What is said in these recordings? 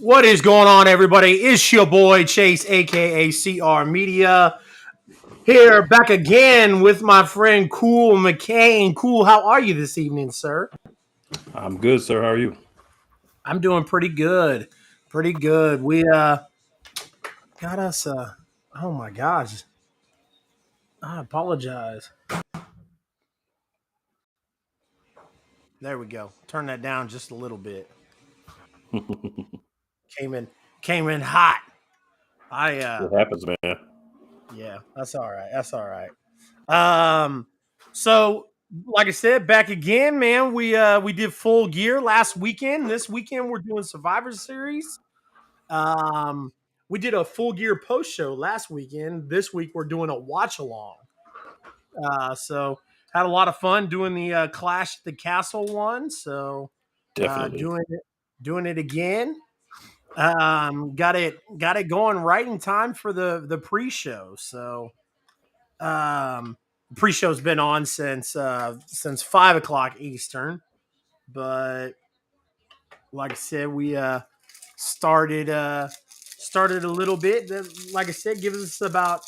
What is going on, everybody? It's your boy Chase, aka CR Media, here back again with my friend Cool McCain. Cool, how are you this evening, sir? I'm good, sir. How are you? I'm doing pretty good. Pretty good. We got us oh my gosh. I apologize. There we go. Turn that down just a little bit. Came in came in hot. I It happens, man. Yeah, that's all right. That's all right. Um, so like I said, back again, man. We did Full Gear last weekend. This weekend we're doing Survivor Series. Um, we did a Full Gear post show last weekend. This week we're doing a watch along. So had a lot of fun doing the Clash at the Castle one. So Definitely. doing it again. Got it going right in time for the pre-show. So pre-show's been on since 5 o'clock Eastern, but like I said, we started a little bit. Like I said, gives us about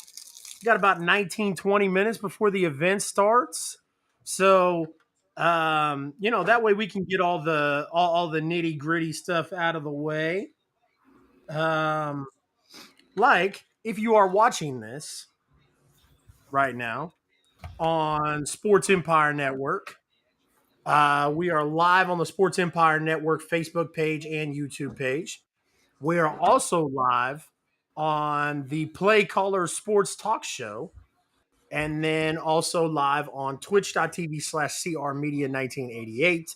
19-20 minutes before the event starts. So that way we can get all the nitty gritty stuff out of the way. Um, like if you are watching this right now on Sports Empire Network. We are live on the Sports Empire Network Facebook page and YouTube page. We are also live on the Play Caller Sports Talk Show, and then also live on twitch.tv/CR Media 1988.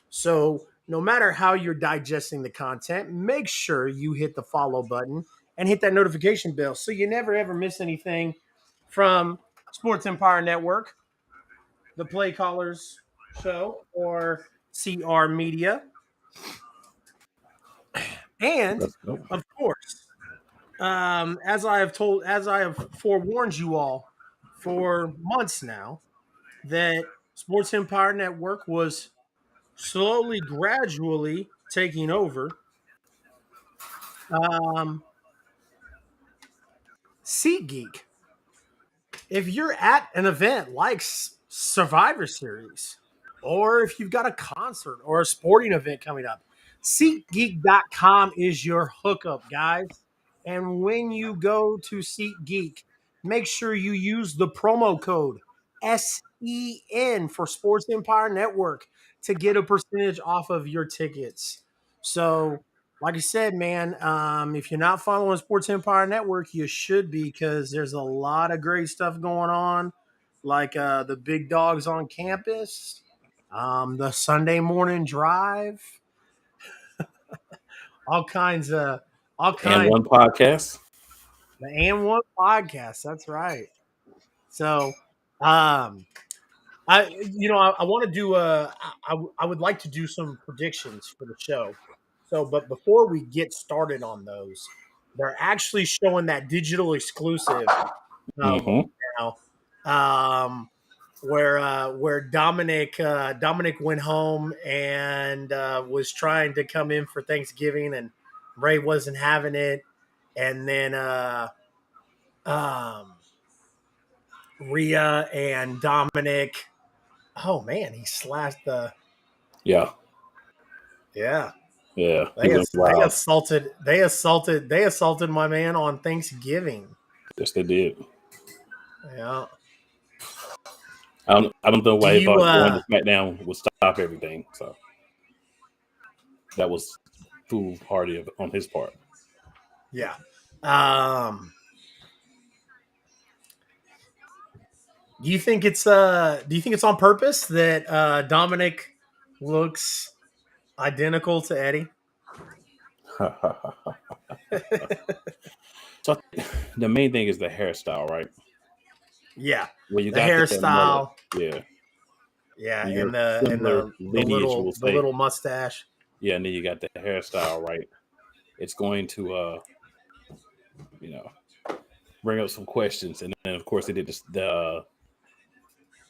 So, no matter how you're digesting the content, make sure you hit the follow button and hit that notification bell so you never ever miss anything from Sports Empire Network, the Play Callers Show, or CR Media. And Let's go. of course, as I have forewarned you all for months now, that Sports Empire Network was slowly, gradually taking over. Um, SeatGeek. If you're at an event like Survivor Series, or if you've got a concert or a sporting event coming up, SeatGeek.com is your hookup, guys. And when you go to SeatGeek, make sure you use the promo code SEN for Sports Empire Network to get a percentage off of your tickets. So, like I said, man, if you're not following Sports Empire Network, you should be because there's a lot of great stuff going on, like the big dogs on campus, the Sunday morning drive, all kinds of all And kinds. one podcast. The and one podcast. That's right. So, um, I want to do I would like to do some predictions for the show. So, but before we get started on those, they're actually showing that digital exclusive right Mm-hmm. now, where Dominic went home and was trying to come in for Thanksgiving, and Ray wasn't having it, and then um, Rhea and Dominic. Oh man, he slashed the Yeah. yeah. Yeah. He They went wild. they assaulted my man on Thanksgiving. Yes, they did. Yeah. I don't know Do why he you thought going to SmackDown would stop everything. So that was foolhardy on his part. yeah. Um do you think it's on purpose that Dominic looks identical to Eddie? So I think the main thing is the hairstyle, right? Yeah. Where you The got that mullet. hairstyle, Yeah. yeah, And and your the similar lineage, we'll the say. little mustache. Yeah, and then you got the hairstyle, right? It's going to you know, bring up some questions. And then, of course, they did the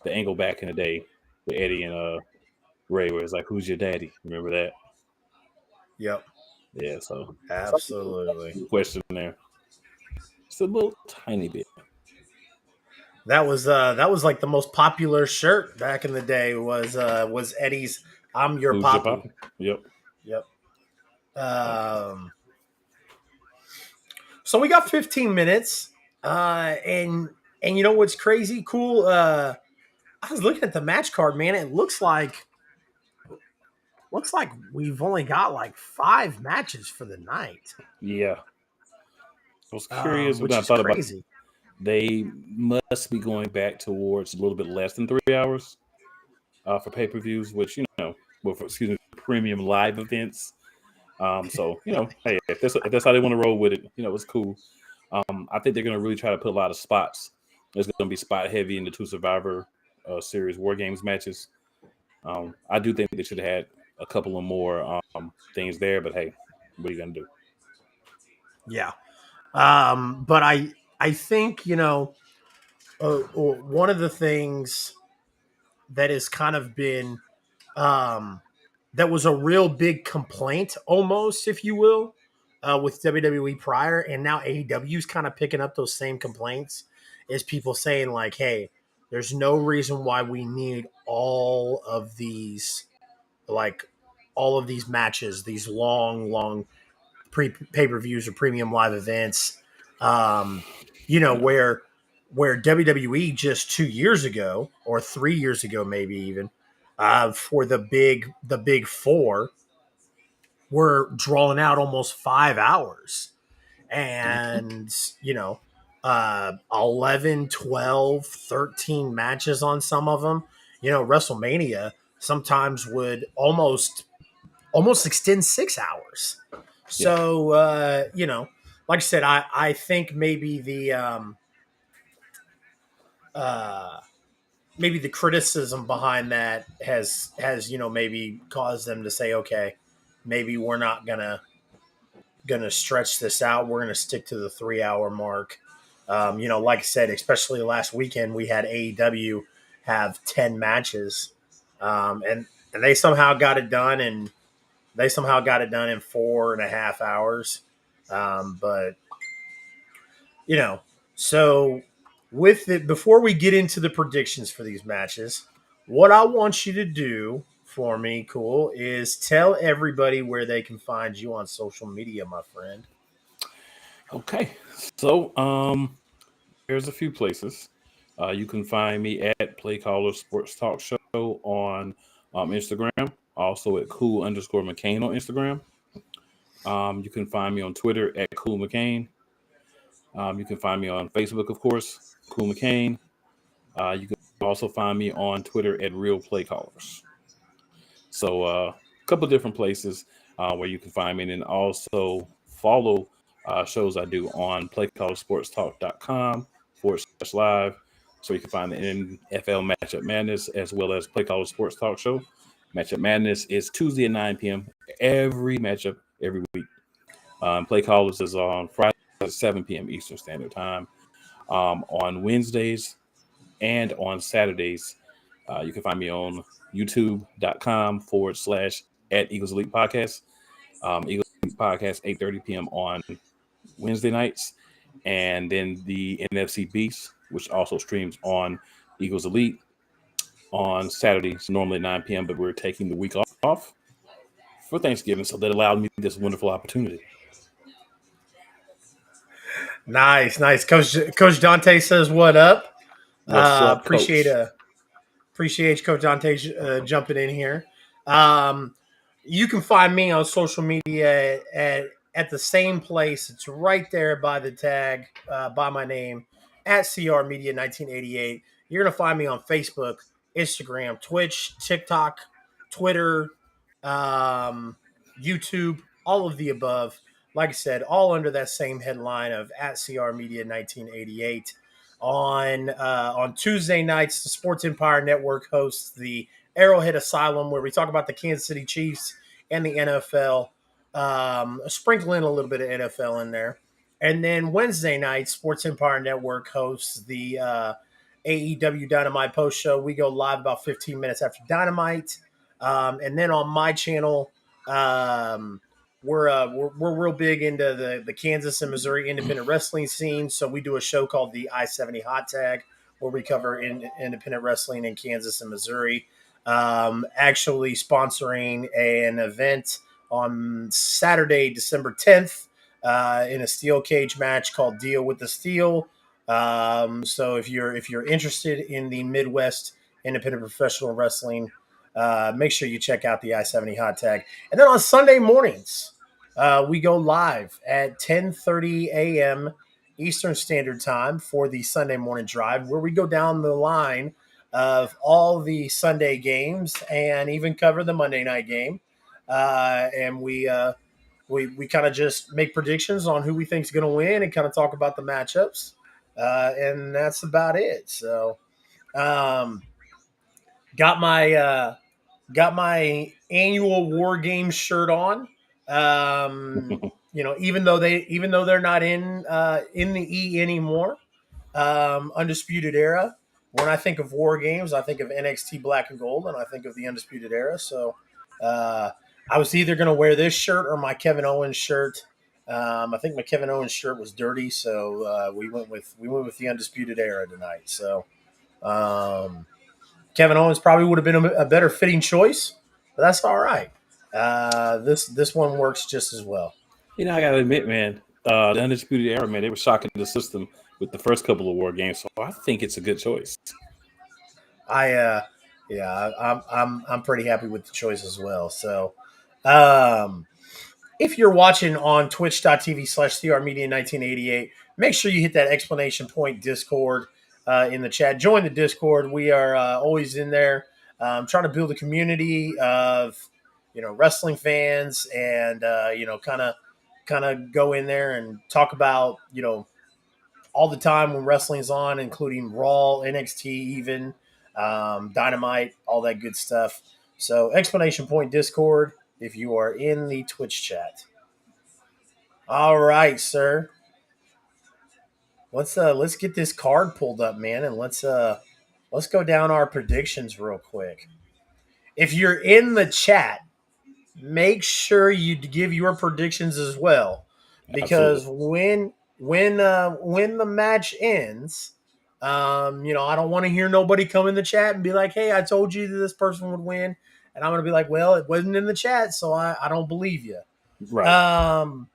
angle back in the day with Eddie and Ray, where it's like, "Who's your daddy?" Remember that? Yep. Yeah, so Absolutely. question there. It's a little tiny bit. That was like the most popular shirt back in the day was Eddie's "I'm Your Who's your Papi." papa? Yep. Yep. Uh, Um, so we got 15 minutes, and you know what's crazy cool? I was looking at the match card, man. It looks like we've only got like 5 matches for the night, yeah. I was curious when which I is thought about crazy. they must be going back towards a little bit less than 3 hours for pay per views, which well, excuse me, premium live events. So hey, if that's how they want to roll with it, it's cool. I think they're going to really try to put a lot of spots. There's going to be spot heavy in the two Survivor Series War Games matches. I do think they should have had a couple of more things there, but hey, what are you going to do? Yeah. But I think one of the things that has kind of been um, that was a real big complaint, almost, if you will, with WWE prior, and now AEW is kind of picking up those same complaints. Is people saying like, "Hey, there's no reason why we need like all of these matches, these long pay per views or premium live events." Um, Yeah, where WWE just 2 years ago or 3 years ago, maybe even for the big four, were drawing out almost 5 hours, hmm and 11, 12, 13 matches on some of them. WrestleMania sometimes would almost extend 6 hours. yeah, So like I said, I think uh, maybe the criticism behind that has maybe caused them to say, okay, maybe we're not gonna stretch this out. We're gonna stick to the 3 hour mark. Like I said, especially last weekend, we had AEW have 10 matches, and they somehow got it done, and they somehow got it done in 4.5 hours. But you know, so with it, before we get into the predictions for these matches, what I want you to do for me, cool, is tell everybody where they can find you on social media, my friend. okay. So there's a few places. You can find me at Play Caller Sports Talk Show on Instagram. Also at cool_McCain on Instagram. You can find me on Twitter at Cool McCain. You can find me on Facebook, of course, Cool McCain. You can also find me on Twitter at Real Play Callers. So a couple of different places where you can find me, and then also follow shows I do on playcallersportstalk.com/live. So you can find the NFL Matchup Madness as well as Play Caller Sports Talk Show. Matchup Madness is Tuesday at 9 p.m. every matchup every week. Play Callers is on Friday at 7 p.m. Eastern Standard Time. On Wednesdays and on Saturdays, you can find me on youtube.com/ at Eagles Elite Podcast. Eagles Elite Podcast, 8:30 p.m. on Wednesday nights. And then the NFC Beast, which also streams on Eagles Elite on Saturdays, normally at 9 p.m., but we're taking the week off for Thanksgiving. So that allowed me this wonderful opportunity. Nice, nice. Coach Dante says, "What up?" What's up, Appreciate coach? Coach Dante jumping in here. Um, you can find me on social media at the same place. It's right there by the tag, by my name, at CR Media 1988. You're gonna find me on Facebook, Instagram, Twitch, TikTok, Twitter, um, YouTube, all of the above. Like I said, all under that same headline of at CR Media 1988. On Tuesday nights, the Sports Empire Network hosts the Arrowhead Asylum, where we talk about the Kansas City Chiefs and the NFL, sprinkle in a little bit of NFL in there. And then Wednesday night, Sports Empire Network hosts the AEW Dynamite post show. We go live about 15 minutes after Dynamite. And then on my channel, um, we're real big into the Kansas and Missouri independent wrestling scene. So we do a show called the I-70 Hot Tag, where we cover independent wrestling in Kansas and Missouri. Actually sponsoring an event on Saturday, December 10th, in a steel cage match called Deal with the Steel. So if you're interested in the Midwest independent professional wrestling, make sure you check out the I-70 Hot Tag. And then on Sunday mornings, we go live at 10:30 a.m. Eastern Standard Time for the Sunday morning drive, where we go down the line of all the Sunday games and even cover the Monday night game. And we kind of just make predictions on who we think is going to win and kind of talk about the matchups. And that's about it. So, um, got my annual War Games shirt on. Even though they're not in the E anymore, Undisputed Era. When I think of War Games, I think of NXT Black and Gold, and I think of the Undisputed Era. So uh, I was either going to wear this shirt or my Kevin Owens shirt. I think my Kevin Owens shirt was dirty, so we went with the Undisputed Era tonight. So um, Kevin Owens probably would have been a better fitting choice, but that's all right. This one works just as well. I gotta admit, man, the Undisputed Era, man, they were shocking the system with the first couple of war games. So I think it's a good choice. I yeah, I'm pretty happy with the choice as well. So, um, if you're watching on twitch.tv/CR Media 1988, make sure you hit that explanation point Discord in the chat. Join the Discord. We are always in there, trying to build a community of wrestling fans, and kind of go in there and talk about all the time when wrestling's on, including Raw, NXT, even Dynamite, all that good stuff. So explanation point Discord if you are in the Twitch chat. All right, sir. Let's get this card pulled up, man, and let's go down our predictions real quick. If you're in the chat, make sure you give your predictions as well, Absolutely. because when the match ends, I don't want to hear nobody come in the chat and be like, "Hey, I told you that this person would win," and I'm gonna be like, "Well, it wasn't in the chat, so I don't believe you." Right. Um,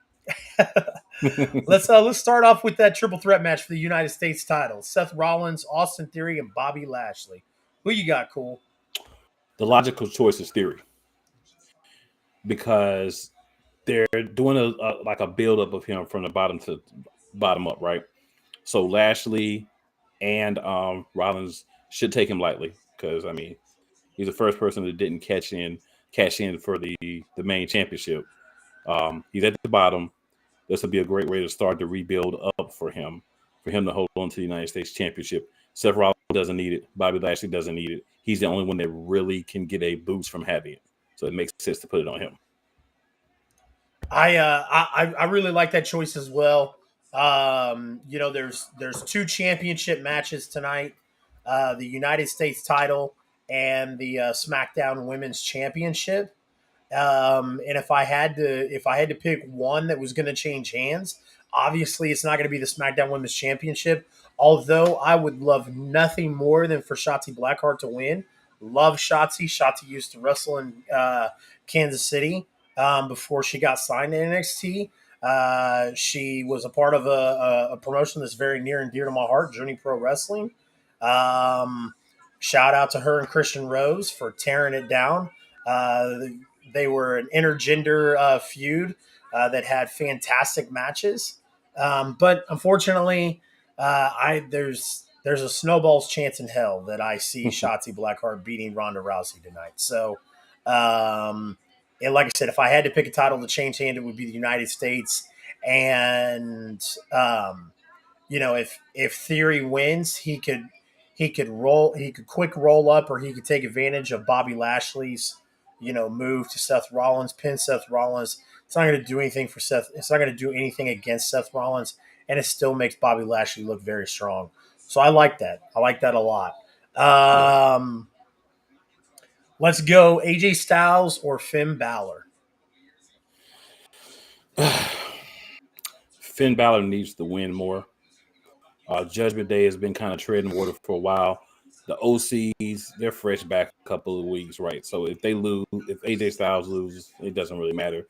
let's start off with that triple threat match for the United States title: Seth Rollins, Austin Theory, and Bobby Lashley. Who you got, Cool? The logical choice is Theory because they're doing a build up of him from the bottom to bottom up, right? So Lashley and Rollins should take him lightly because I mean he's the first person that didn't cash in for the main championship. He's at the bottom. This would be a great way to start the rebuild up for him to hold on to the United States Championship. Seth Rollins doesn't need it. Bobby Lashley doesn't need it. He's the only one that really can get a boost from having it. So it makes sense to put it on him. I really like that choice as well. There's two championship matches tonight, the United States title and the SmackDown Women's Championship. And if I had to pick one that was going to change hands, obviously it's not going to be the SmackDown Women's Championship. Although I would love nothing more than for Shotzi Blackheart to win. Love Shotzi. Shotzi used to wrestle in Kansas City before she got signed to NXT. She was a part of a promotion that's very near and dear to my heart, Journey Pro Wrestling. Um, Shout out to her and Christian Rose for tearing it down. Uh, they were an intergender feud that had fantastic matches, but unfortunately, there's a snowball's chance in hell that I see Shotzi Blackheart beating Ronda Rousey tonight. So, um, and like I said, if I had to pick a title to change hand, it would be the United States. And if Theory wins, he could quick roll up, or he could take advantage of Bobby Lashley's move to Seth Rollins, pin Seth Rollins. It's not going to do anything for Seth. It's not going to do anything against Seth Rollins, and it still makes Bobby Lashley look very strong. So I like that. I like that a lot. Yeah. Um, let's go AJ Styles or Finn Balor. Finn Balor needs to win more. Judgment Day has been kind of treading water for a while. The OCs, they're fresh back a couple of weeks, right? So if they lose, if AJ Styles loses, it doesn't really matter.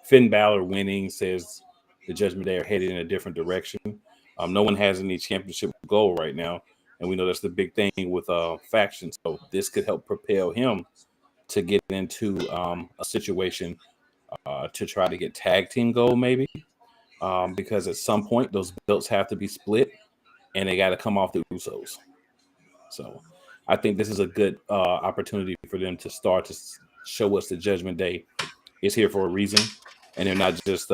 Finn Balor winning says the Judgment Day are headed in a different direction. No one has any championship goal right now, and we know that's the big thing with factions. So this could help propel him to get into a situation to try to get tag team gold, maybe, because at some point those belts have to be split, and they got to come off the Usos. So I think this is a good opportunity for them to start to show us the Judgment Day is here for a reason, and they're not just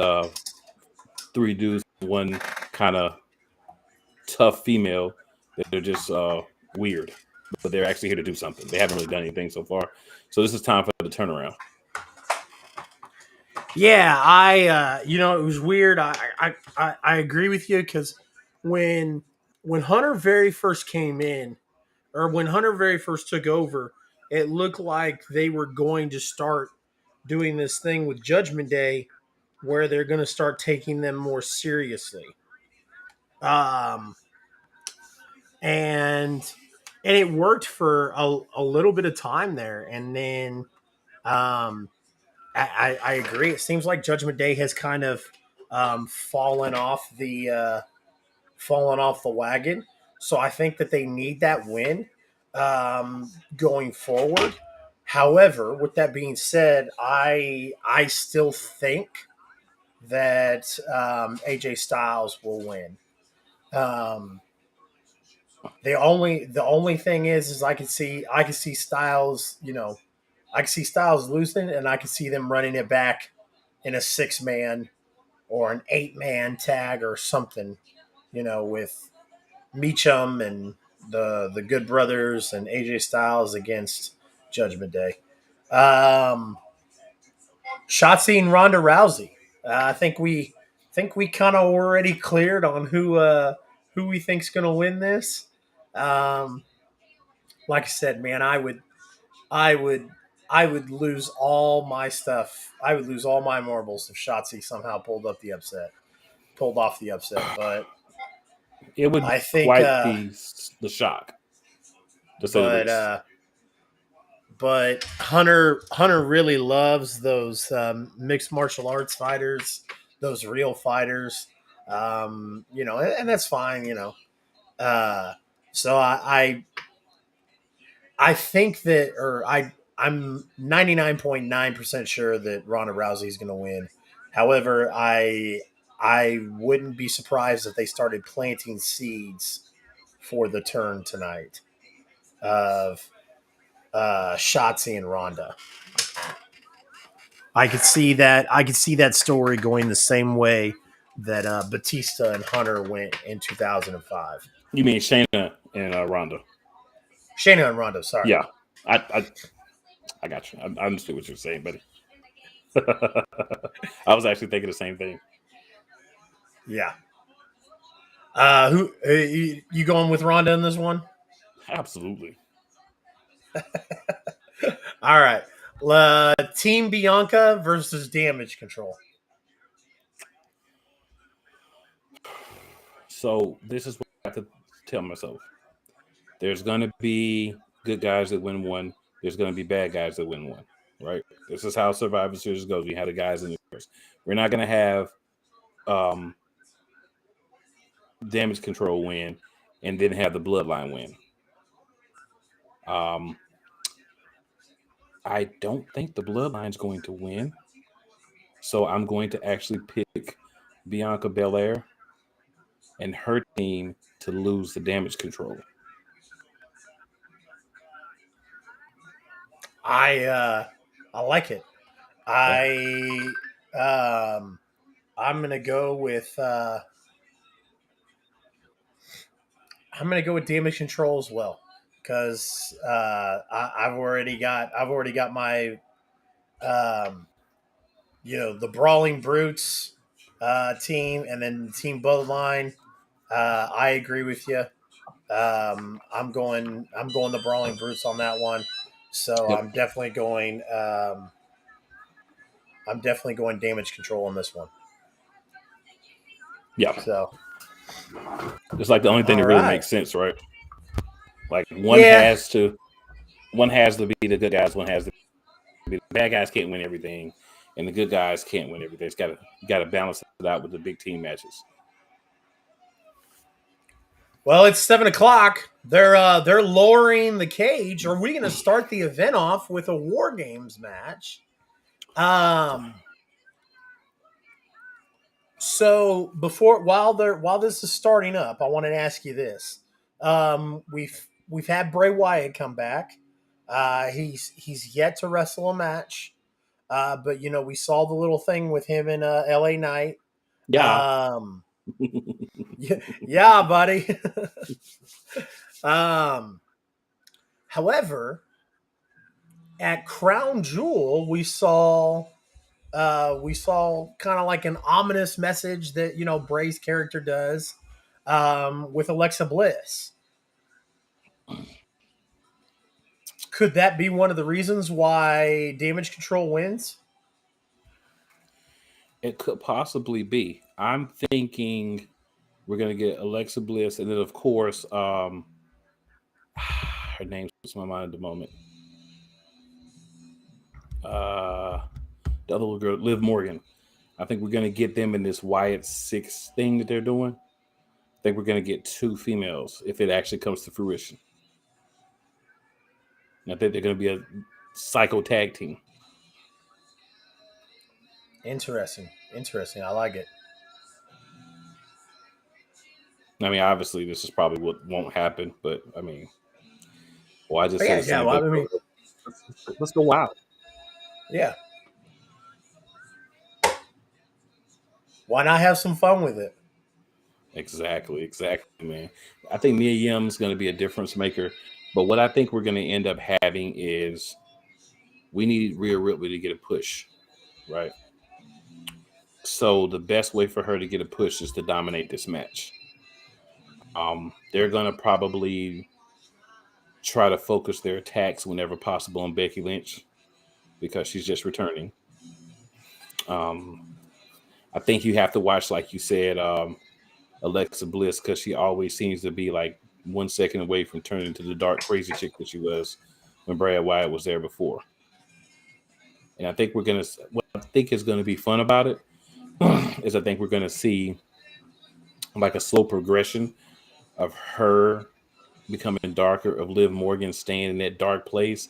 three dudes, one kind of tough female. They're just weird, but they're actually here to do something. They haven't really done anything so far, so this is time for the turnaround. Yeah, it was weird. I agree with you because when when Hunter very first came in, or when Hunter very first took over, it looked like they were going to start doing this thing with Judgment Day, where they're going to start taking them more seriously. Um, and and it worked for a little bit of time there, and then um, I agree. It seems like Judgment Day has kind of fallen off the wagon. So I think that they need that win going forward. However, with that being said, I still think that AJ Styles will win. Um, the only thing is I can see Styles, I can see Styles losing, and I can see them running it back in a 6 man or an 8 man tag or something, with Meacham and the Good Brothers and AJ Styles against Judgment Day. Um, Shotzi and Ronda Rousey. I think we kind of already cleared on who we think's going to win this. Um, like I said, man, I would I would lose all my stuff. I would lose all my marbles if Shotzi somehow pulled off the upset. But It would I think, quite be the shock, to say the but least. but Hunter really loves those mixed martial arts fighters, those real fighters. And that's fine. Uh, so I think that, or I'm 99.9% sure that Ronda Rousey is going to win. However, I wouldn't be surprised if they started planting seeds for the turn tonight of Shotzi and Ronda. I could see that. I could see that story going the same way that Batista and Hunter went in 2005. You mean Shayna and Ronda? Shayna and Ronda. Sorry. Yeah, I got you. I understood what you're saying, buddy. I was actually thinking the same thing. Yeah. Who you going with Ronda in this one? Absolutely. All right. Team Bianca versus Damage Control. So this is what I have to tell myself. There's going to be good guys that win one. There's going to be bad guys that win one. Right. This is how Survivor Series goes. We have the guys in the first. We're not going to have um, Damage Control win and then have the Bloodline win. Um, I don't think the Bloodline's going to win. So I'm going to actually pick Bianca Belair and her team to lose the Damage Control. I like it. Yeah. I I'm gonna go with Damage Control as well because I've already got my the Brawling Brutes team, and then Team Bloodline. I agree with you. I'm going the Brawling Brutes on that one. So Yep. I'm definitely going Damage Control on this one. Yeah, So, it's like the only thing all that really right. makes sense, right? Like Yeah. one has to be the good guys, one has to be the bad guys can't win everything, and the good guys can't win everything. It's got to balance it out with the big team matches. Well, it's 7 o'clock. They're lowering the cage. Are we going to start the event off with a War Games match? Um. So while this is starting up, I want to ask you this. We've had Bray Wyatt come back. He's yet to wrestle a match. But we saw the little thing with him in LA Knight. Yeah, Um, yeah, yeah, buddy. um, however, at Crown Jewel, we saw kind of like an ominous message that Bray's character does with Alexa Bliss. Could that be one of the reasons why Damage Control wins? it could possibly be. I'm thinking we're gonna get Alexa Bliss, and then of course, her name slips my mind at the moment. Uh, the other little girl, Liv Morgan. I think we're gonna get them in this Wyatt Six thing that they're doing. I think we're gonna get two females if it actually comes to fruition. And I think they're gonna be a psycho tag team. Interesting. Interesting. I like it. I mean, obviously, this is probably what won't happen, but I mean, well, I just But said yeah, the yeah. same Well, thing. I mean, Let's go wild. yeah. Why not have some fun with it? Exactly, man. I think Mia Yim's going to be a difference maker, but what I think we're going to end up having is we need Rhea Ripley to get a push, right? So the best way for her to get a push is to dominate this match. They're going to probably try to focus their attacks whenever possible on Becky Lynch because she's just returning. Um, I think you have to watch, like you said, Alexa Bliss because she always seems to be like 1 second away from turning into the dark, crazy chick that she was when Brad Wyatt was there before. And I think what I think is gonna be fun about it is I think we're gonna see like a slow progression of her becoming darker, of Liv Morgan staying in that dark place.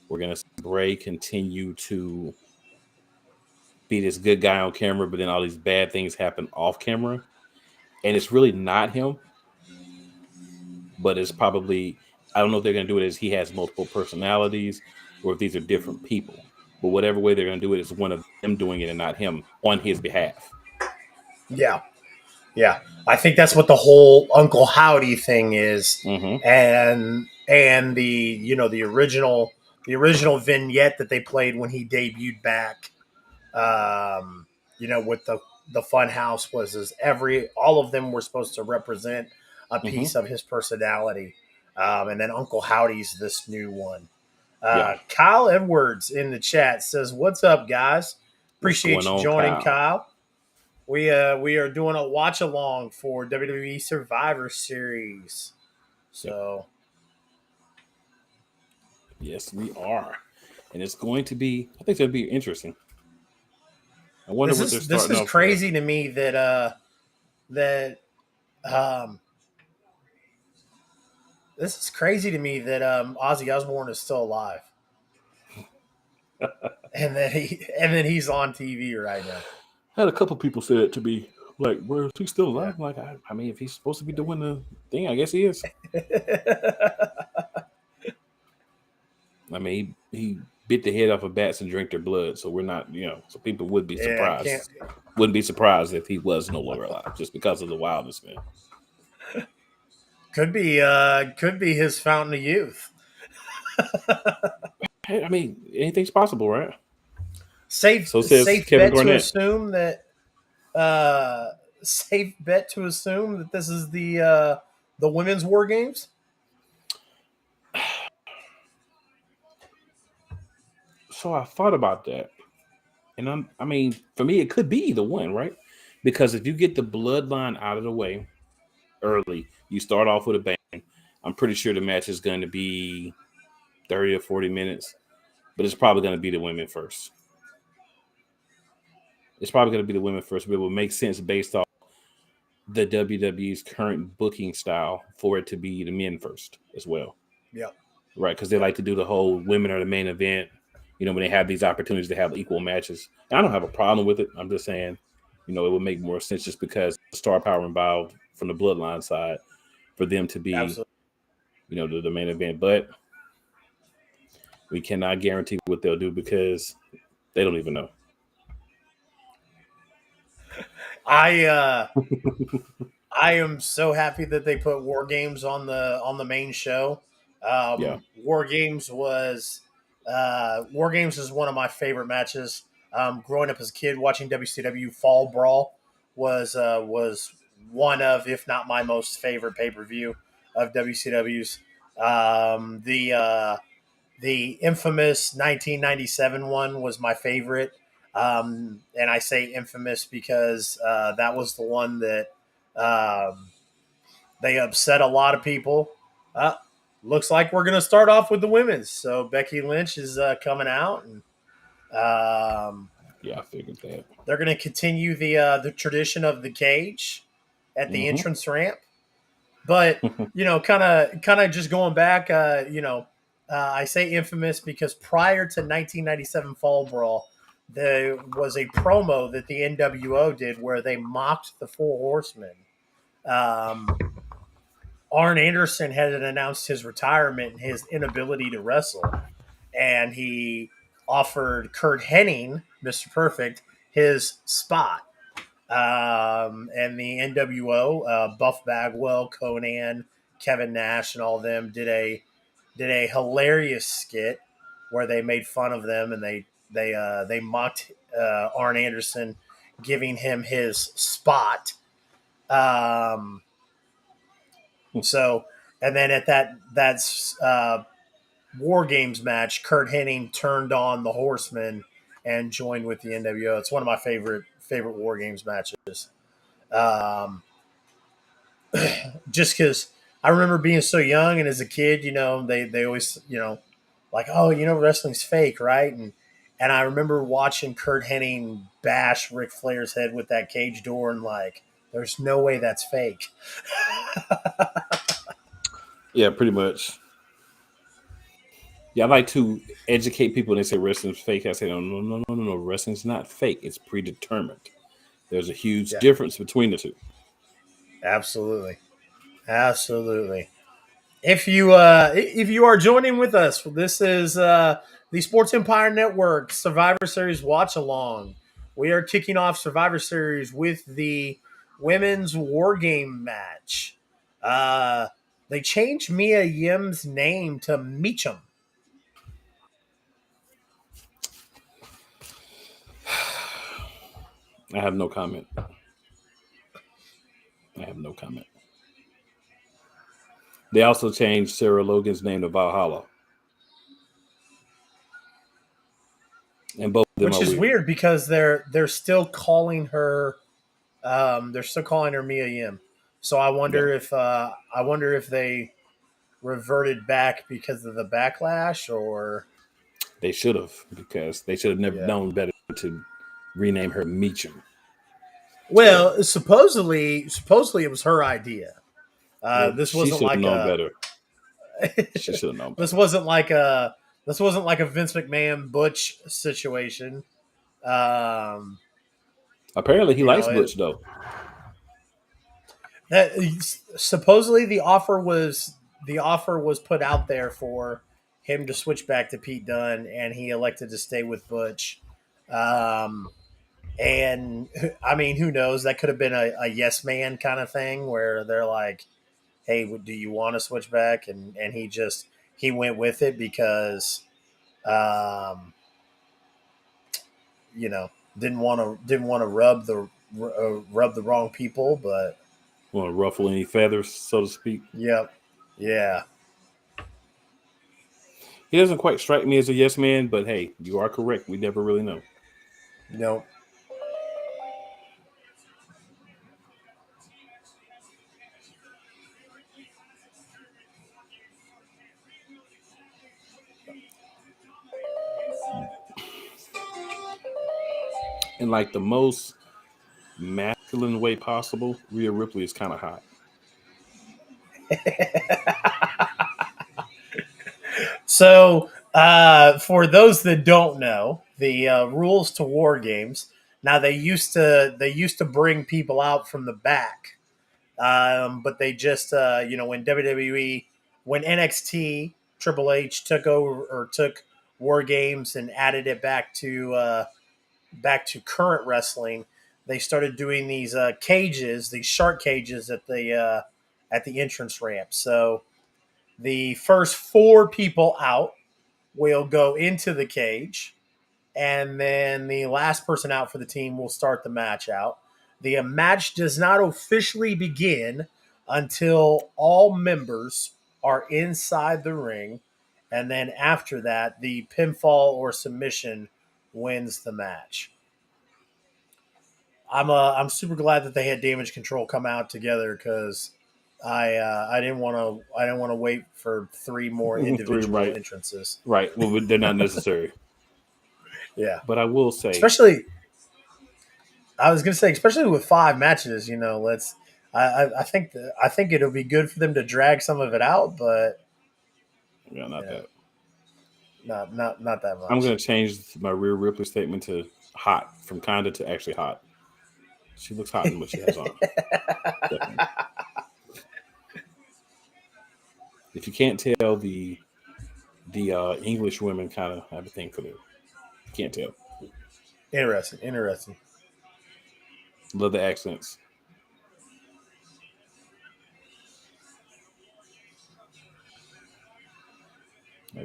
We're gonna see Bray continue to be this good guy on camera, but then all these bad things happen off camera. And it's really not him, but it's probably I don't know if they're going to do it as he has multiple personalities or if these are different people. But whatever way they're going to do it is one of them doing it and not him on his behalf. Yeah, yeah. I think that's what the whole Uncle Howdy thing is, Mm-hmm. and the original vignette that they played when he debuted back. With the fun house was is all of them were supposed to represent a Mm-hmm. piece of his personality. And then Uncle Howdy's this new one. Yeah. Kyle Edwards in the chat says, "What's up, guys? What's Appreciate going you on, joining, Kyle? Kyle. We are doing a watch along for WWE Survivor Series. Yep. So Yes, we are. And it's going to be, I think it's going to be interesting. I wonder this what they're is this starting is off with. crazy to me that um, this is crazy to me that Ozzy Osbourne is still alive, and that he's on TV right now. I had a couple people say it to me, like, where is he still Yeah. alive? Like, I mean, if he's supposed to be doing the thing, I guess he is. I mean, he bit the head off of bats and drank their blood, so we're not, so people would be Yeah, can't. surprised. Wouldn't be surprised if he was no longer alive, just because of the wildness, man. Could be his fountain of youth. Hey, I mean, anything's possible, right? Safe So says safe Kevin bet to Garnett. assume that uh safe bet to assume that this is the women's war games. So I thought about that, and I mean, for me, it could be either one, right? Because if you get the bloodline out of the way early, you start off with a bang. I'm pretty sure the match is going to be 30 or 40 minutes, but it's probably going to be the women first. It's probably going to be the women first, but it will make sense based off the WWE's current booking style for it to be the men first as well. Yep. Right? Because they Yep. like to do the whole women are the main event, when they have these opportunities to have equal matches. And I don't have a problem with it. I'm just saying, it would make more sense just because the star power involved from the bloodline side for them to be, Absolutely. the main event. But we cannot guarantee what they'll do because they don't even know. I I am so happy that they put War Games on the main show. Yeah. War Games is one of my favorite matches. Growing up as a kid, watching WCW Fall Brawl was one of, if not my most favorite pay per view of WCW's. The infamous 1997 one was my favorite. And I say infamous because that was the one that um, they upset a lot of people. Uh, Looks like we're going to start off with the women's. So Becky Lynch is coming out, and um, Yeah, I figured that. they're going to continue the tradition of the cage at the Mm-hmm. entrance ramp. But kind of just going back, I say infamous because prior to 1997 Fall Brawl, there was a promo that the NWO did where they mocked the Four Horsemen. Um, Arn Anderson had announced his retirement and his inability to wrestle, and he offered Kurt Hennig, Mr. Perfect, his spot. And the NWO, Buff Bagwell, Conan, Kevin Nash, and all of them did a hilarious skit where they made fun of them and they mocked Arn Anderson, giving him his spot. Um, so and then at that's War Games match, Kurt Hennig turned on the Horsemen and joined with the NWO. It's one of my favorite War Games matches. Um, just because I remember being so young and as a kid, they always, like, oh, wrestling's fake, right? And I remember watching Kurt Hennig bash Ric Flair's head with that cage door and like, there's no way that's fake. Yeah, pretty much. Yeah, I like to educate people when they say wrestling's fake. I say, no, no, no, no, no, no. Wrestling's not fake. It's predetermined. There's a huge Yeah, difference between the two. absolutely, absolutely. If you are joining with us, this is the Sports Empire Network Survivor Series watch along. We are kicking off Survivor Series with the women's war game match. Uh, they changed Mia Yim's name to Meacham. I have no comment. I have no comment. They also changed Sarah Logan's name to Valhalla, and both of them Which are is weird. weird because they're still calling her Mia Yim. So Yeah, I wonder if they reverted back because of the backlash or they should have because they should have never yeah. known better to rename her Meacham. So Well, supposedly it was her idea. well, This she wasn't should have like known a better. She should have known this better. wasn't like a this wasn't like a Vince McMahon Butch situation. Um, Apparently, he you likes know, Butch though. that supposedly the offer was put out there for him to switch back to Pete Dunne, and he elected to stay with Butch. Um, and I mean, who knows? That could have been a yes man kind of thing where they're like, "Hey, do you want to switch back?" And he went with it because, um, you know, didn't want to rub the wrong people. But Want to ruffle any feathers, so to speak. yep, yeah, He doesn't quite strike me as a yes man, but hey, you are correct. We never really know. no, in like the most masculine way possible, Rhea Ripley is kind of hot. So, for those that don't know, the rules to war games. Now they used to bring people out from the back, but they just when WWE, when NXT Triple H took over or took war games and added it back to current wrestling, they started doing these cages, these shark cages at the entrance ramp. So the first four people out will go into the cage, and then the last person out for the team will start the match out. The match does not officially begin until all members are inside the ring, and then after that, the pinfall or submission wins the match. I'm super glad that they had Damage Control come out together because I didn't want to wait for three more Three, individual right, entrances. right. Well, they're not necessary. Yeah, But I will say, especially I was gonna say, especially with five matches, let's. I think it'll be good for them to drag some of it out, but yeah, not yeah, that. not that I'm much. going to change my Rhea Ripley statement to hot, from kinda to actually hot. She looks hot in what she has on. Definitely. If you can't tell, the English women kind of have a thing for them. Can't tell. Interesting, interesting. Love the accents.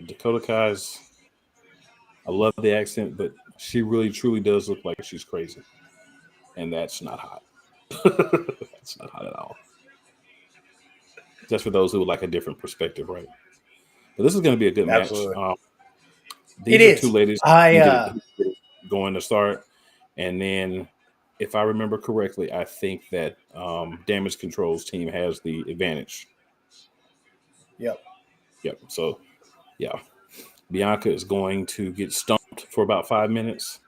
Dakota Kai's. I love the accent, but she really truly does look like she's crazy, and that's not hot. That's not hot at all. Just for those who would like a different perspective, right? But this is going to be a good match. Absolutely, it These are two is. ladies I going to start, and then, if I remember correctly, I think that Damage Control's team has the advantage. Yep. Yep. So yeah, Bianca is going to get stumped for about 5 minutes,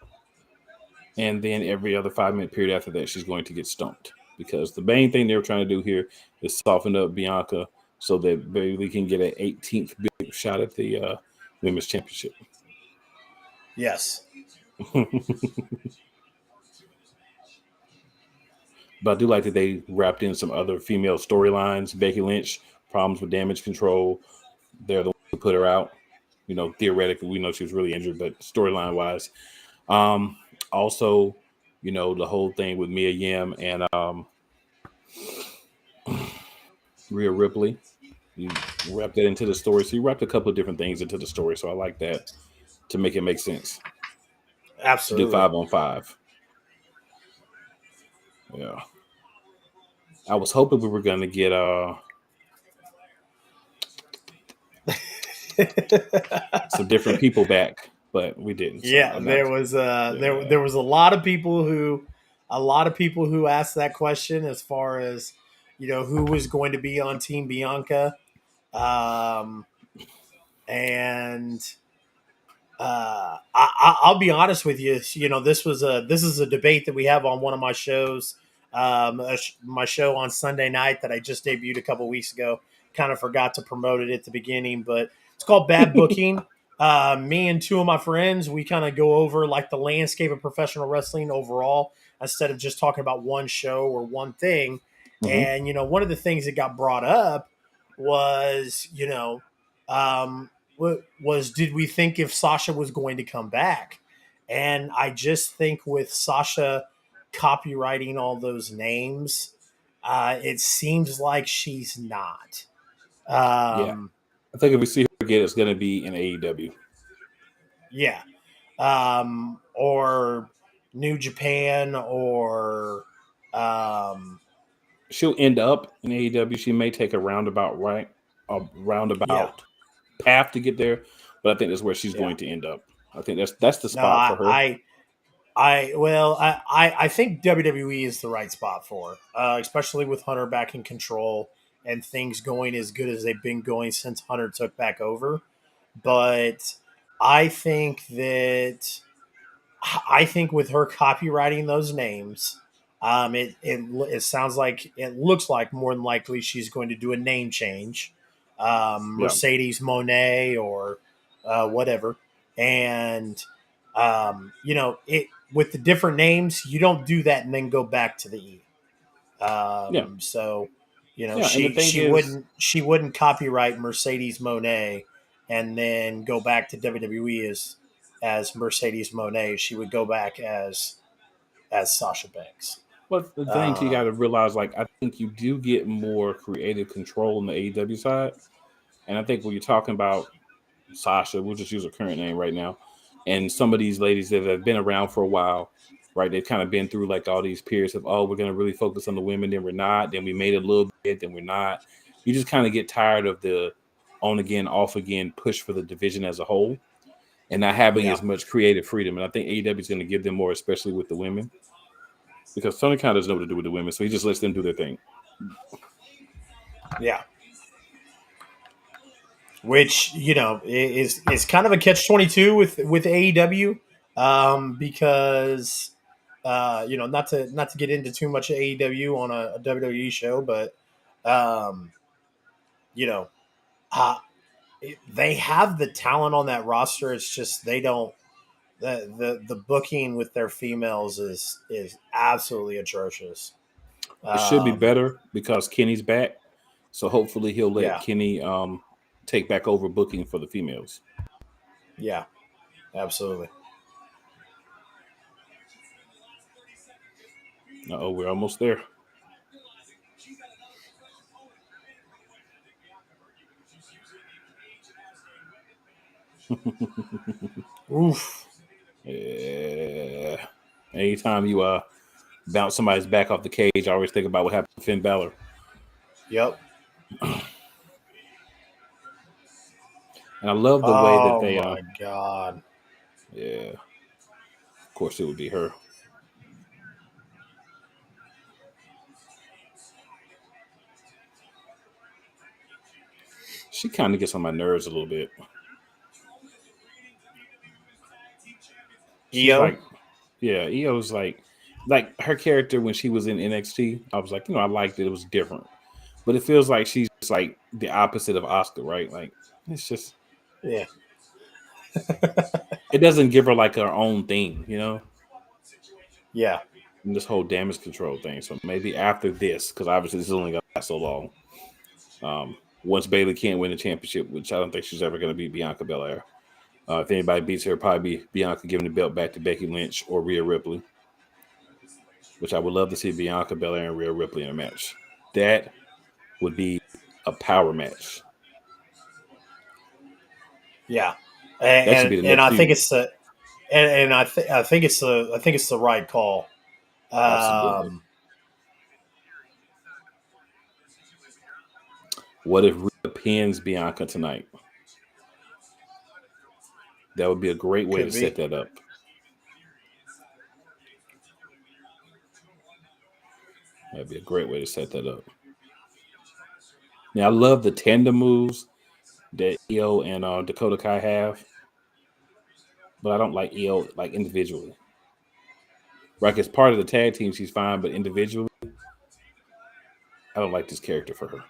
and then every other 5 minute period after that, she's going to get stumped because the main thing they were trying to do here is soften up Bianca so that Bailey can get an 18th big shot at the women's championship. Yes. But I do like that they wrapped in some other female storylines. Becky Lynch, problems with Damage Control. They're the ones who put her out. Theoretically, we know she was really injured, but storyline wise. Also, the whole thing with Mia Yim and Rhea Ripley. You wrapped that into the story. So you wrapped a couple of different things into the story. So I like that to make it make sense to do Absolutely. 5-on-5. Yeah. I was hoping we were going to get some different people back, but we didn't. So Yeah, I'm there not. was Yeah. there was a lot of people who asked that question as far as who was going to be on Team Bianca, um, and I'll be honest with you. This is a debate that we have on one of my shows, my show on Sunday night that I just debuted a couple weeks ago. Kind of forgot to promote it at the beginning, but it's called Bad Booking. Me and two of my friends, we kind of go over like the landscape of professional wrestling overall instead of just talking about one show or one thing. Hmm. And one of the things that got brought up was um, was did we think if Sasha was going to come back? And I just think with Sasha copywriting all those names, it seems like she's not. Yeah. Um, I think if we see her again, it's going to be in AEW. yeah. Or New Japan or um, She'll end up in AEW. She may take a yeah. roundabout path to get there, but I think that's where she's Yeah. going to end up. I think that's the No, spot for her. I think WWE is the right spot for her, especially with Hunter back in control and things going as good as they've been going since Hunter took back over. But I think that I think with her copywriting those names, it sounds like it looks like more than likely she's going to do a name change, Yeah, Mercedes Monet or whatever, and it with the different names, you don't do that and then go back to the E. yeah, So, yeah. And the she thing she is, wouldn't copyright Mercedes Monet and then go back to WWE as Mercedes Monet. She would go back as Sasha Banks. what the thing you got Um, to realize, like, I think you do get more creative control on the AEW side, and I think when you're talking about Sasha, we'll just use her current name right now, and some of these ladies that have been around for a while, right? They've kind of been through like all these periods of, oh, we're going to really focus on the women, then we're not, then we made it a little bit, then we're not. You just kind of get tired of the on again, off again push for the division as a whole, and not having yeah, as much creative freedom. And I think AEW is going to give them more, especially with the women, because Tony Khan doesn't know what to do with the women, so he just lets them do their thing. yeah. Which is kind of a catch-22 with AEW, because not to get into too much of AEW on a WWE show, but um, you know uh, they have the talent on that roster. It's just they don't. The booking with their females is absolutely atrocious. It should be Um, better because Kenny's back, so hopefully he'll let yeah, Kenny take back over booking for the females. yeah, absolutely. Oh, we're almost there. Oof. Yeah. Anytime you bounce somebody's back off the cage, I always think about what happened to Finn Balor. Yep. And I love the way that Oh they my god. yeah, of course it would be her. She kind of gets on my nerves a little bit. She's EO. like, yeah, Io's like her character when she was in NXT. I was like, I liked it. It was different, but it feels like she's like the opposite of Oscar, right? Like it's just Yeah. it doesn't give her like her own thing. Yeah. And this whole damage control thing. So maybe after this, because obviously this is only gonna last so long. Once Bailey can't win the championship, which I don't think she's ever going to beat Bianca Belair. If anybody beats her, it'll probably be Bianca giving the belt back to Becky Lynch or Rhea Ripley, which I would love to see Bianca Belair and Rhea Ripley in a match. That would be a power match. Yeah. That should be the And next I think feud. it's the and I think it's the right call. Absolutely. Um, What if Rhea pins Bianca tonight? That would be a great way to could set be. that up. That'd be a great way to set that up. Now, I love the tandem moves that Io and Dakota Kai have, but I don't like Io like individually. Like as part of the tag team, she's fine, but individually, I don't like this character for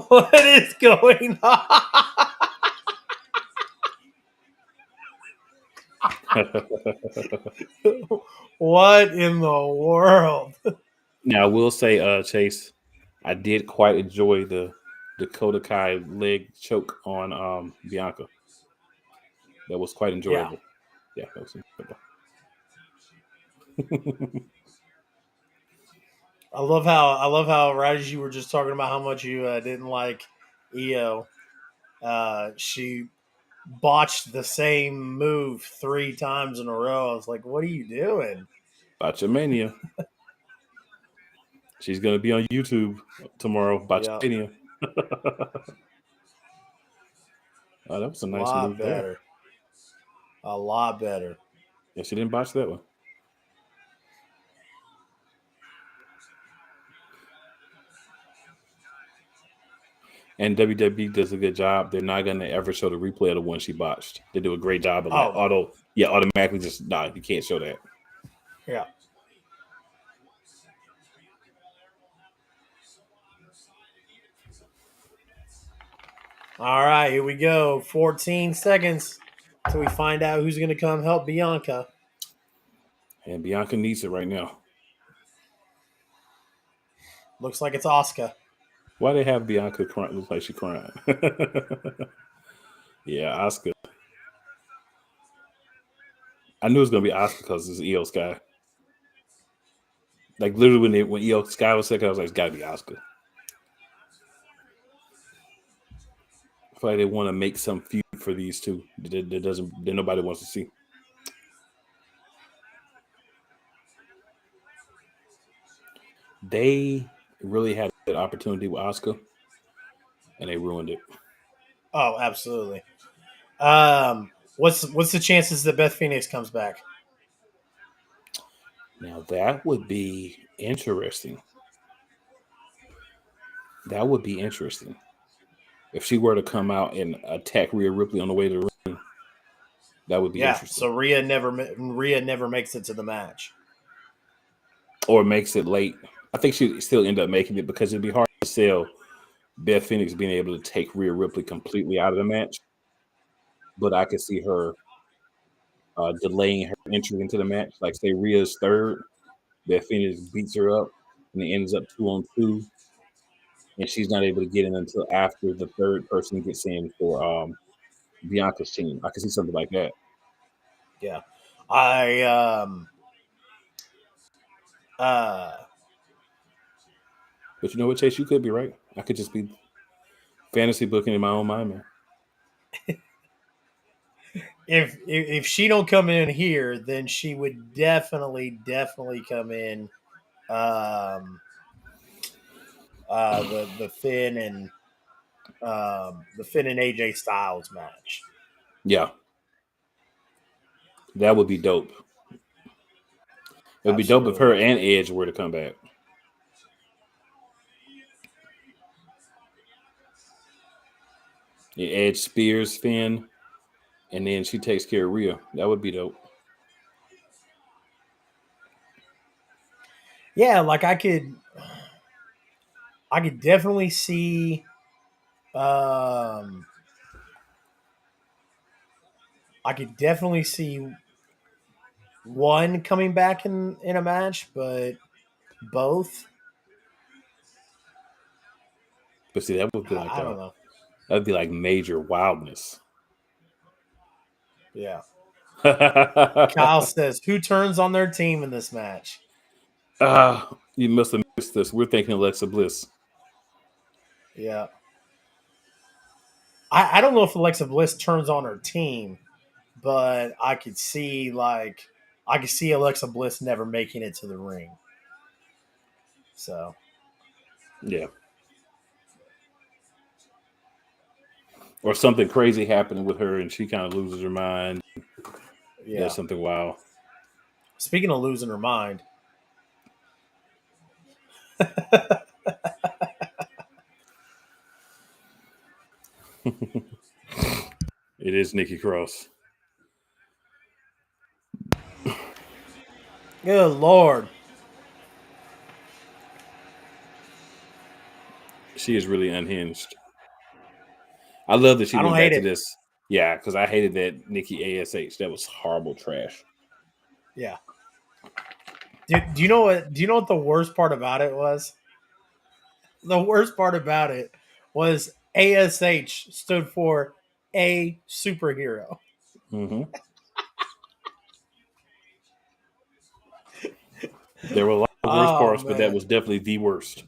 What is going on? her. What in the world? Now, I will say, Chase, I did quite enjoy the Dakota Kai leg choke on Bianca. That was quite Yeah. enjoyable. Yeah, that was enjoyable. I love how right as you were just talking about how much you didn't like EO, she botched the same move 3 times in a row. I was like, what are you doing? Botchamania. She's going to be on YouTube tomorrow. Yeah, Botchamania. Oh, that was a a nice lot move there. better. A lot better. Yeah, she didn't botch that one. And WWE does a good job. They're not going to ever show the replay of the one she botched. They do a great job of like Oh, automatically just nah, you can't show that. yeah. All right, here we go. 14 seconds till we find out who's going to come help Bianca. And Bianca needs it right now. Looks like it's Asuka. Why they have Bianca crying? Looks like she crying. Yeah, Oscar. I knew it was gonna be Oscar because it's EO Sky. Like literally when EO Sky was second, I was like, it's gotta be Oscar. I feel like they want to make some feud for these two that nobody wants to see. They really had a good opportunity with Oscar, and they ruined it. Oh, absolutely. What's the chances that Beth Phoenix comes back? Now that would be interesting. That would be interesting if she were to come out and attack Rhea Ripley on the way to the ring. That would be Yeah. interesting. So Rhea never makes it to the match. Or makes it late. I think she'd still end up making it because it'd be hard to sell Beth Phoenix being able to take Rhea Ripley completely out of the match. But I could see her delaying her entry into the match. Like say Rhea's third, Beth Phoenix beats her up, and it ends up 2-on-2, and she's not able to get in until after the third person gets in for Bianca's team. I can see something like that. Yeah. I uh But you know what, Chase? You could be right. I could just be fantasy booking in my own mind, man. if she don't come in here, then she would definitely come in the Finn and AJ Styles match. Yeah, that would be dope. It would be dope if her Absolutely. and Edge were to come back. Yeah, Edge spears Finn, and then she takes care of Rhea. That would be dope. Yeah, like I could definitely see um I could definitely see one coming back in a match, but both, But see, that would be like I don't know. that'd be like major wildness. Yeah. Kyle says, who turns on their team in this match? You must have missed this. We're thinking Alexa Bliss. Yeah. I don't know if Alexa Bliss turns on her team, but I could see Alexa Bliss never making it to the ring. So Yeah. Or something crazy happening with her and she kind of loses her mind, does yeah. something wild. Speaking of losing her mind, It is Nikki Cross. good lord, She is really unhinged. I love that she I don't went hate back to it. this. Yeah, because I hated that Nikki ASH. That was horrible trash. Yeah. Do you know what? Do you know what the worst part about it was? The worst part about it was ASH stood for a superhero. Mm-hmm. There were a lot of worse Oh parts, but that man, was definitely the worst.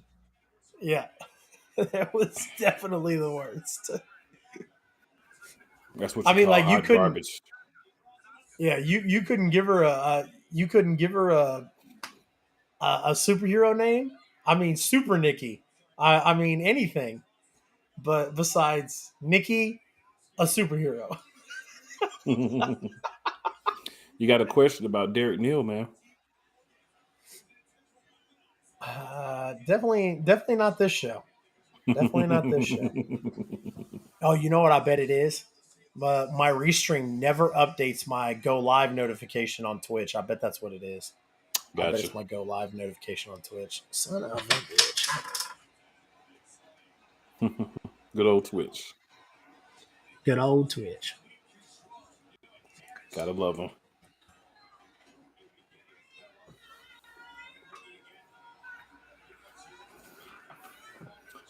yeah, that was definitely the worst. That's what I you mean, call like hot garbage. you couldn't give her you couldn't give her a superhero name. I mean, Super Nikki. I mean anything, but besides Nikki, a superhero. You got a question about Derek Neal, man. Definitely not this show. Definitely not this show. Oh, you know what? I bet it is. My restream never updates my go live notification on Twitch. I bet that's what it is. I bet Gotcha. it's my go live notification on Twitch. Son of a bitch. Good old Twitch. Good old Twitch. Gotta love them.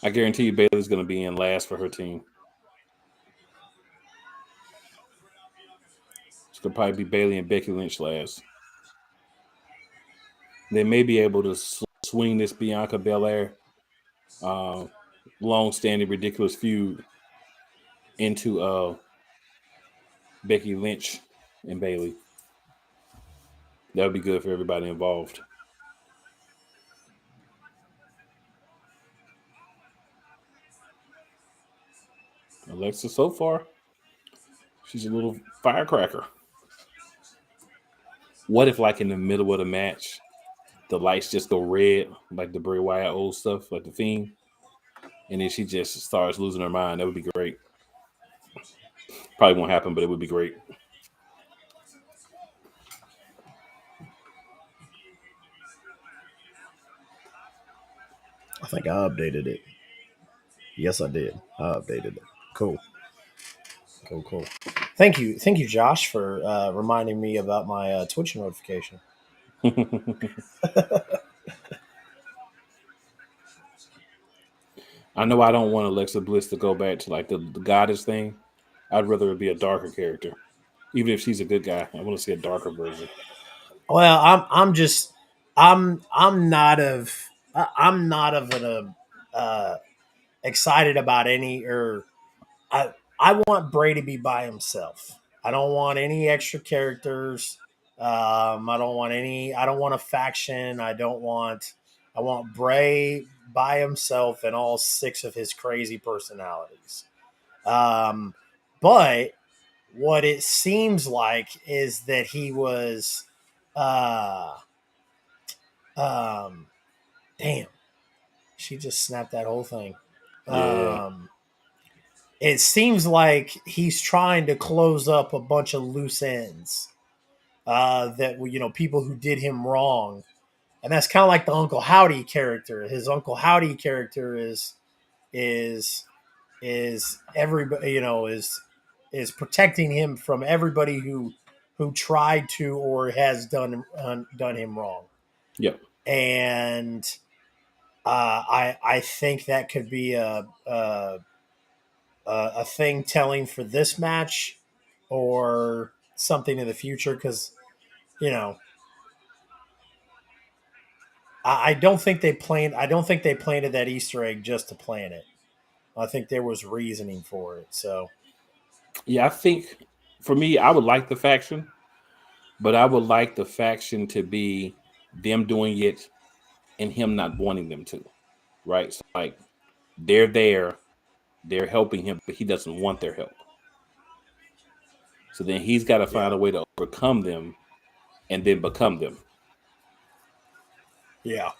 I guarantee you Bailey's going to be in last for her team. It's going to probably be Bailey and Becky Lynch last. They may be able to swing this Bianca Belair uh, long-standing ridiculous feud into Becky Lynch and Bailey. That would be good for everybody involved. Alexa, so far, she's a little firecracker. What if, like, in the middle of the match, the lights just go red, like the Bray Wyatt old stuff, like the Fiend, and then she just starts losing her mind? That would be great. Probably won't happen, but it would be great. I think I updated it. Yes, I did. I updated it. Cool. Cool, cool. Thank you, Josh, for reminding me about my Twitch notification. I know I don't want Alexa Bliss to go back to like the goddess thing. I'd rather it be a darker character. Even if she's a good guy, I want to see a darker version. Well, I'm not of I'm not of an excited about any or I want Bray to be by himself. I don't want any extra characters. I don't want any. I don't want a faction. I want Bray by himself and all six of his crazy personalities. Um, but what it seems like is that he was, uh, um, damn, she just snapped that whole thing. Yeah. Um, it seems like he's trying to close up a bunch of loose ends that people who did him wrong, and that's kind of like the Uncle Howdy character. His Uncle Howdy character is everybody is protecting him from everybody who tried to or has done him wrong, Yep. and I think that could be a thing telling for this match or something in the future because you know I don't think they planned. I don't think they planted that Easter egg just to plant it. I think there was reasoning for it. So Yeah, I think for me, I would like the faction, but I would like the faction to be them doing it and him not wanting them to. Right? So like they're there, they're helping him, but he doesn't want their help. So then he's got to find yeah, a way to overcome them and then become them. yeah,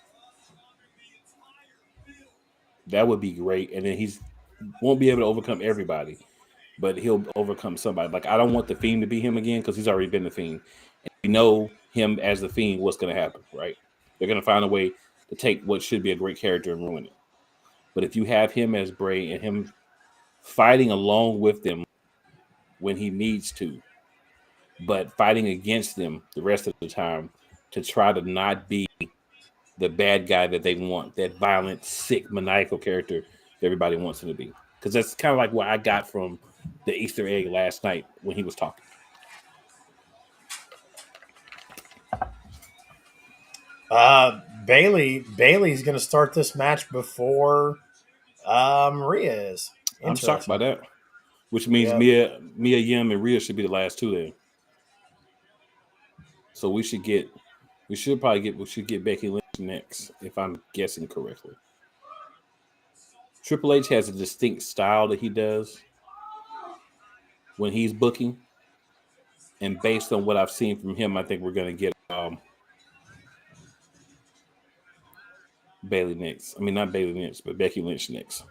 That would be great. And then he's won't be able to overcome everybody, but he'll overcome somebody. Like I don't want the Fiend to be him again because he's already been the Fiend. And we know him as the Fiend. What's going to happen, right? They're going to find a way to take what should be a great character and ruin it. But if you have him as Bray and him fighting along with them when he needs to, but fighting against them the rest of the time to try to not be the bad guy that they want, that violent, sick, maniacal character that everybody wants him to be. Because that's kind of like what I got from the Easter egg last night when he was talking. Bailey's going to start this match before Maria is. I'm shocked by Interesting. that. Which means Yep. Mia Yim and Rhea should be the last two then. So we should get Becky Lynch next, if I'm guessing correctly. Triple H has a distinct style that he does when he's booking, and based on what I've seen from him, I think we're gonna get Bailey next. I mean, not Bailey Lynch, but Becky Lynch next.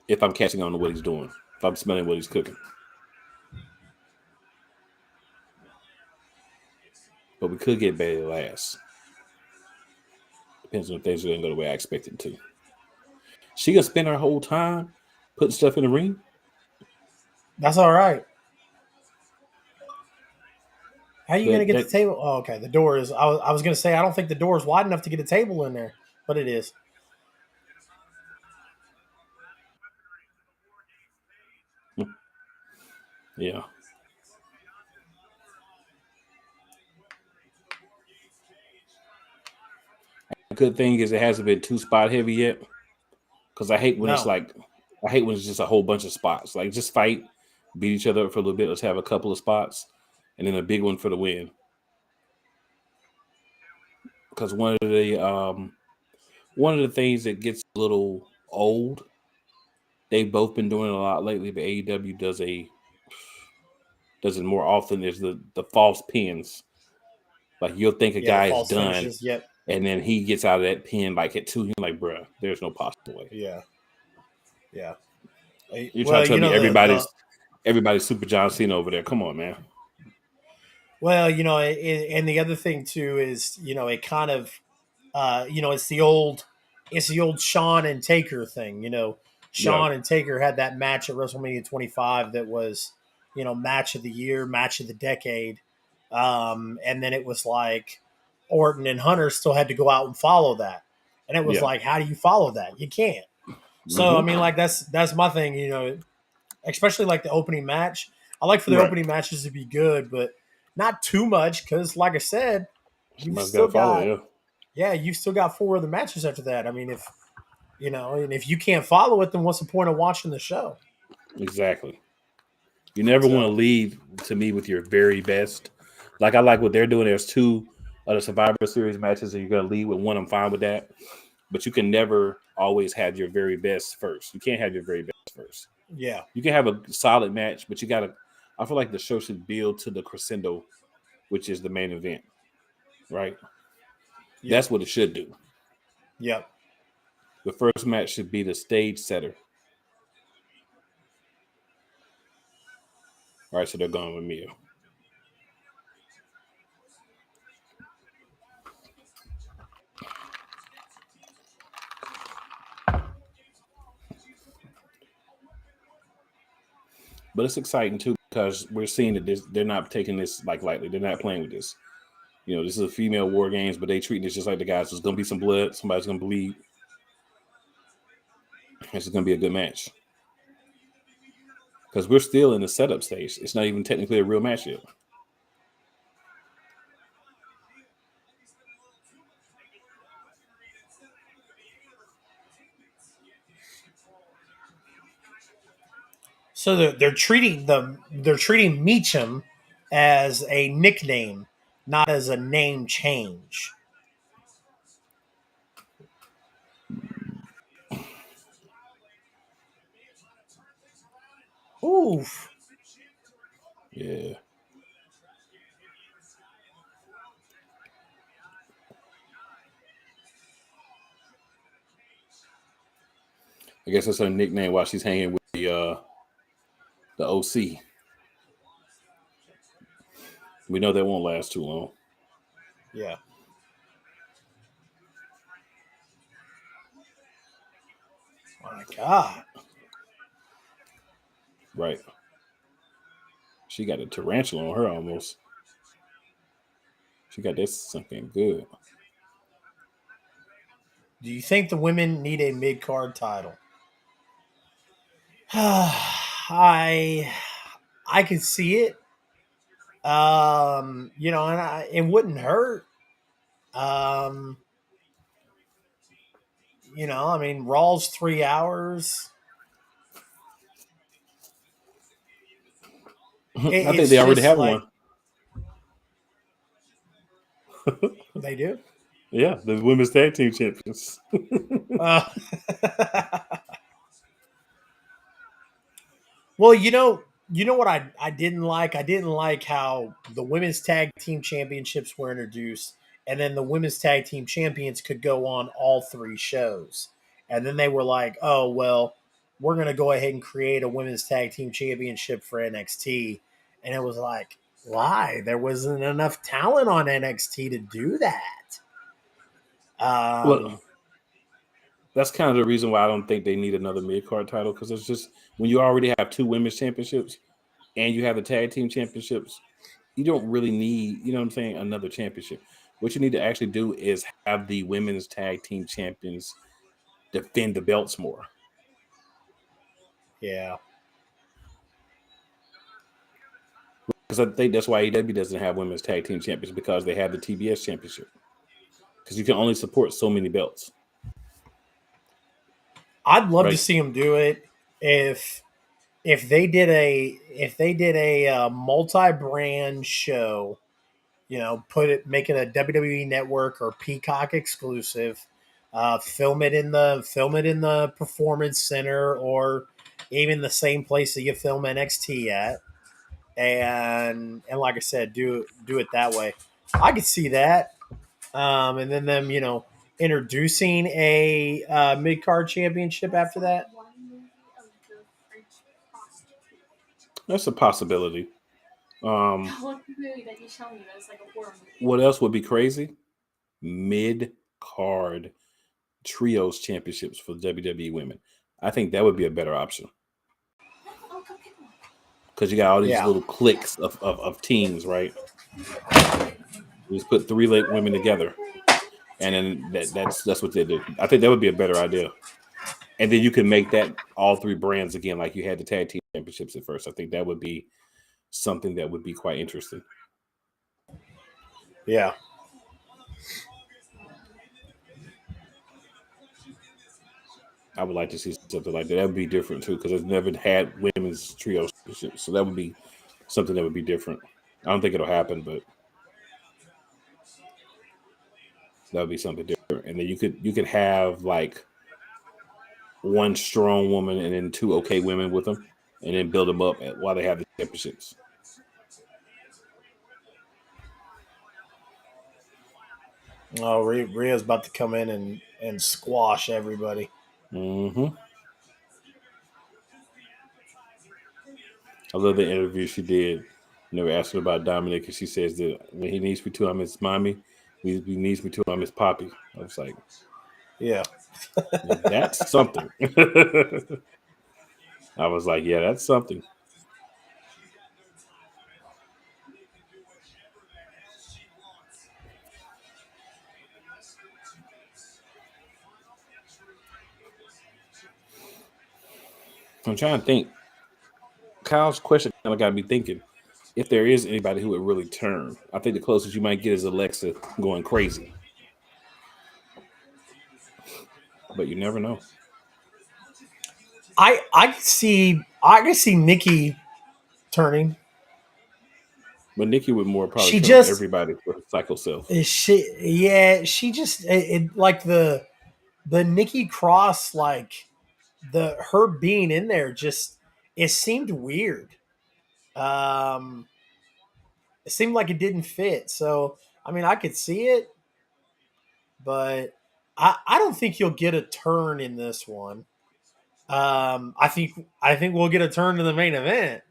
if I'm catching on to what he's doing, if I'm smelling what he's cooking. But we could get Bailey last. Depends on if things are going to go the way I expect it to. She gonna spend her whole time putting stuff in the ring. That's all right. How are you going to get the That table? Oh, okay. The door is. I was going to say I don't think the door is wide enough to get a table in there, but it is. yeah. The good thing is it hasn't been too spot heavy yet. Because I hate when it's No. like, I hate when it's just a whole bunch of spots. Like just fight, beat each other up for a little bit. Let's have a couple of spots, and then a big one for the win. Because one of the things that gets a little old, they've both been doing it a lot lately, but AEW does it more often, is the false pins. Like you'll think a Yeah, the guy is false done, finishes. Yep. and then he gets out of that pin like at 2. You're like, bruh, there's no possible way. Yeah. Yeah. You're trying Well, to tell you me know the everybody's Super John Cena over there. Come on, man. well, and the other thing too is it kind of it's the old Sean and Taker thing. Yeah, Sean and Taker had that match at WrestleMania 25 that was match of the year, match of the decade, and then it was like Orton and Hunter still had to go out and follow that, and it was yeah. like, how do you follow that? You can't. So I Mm-hmm. mean, like that's my thing. Especially like the opening match. I like for the Right. opening matches to be good, but not too much because, like I said, you've Somebody's got to still follow. got Yeah, you've still got 4 other matches after that. I mean, if you can't follow it, then what's the point of watching the show? exactly. You never want to So lead to me with your very best. Like I like what they're doing. There's 2 of the Survivor Series matches, and you're going to lead with one. I'm fine with that, but you can never always have your very best first. You can't have your very best first. yeah, You can have a solid match, but you got to. I feel like the show should build to the crescendo, which is the main event, right? yep, That's what it should do. yep. The first match should be the stage setter. All right, so they're going with Mia. But it's exciting too because we're seeing that they're not taking this like lightly. They're not playing with this. This is a female war games, but they treating this just like the guys. There's going to be some blood. Somebody's going to bleed. This is going to be a good match because we're still in the setup stage. It's not even technically a real match yet. So they're treating Meacham as a nickname, not as a name change. Oof. Yeah. I guess that's her nickname while she's hanging with the OC. We know that won't last too long. Yeah. My God. Right. She got a tarantula on her almost. She got this something good. Do you think the women need a mid card title? I I can see it. And it wouldn't hurt. Um, I mean, Raw's 3 hours. I think It's they already just have like one. they do. Yeah, the women's tag team champions. Uh, well, what I didn't like. I didn't like how the women's tag team championships were introduced, and then the women's tag team champions could go on all 3 shows, and then they were like, oh well. we're going to go ahead and create a women's tag team championship for NXT. And it was like, why? There wasn't enough talent on NXT to do that. Well, Um, that's kind of the reason why I don't think they need another mid card title, because it's just when you already have two women's championships and you have the tag team championships, you don't really need, you know what I'm saying, another championship. What you need to actually do is have the women's tag team champions defend the belts more. yeah. Because I think that's why AEW doesn't have women's tag team champions, because they have the TBS championship. Because you can only support so many belts, I'd love to right? see them do it if if they did a multi-brand show, make it a WWE Network or Peacock exclusive. Film it in the Performance Center or even the same place that you film NXT at, and like I said, do it that way. I could see that, and then them introducing a mid card championship after that. That's a possibility. What else would be crazy? Mid card trios championships for WWE women. I think that would be a better option, because you got all these Yeah. little cliques of teams, right? You just put three women together, and then that's what they do. I think that would be a better idea. And then you can make that all three brands again, like you had the tag team championships at first. I think that would be something that would be quite interesting. Yeah. I would like to see something like that. That would be different too, because I've never had women's trio championships, so that would be something that would be different. I don't think it'll happen, but that would be something different. And then you could have like one strong woman and then two okay women with them, and then build them up while they have the championships. Oh, Rhea's about to come in and squash everybody. Mm-hmm. I love the interview she did. And they were asking about Dominic, and she says that when he needs me to, I'm his mommy. When he needs me to, I'm his poppy. I was like, Yeah. that's something. I was like, yeah, that's something. I'm trying to think. Kyle's question kind of got me thinking, if there is anybody who would really turn. I think the closest you might get is Alexa going crazy, but you never know. I could see Nikki turning. But Nikki would more probably She turn on just everybody for her psycho self. she just like the Nikki Cross, like the her being in there, just it seemed weird. Um, it seemed like it didn't fit. So I mean, I could see it, but I don't think you'll get a turn in this one. I think we'll get a turn in the main event,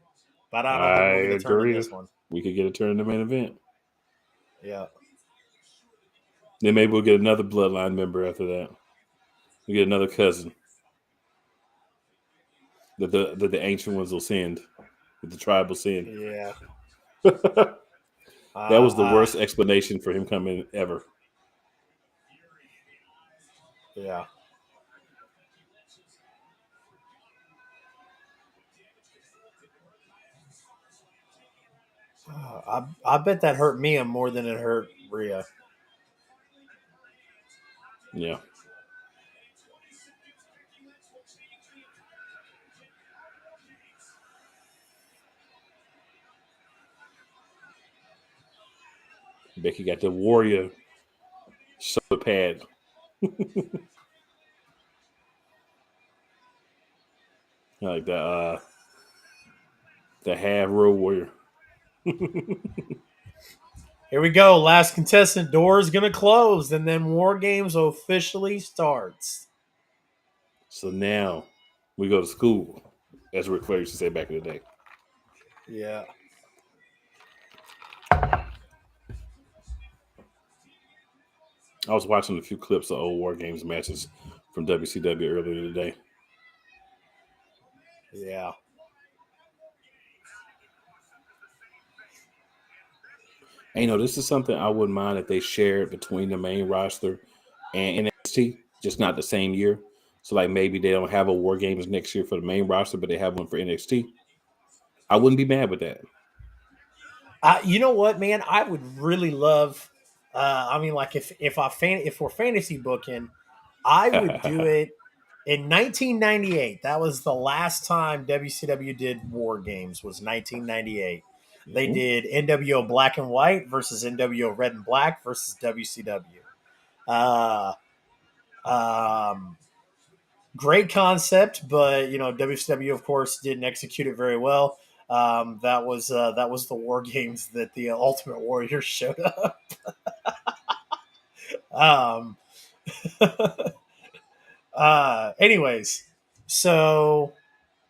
but I don't think we'll I get a turn in agree. this one. We could get a turn in the main event. Yeah. Then maybe we'll get another bloodline member after that. We get another cousin that the ancient ones will send, that the tribe will send. Yeah. That was the Uh, worst explanation for him coming ever. yeah. I bet that hurt Mia more than it hurt Rhea. Yeah. Becky got the warrior shoulder pad. Like the half road warrior. Here we go. Last contestant. Door is gonna close, and then War Games officially starts. So now We go to school, as Ric Flair used to say back in the day. Yeah. I was watching a few clips of old War Games matches from WCW earlier today. Yeah. And, this is something I wouldn't mind if they shared between the main roster and NXT, just not the same year. So, like, maybe they don't have a War Games next year for the main roster, but they have one for NXT. I wouldn't be mad with that. You know what, man? I would really love. I mean, like if we're fantasy booking, I would do it in 1998. That was the last time WCW did War Games. Was 1998. They Mhm. did NWO Black and White versus NWO Red and Black versus WCW. Uh, um, Great concept, but WCW, of course, didn't execute it very well. That was the War Games that the Ultimate Warrior showed up. Um, anyways, so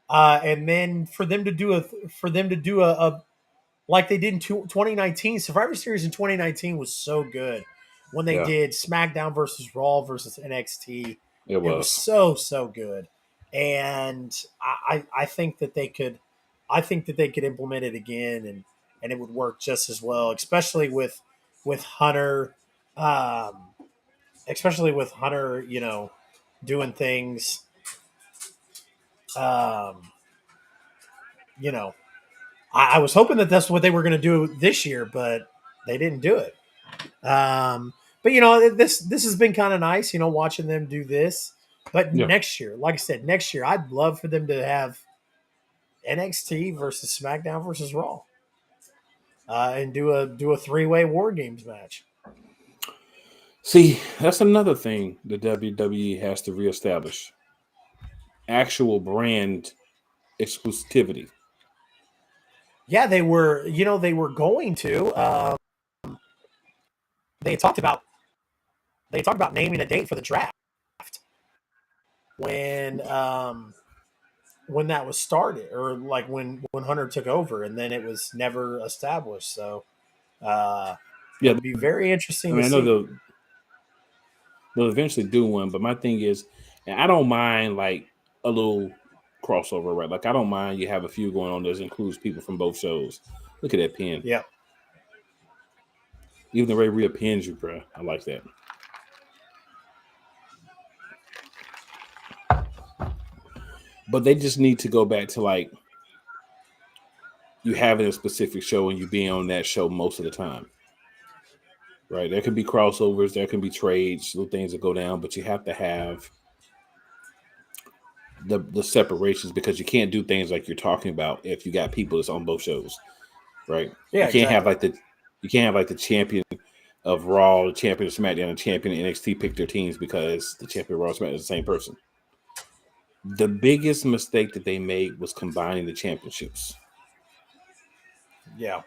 and then for them to do a like they did in 2019. Survivor Series in 2019 was so good when they Yeah, did SmackDown versus Raw versus NXT. it It was was. so good, and I think that they could, I think that they could implement it again, and it would work just as well, with Hunter, um, especially with Hunter, doing things, um, you know. I was hoping that that's what they were going to do this year, but they didn't do it. But this has been kind of nice, watching them do this. But Yeah. next year, like I said, next year I'd love for them to have NXT versus SmackDown versus Raw, and do a 3-way War Games match. See, that's another thing the WWE has to reestablish: actual brand exclusivity. Yeah, they were going to. They talked about they talked about naming a date for the draft when when that was started, or like when Hunter took over, and then it was never established. So uh, it Yeah, would be very I interesting to mean, I know see. they'll eventually do one, but my thing is, and I don't mind like a little crossover, right? Like I don't mind you have a few going on that includes people from both shows. Look at that pin. Yeah, Even the Ray Rhea pins you, bro. I like that. But they just need to go back to like you having a specific show and you being on that show most of the time. Right. There can be crossovers, there can be trades, little things that go down, but you have to have the separations because you can't do things like you're talking about if you got people that's on both shows. Right. yeah, You can't have exactly. like the champion of Raw, the champion of SmackDown, and the champion of NXT pick their teams because the champion of Raw and SmackDown is the same person. The biggest mistake that they made was combining the championships. Yeah,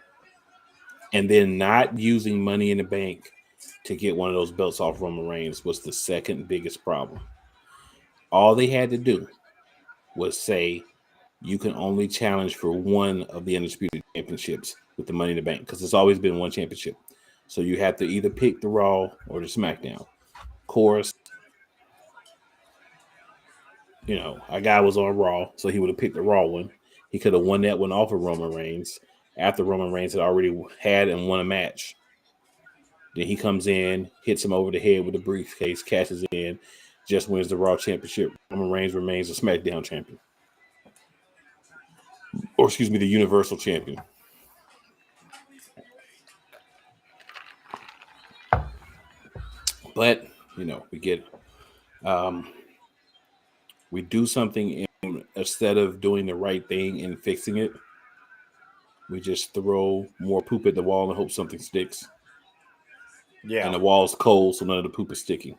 And then not using Money in the Bank to get one of those belts off Roman Reigns was the second biggest problem. All they had to do was say you can only challenge for one of the undisputed championships with the Money in the Bank because it's always been one championship. So you have to either pick the Raw or the SmackDown. Of course, a guy was on Raw, so he would have picked the Raw one. He could have won that one off of Roman Reigns after Roman Reigns had already had and won a match. Then he comes in, hits him over the head with a briefcase, cashes in, just wins the Raw Championship. Roman Reigns remains a SmackDown champion. Or, excuse me, the Universal Champion. But, we get um, we do something instead of doing the right thing and fixing it, we just throw more poop at the wall and hope something sticks. And yeah, the wall's cold, so none of the poop is sticking.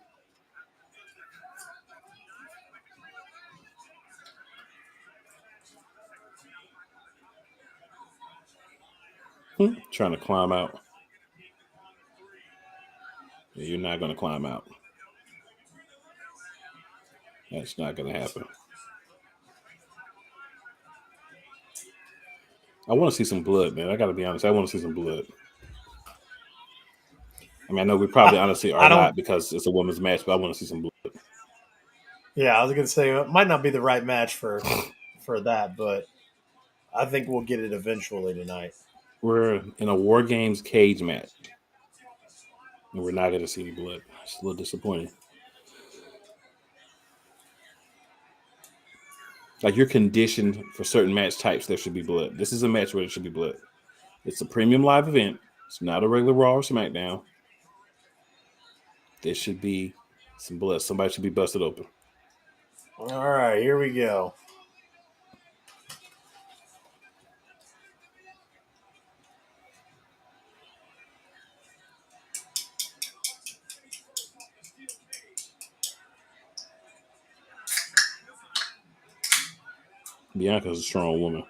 Trying to climb out. Yeah, you're not going to climb out. That's not going to happen. I want to see some blood, man. I got to be honest. I want to see some blood. I mean, I know we probably I, honestly are I don't. not because it's a women's match, but I want to see some blood. Yeah, I was gonna say it might not be the right match for that, but I think we'll get it eventually tonight. We're in a War Games cage match, and we're not going to see any blood. It's a little disappointing. Like you're conditioned for certain match types, there should be blood. This is a match where there should be blood. It's a premium live event. It's not a regular Raw or SmackDown. There should be some blood. Somebody should be busted open. All right, here we go. Bianca's a strong woman.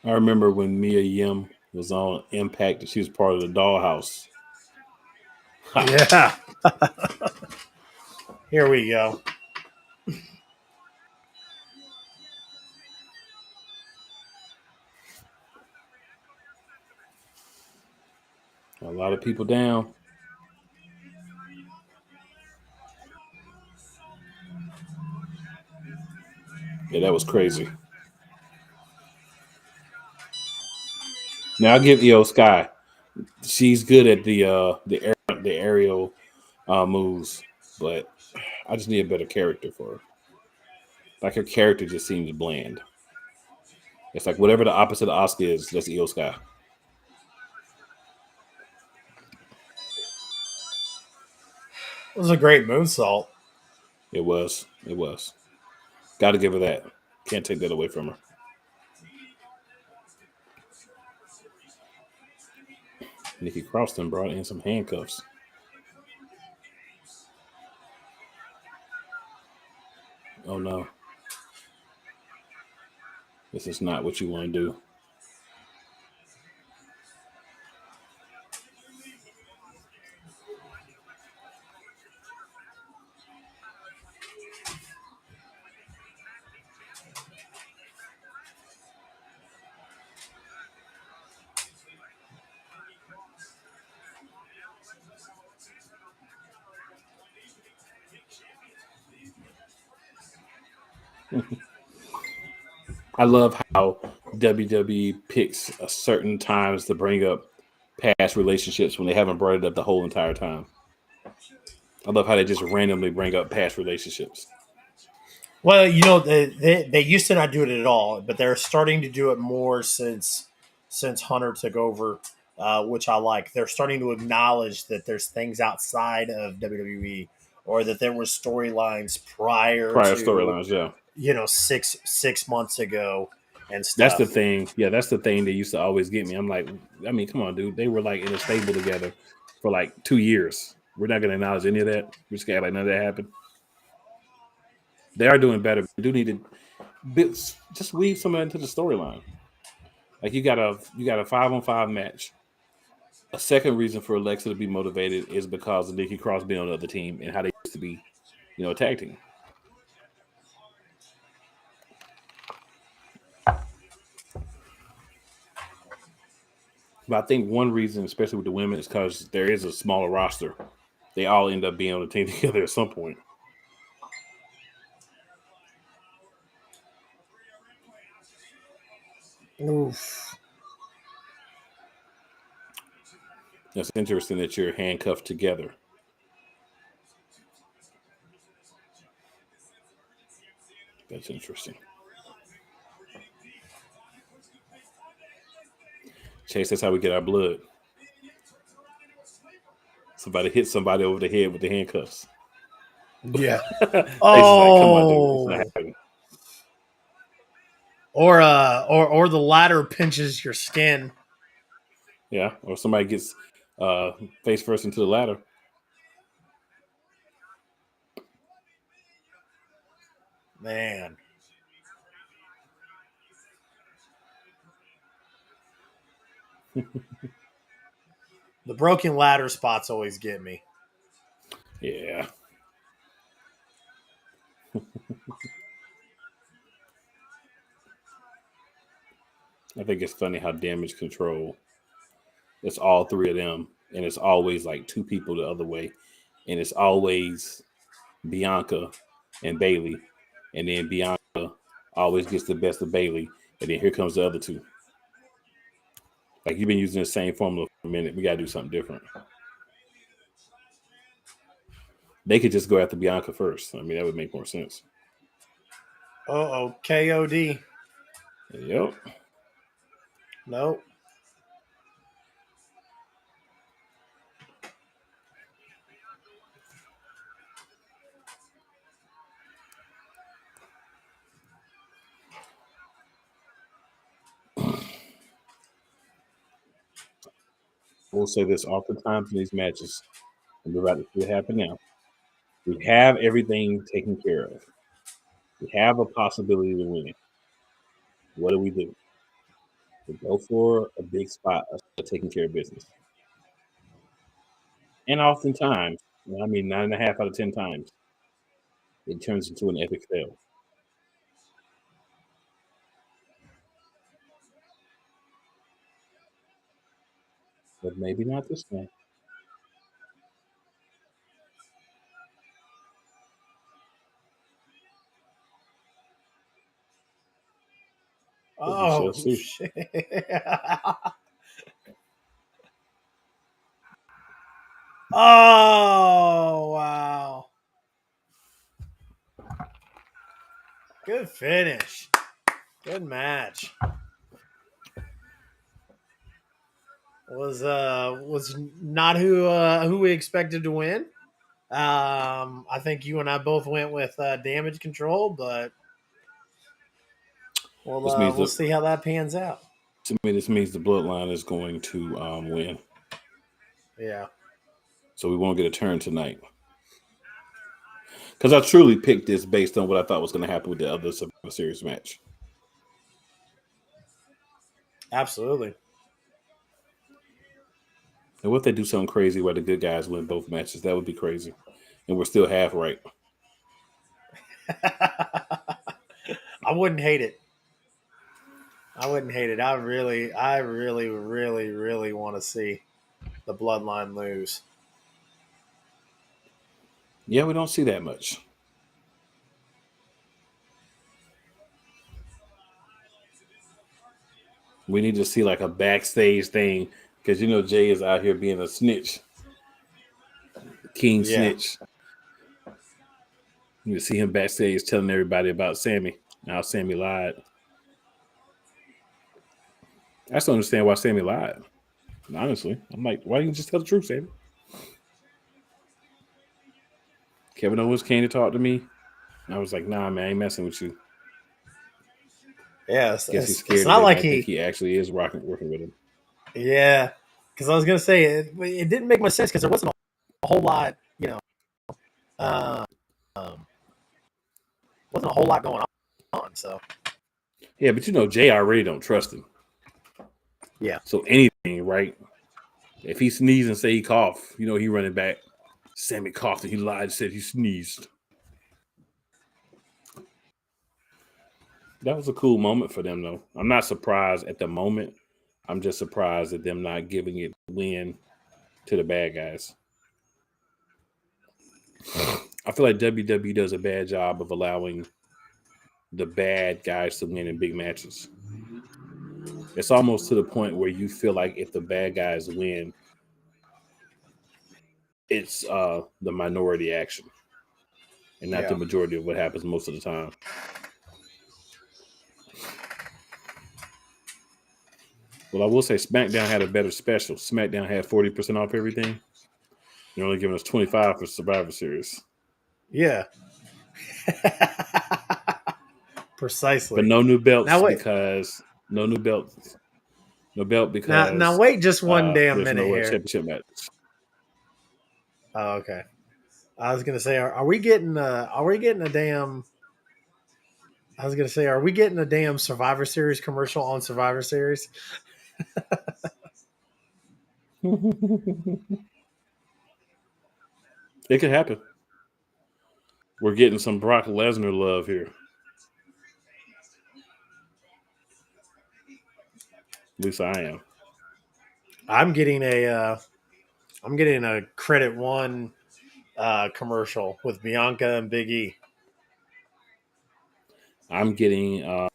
I remember when Mia Yim was on Impact and she was part of the Dollhouse. Yeah, here we go. A lot of people down. Yeah, that was crazy. Now I'll give EO Sky. She's good at the aerial moves, but I just need a better character for her. Like her character just seems bland. It's like whatever the opposite of Oscar is, that's EO Sky. It was a great moonsault. It was. It was. Got to give her that. Can't take that away from her. Nikki Croston brought in some handcuffs. Oh no, this is not what you want to do. I love how WWE picks a certain times to bring up past relationships when they haven't brought it up the whole entire time. I love how they just randomly bring up past relationships. Well, they used to not do it at all, but they're starting to do it more since Hunter took over, which I like. They're starting to acknowledge that there's things outside of WWE, or that there were storylines prior Prior to storylines, yeah. 6 months ago and That's the stuff. thing. Yeah, that's the thing that used to always get me. I'm like, I mean, come on, dude. They were like in a stable together for like 2 years. We're not going to acknowledge any of that. We're just going to act like none of that happened. They are doing better. They do need to just weave some of that into the storyline. Like you got a 5-on-5 match. A second reason for Alexa to be motivated is because of Nikki Cross being on the other team and how they used to be, a tag team. But I think one reason, especially with the women, is because there is a smaller roster. They all end up being on the team together at some point. Oof. It's interesting that you're handcuffed together. That's interesting. Chase, that's how we get our blood. Somebody hits somebody over the head with the handcuffs. Yeah. Chase is like, come on, dude. It's not Oh. happening. Or the ladder pinches your skin. Yeah. Or somebody gets uh, face first into the ladder. Man. The broken ladder spots always get me. Yeah. I think it's funny how damage control, it's all three of them. And it's always like two people the other way. And it's always Bianca and Bailey. And then Bianca always gets the best of Bailey. And then here comes the other two. Like you've been using the same formula for a minute. We gotta do something different. They could just go after Bianca first. I mean, that would make more sense. Oh, KOD. Yep. Nope. We'll say this oftentimes in these matches, and we're about to see it happen now. We have everything taken care of. We have a possibility to win. What do? We go for a big spot of taking care of business. And oftentimes, I mean, 9.5 out of 10 times, it turns into an epic fail. But maybe not this time. But we shall Oh see. shit. Oh wow. Good finish. Good match. Was not who we expected to win. I think you and I both went with damage control, but This means we'll the see how that pans out. to me, this means the bloodline is going to win. Yeah, So we won't get a turn tonight. Because I truly picked this based on what I thought was going to happen with the other Survivor Series match. absolutely. And what if they do something crazy where the good guys win both matches? That would be crazy. And we're still half right. I wouldn't hate it. I wouldn't hate it. I really want to see the bloodline lose. Yeah, we don't see that much. We need to see like a backstage thing because you know Jay is out here being a snitch, king Yeah. snitch. You see him backstage telling everybody about Sammy. Now Sammy lied. I still understand why Sammy lied. Honestly, I'm like, why didn't you just tell the truth, Sammy? Kevin Owens came to talk to me. I was like, nah, man, I ain't messing with you. Yeah, Guess he's it's scared that not they like might think he. he actually is working with him. Yeah, because I was gonna say it didn't make much sense because there wasn't a whole lot, uh, um, wasn't a whole lot going on. So Yeah, but you know, Jay already don't trust him. yeah, So anything, right? If he sneezes and say he cough, you know he running back. Sammy coughed and he lied and said he sneezed. That was a cool moment for them, though. I'm not surprised at the moment. I'm just surprised at them not giving it win to the bad guys. I feel like WWE does a bad job of allowing the bad guys to win in big matches. It's almost to the point where you feel like if the bad guys win, it's the minority action and not the yeah, majority of what happens most of the time. Well, I will say SmackDown had a better special. SmackDown had 40% off everything. They're only giving us 25 for Survivor Series. yeah. But Precisely. no new belts Now wait, because no new belts. No belt now because wait, just one damn there's minute no here. championship match. Oh, okay. I was gonna say, are we getting a damn? I was gonna say, are we getting a damn Survivor Series commercial on Survivor Series? It could happen. We're getting some Brock Lesnar love here. At least I am. I'm getting a credit one commercial with Bianca and Big E. I'm getting a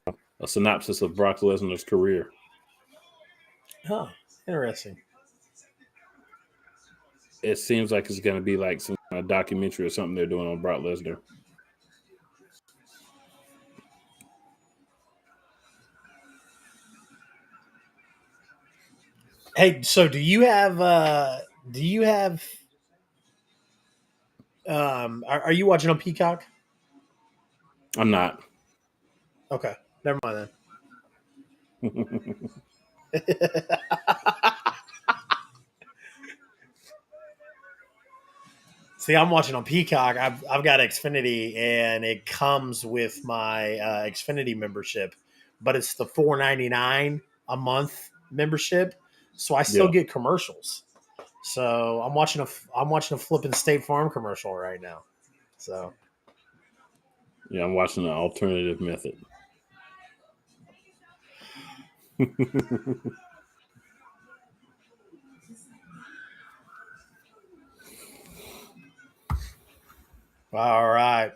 synopsis of Brock Lesnar's career. Huh. Interesting. It seems like it's going to be like some kind of documentary or something they're doing on Brock Lesnar. Hey, so do you have are you watching on Peacock? I'm not. Okay. Never mind Yeah, then. See, I'm watching on Peacock. I've got Xfinity, and it comes with my Xfinity membership, but it's the $4.99 a month membership, so I still get commercials. So I'm watching a flipping State Farm commercial right now. So I'm watching the alternative method. all right.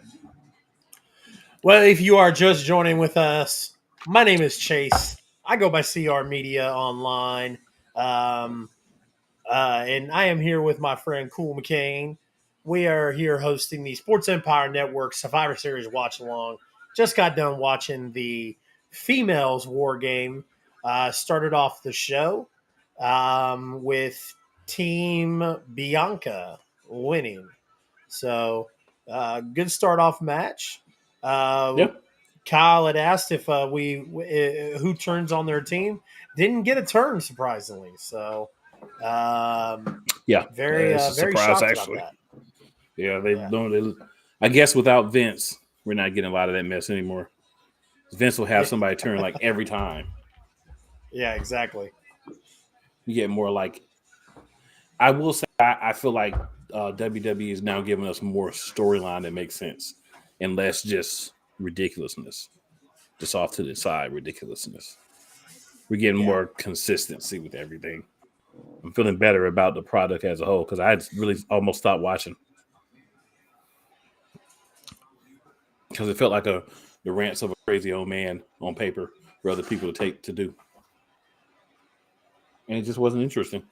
Well, if you are just joining with us, my name is Chase. I go by CR Media online. Um, and I am here with my friend Cool McCain. We are here hosting the Sports Empire Network Survivor Series watch along. Just got done watching the females war game. Started off the show with Team Bianca winning. So good start off match. Uh, Yeah, Kyle had asked if who turns on their team. Didn't get a turn, surprisingly. So yeah. It's a very surprise, shocked about actually. that. Yeah, they Yeah, don't. They, I guess without Vince, we're not getting a lot of that mess anymore. Vince will have yeah, somebody turn like every time. yeah, exactly. You get more like. I will say, I feel like WWE is now giving us more storyline that makes sense, and less just ridiculousness, just off to the side ridiculousness. We're getting Yeah. more consistency with everything. I'm feeling better about the product as a whole because I really almost stopped watching because it felt like the rants of a crazy old man on paper for other people to take to do, and it just wasn't interesting.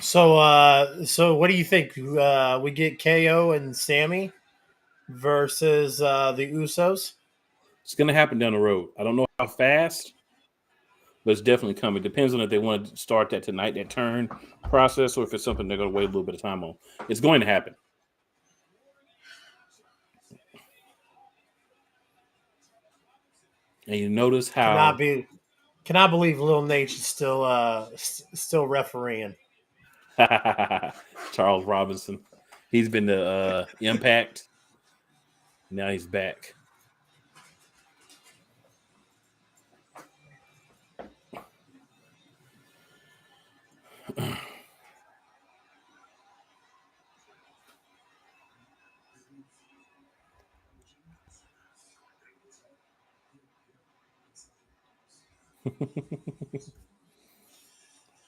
So what do you think? We get KO and Sammy versus the Usos. It's going to happen down the road. I don't know how fast, but it's definitely coming. Depends on if they want to start that tonight, that turn process, or if it's something they're going to wait a little bit of time on. It's going to happen. And you notice Cannot how be cannot believe Lil Nate is still still refereeing. Charles Robinson, he's been the impact. Now he's back.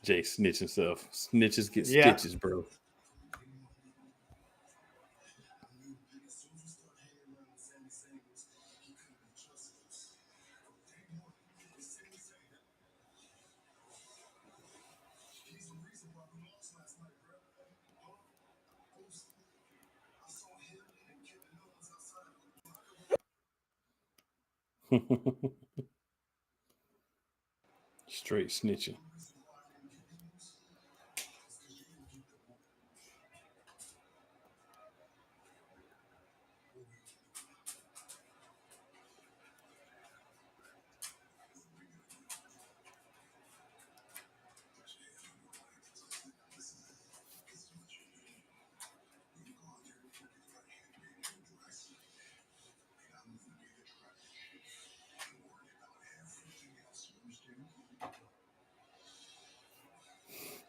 Jay snitch himself. Snitches get Yeah. stitches, bro. Straight snitching.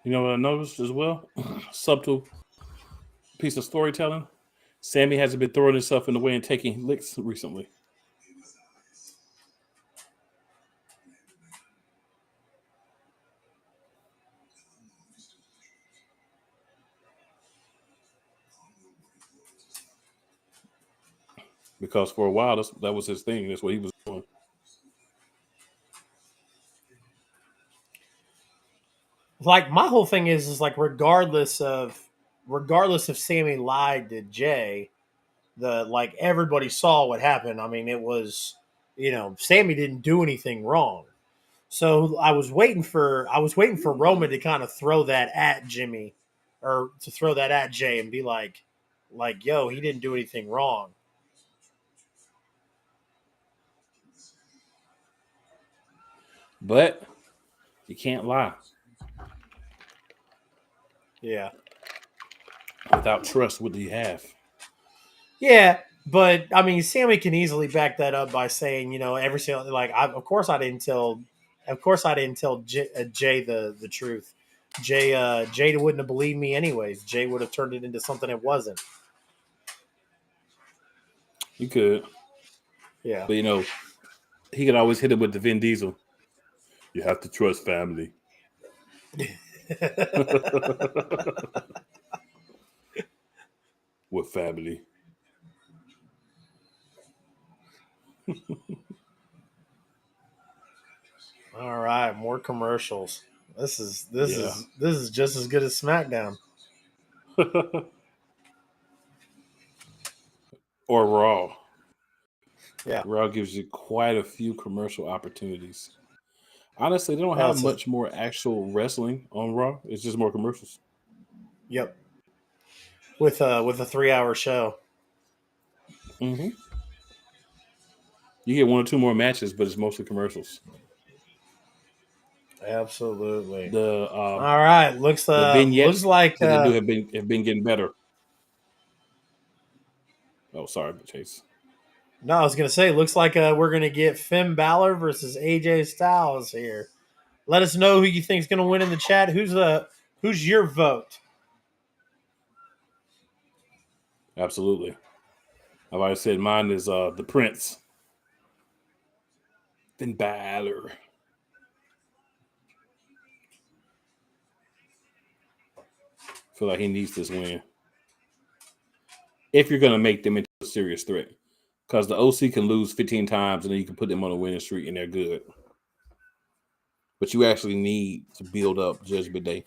You know what I noticed as well? Subtle piece of storytelling. Sammy hasn't been throwing himself in the way and taking licks recently. Because for a while that was his thing. That's what he was doing. Like my whole thing is like regardless if Sammy lied to Jay, the like everybody saw what happened. I mean, it was Sammy didn't do anything wrong. So I was waiting for Roman to kind of throw that at Jimmy or to throw that at Jay and be like yo, he didn't do anything wrong. But you can't lie. Yeah. Without trust, what do you have? Yeah, but I mean, Sammy can easily back that up by saying, every single of course I didn't tell Jay the truth. Jay wouldn't have believed me anyways. Jay would have turned it into something it wasn't. You could. Yeah. But he could always hit it with the Vin Diesel. You have to trust family. With family. All right, more commercials. Yeah. This is just as good as SmackDown. Or Raw. Yeah. Raw gives you quite a few commercial opportunities. Honestly, they don't have That's a much more actual wrestling on Raw. It's just more commercials. Yep. With a 3 hour show. Hmm. You get one or two more matches, but it's mostly commercials. Absolutely. The All right. the Looks vignettes like that they do have been getting better. Oh, sorry, Chase. no, I was gonna say, looks like we're gonna get Finn Balor versus AJ Styles here. Let us know who you think is gonna win in the chat. Who's your vote? Absolutely. I've already said mine is the Prince. Finn Balor. Feel like he needs this win if you're gonna make them into a serious threat. Because the OC can lose 15 times and then you can put them on a winning streak and they're good. But you actually need to build up Judgment Day.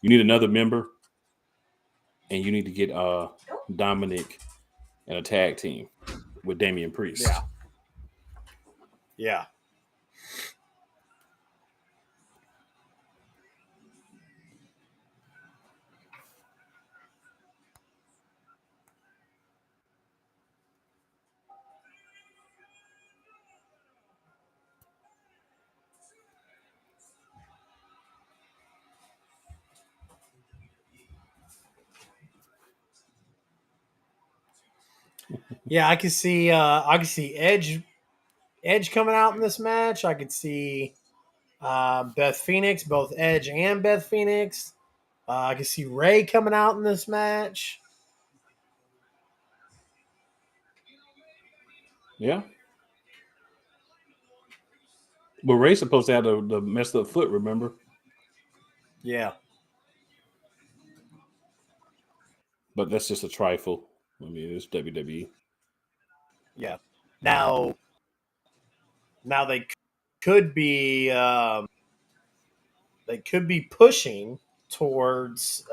You need another member, and you need to get Dominic and a tag team with Damian Yeah, Priest. yeah, yeah. I can see Edge coming out in this match. I could see Beth Phoenix, both Edge and Beth Phoenix. I can see Ray coming out in this match. Yeah. But Ray's supposed to have the messed up foot, remember? Yeah, But that's just a trifle. I mean, it's WWE. yeah. Now, now could be they could be pushing towards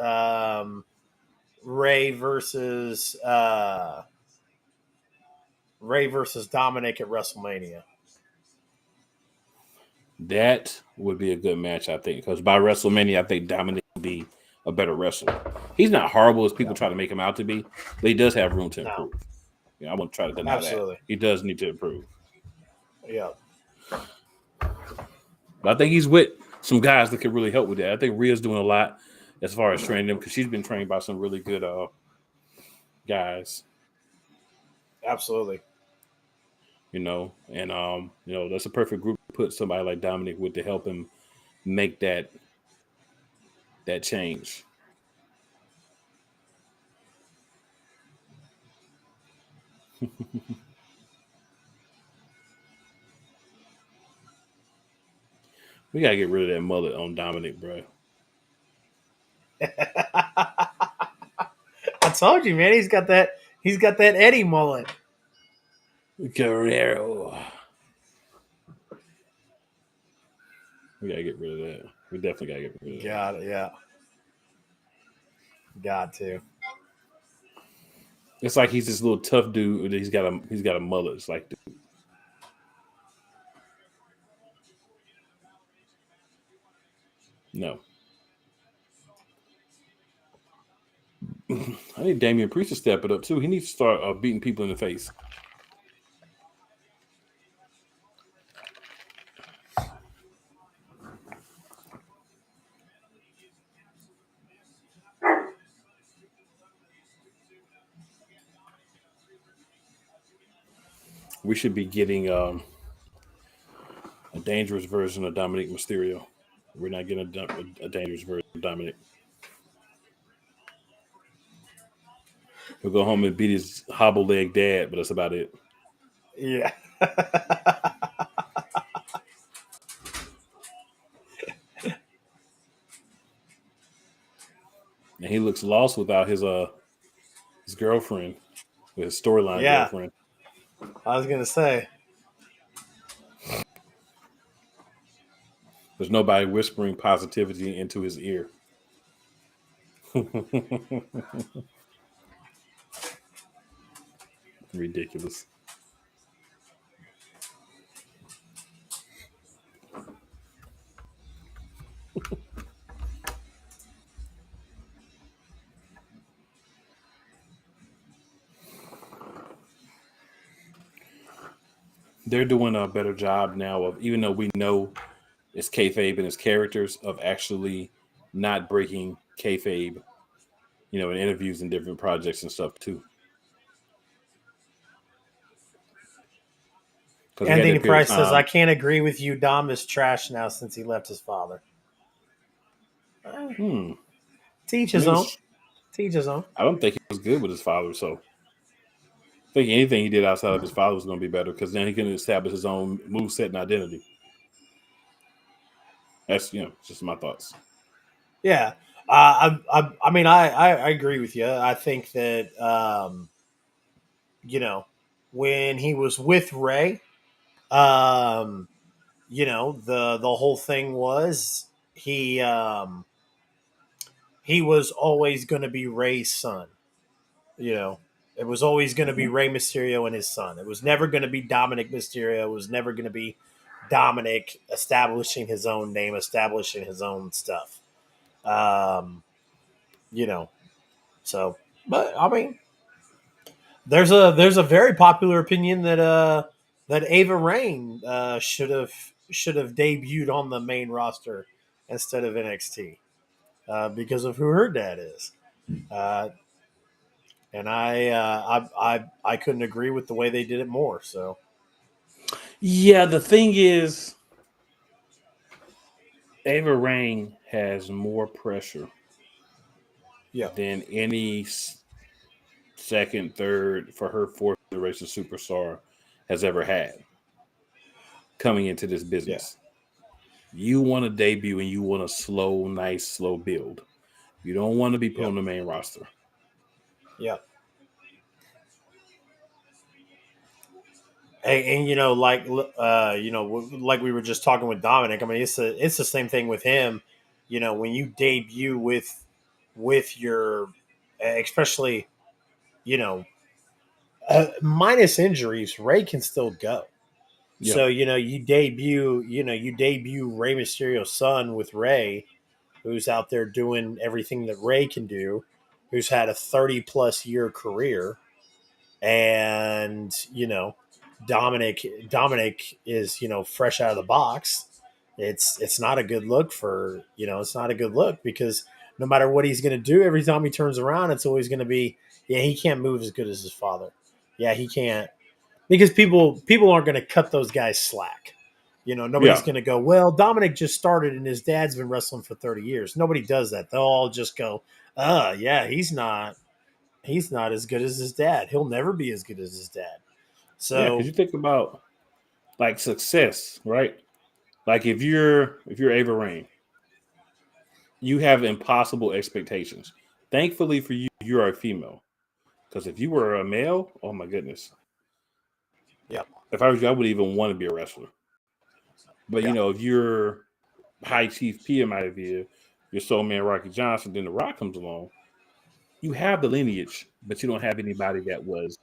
Ray versus Dominic at WrestleMania. That would be a good match, I think, because by WrestleMania, I think Dominic would be a better wrestler. He's not horrible as people Yeah. try to make him out to be, but he does have room to No, improve. I won't try to deny that. absolutely. He does need to improve. Yeah. But I think he's with some guys that could really help with that. I think Rhea's doing a lot as far as training them because she's been trained by some really good guys, Absolutely. and that's a perfect group to put somebody like Dominic with to help him make that that change. We gotta get rid of that mullet on Dominic, bro. I told you, man. He's got that Eddie mullet. Guerrero. We gotta get rid of that. We definitely gotta get rid of that. Got it. Yeah. Got to. It's like he's this little tough dude. He's got a mullet. It's like, dude, no. I need Damian Priest to step it up too. He needs to start beating people in the face. We should be getting a dangerous version of Dominic Mysterio. We're not getting a dangerous version of Dominic. He'll go home and beat his hobble leg dad, but that's about it. Yeah. And he looks lost without his girlfriend, his storyline Yeah. girlfriend. I was gonna say. There's nobody whispering positivity into his ear. Ridiculous. They're doing a better job now of, even though we know it's kayfabe and it's characters, of actually not breaking kayfabe, in interviews and different projects and stuff too. Because we had Anthony that period of Price says, "I time. can't agree with you. Dom is trash now since he left his father." Hmm. Teach I his mean, own. Teach his own. I don't think he was good with his father, so I think anything he did outside of his father was going to be better because then he can establish his own moveset and identity. That's just my thoughts. Yeah. I mean, I agree with you. I think that, you know, when he was with Ray, um, the whole thing was he, he was always going to be Ray's son. You know, it was always going to be Hmm. Rey Mysterio and his son. It was never going to be Dominic Mysterio. It was never going to be Dominic establishing his own name, establishing his own stuff. Um, you know, so, but I mean, there's a very popular opinion that that Ava Rain should have debuted on the main roster instead of NXT because of who her dad is. Uh, and I couldn't agree with the way they did it more. So Yeah, the thing is, Ava Rain has more pressure yeah, than any second, third, for her fourth generation superstar has ever had coming into this yeah, business. You want to debut and you want a slow, nice, slow build. You don't want to be put yeah, on the main roster. yeah. And like we were just talking with Dominic. I mean, it's the same thing with him. When you debut with your, especially you know minus injuries, Ray can still go. Yeah. So you debut Rey Mysterio's son with Ray, who's out there doing everything that Ray can do, who's had a 30-plus year career, and Dominic is fresh out of the box. It's not a good look for it's not a good look because no matter what he's going to do, every time he turns around, it's always going to be, yeah, he can't move as good as his father. Yeah, he can't, because people aren't going to cut those guys slack. Nobody's Yeah, going to go, well, Dominic just started and his dad's been wrestling for 30 years. Nobody does that. They'll all just go, yeah, he's not as good as his dad. He'll never be as good as his dad. yeah. Because So, you think about like success, right? Like if you're Ava Rain, you have impossible expectations. Thankfully for you, you are a female. Because if you were a male, oh my goodness. yeah, If I was you, I would even want to be a wrestler. But yeah, if you're High Chief P in my view, you're Soul Man Rocky Johnson, then The Rock comes along. You have the lineage, but you don't have anybody that was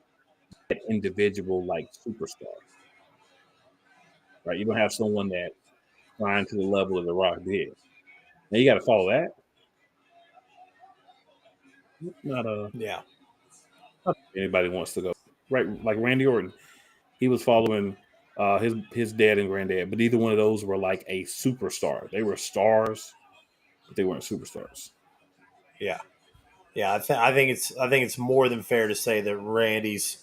that individual like superstar, right? You don't have someone that climbed to the level of The Rock did. Now you got to follow that. It's yeah, not anybody wants to go right. Like Randy Orton, he was following his dad and granddad, but either one of those were like a superstar. They were stars, but they weren't superstars. yeah. Yeah, I think it's more than fair to say that Randy's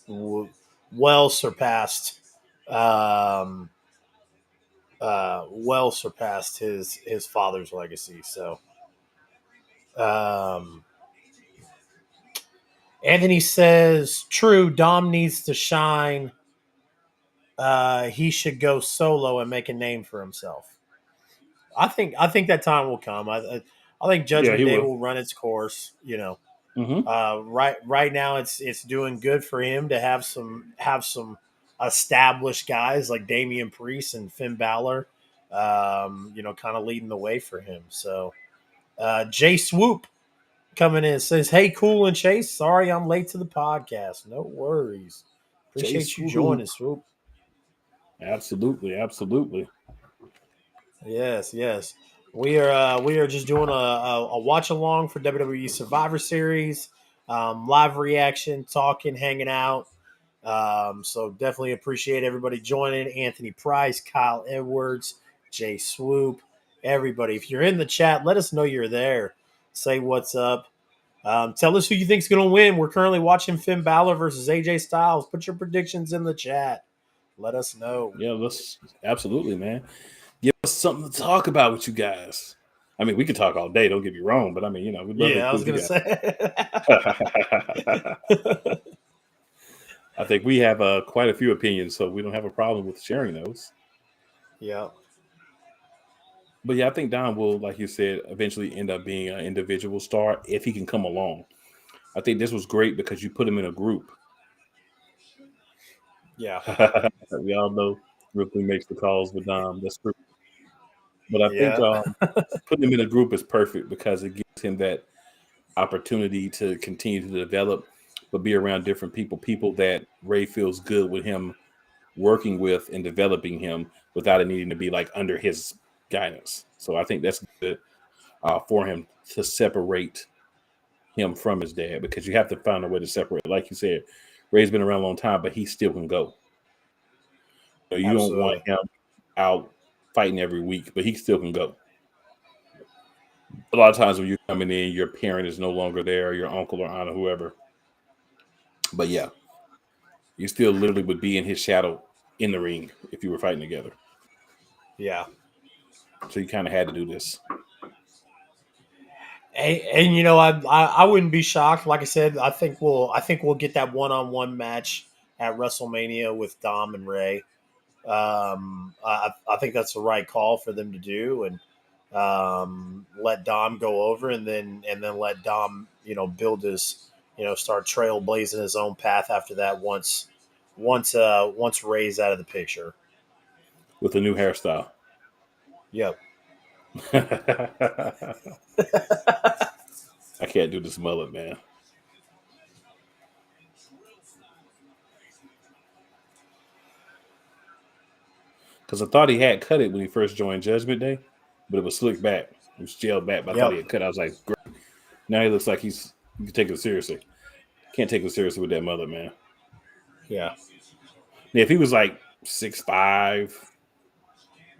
well surpassed, um, his father's legacy. So, um, Anthony says, "True, Dom needs to shine. He should go solo and make a name for himself." I think that time will come. I think Yeah, Judgment he Day will. will run its course. Hmm. Right now, it's doing good for him to have some established guys like Damian Priest and Finn Balor, kind of leading the way for him. So Jay Swoop coming in says, "Hey, Cool and Chase, sorry I'm late to the podcast. No worries. Jay Appreciate you joining, Swoop. Swoop. Absolutely, absolutely. Yes, yes. We are just doing a watch along for WWE Survivor Series, live reaction, talking, hanging out. So definitely appreciate everybody joining. Anthony Price, Kyle Edwards, Jay Swoop, everybody. If you're in the chat, let us know you're there. Say what's up. Tell us who you think's going to win. We're currently watching Finn Balor versus AJ Styles. Put your predictions in the chat. Let us know. Yeah, let's absolutely, man. Give us something to talk about with you guys. I mean, we could talk all day. Don't get me wrong, but I mean, we'd love to Yeah, I was include you going to guys. say. I think we have quite a few opinions, so we don't have a problem with sharing those. Yeah. But yeah, I think Don will, like you said, eventually end up being an individual star if he can come along. I think this was great because you put him in a group. Yeah. We all know Ripley makes the calls with Dom. That's true. But I think Yeah. putting him in a group is perfect because it gives him that opportunity to continue to develop, but be around different people that Ray feels good with him working with and developing him without it needing to be like under his guidance. So I think that's good for him to separate him from his dad because you have to find a way to separate. Like you said, Ray's been around a long time, but he still can go. You don't want Absolutely. him out fighting every week, but he still can go. A lot of times when you're coming in, your parent is no longer there, your uncle or aunt or whoever. But yeah, you still literally would be in his shadow in the ring if you were fighting together. Yeah. So you kind of had to do this. And I wouldn't be shocked. Like I said, I think we'll get that one-on-one match at WrestleMania with Dom and Ray. I think that's the right call for them to do, and let Dom go over, and then let Dom build his start trailblazing his own path after that. Once Ray's out of the picture. With a new hairstyle. Yep. I can't do this mullet, man. Because I thought he had cut it when he first joined Judgment Day, but it was slicked back. It was gelled back, but I thought he Yep. had cut. I was like, great. Now he looks like you can take it seriously. Can't take it seriously with that mullet, man. Yeah. Now, if he was like 6'5",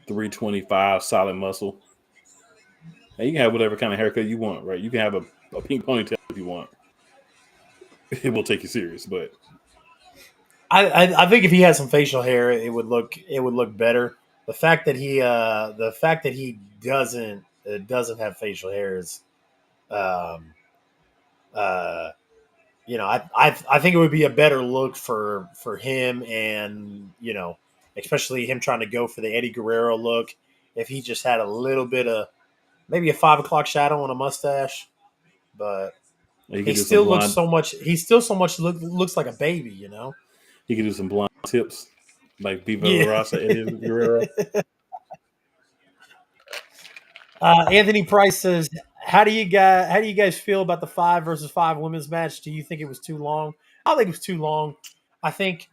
325, solid muscle, now you can have whatever kind of haircut you want, right? You can have a pink ponytail if you want. It will take you serious, but I think if he had some facial hair, it would look better. the fact that he doesn't have facial hair is um, uh, I think it would be a better look for him, and especially him trying to go for the Eddie Guerrero look if he just had a little bit of maybe a 5 o'clock shadow on a mustache, but He he could do some still looks blonde. so much. He still so much looks like a baby. He could do some blonde tips like Viva La Yeah. Raza, Eddie Guerrero. Anthony Price says, how do you guys feel about the 5 versus 5 women's match? Do you think it was too long? I don't think it was too long. I think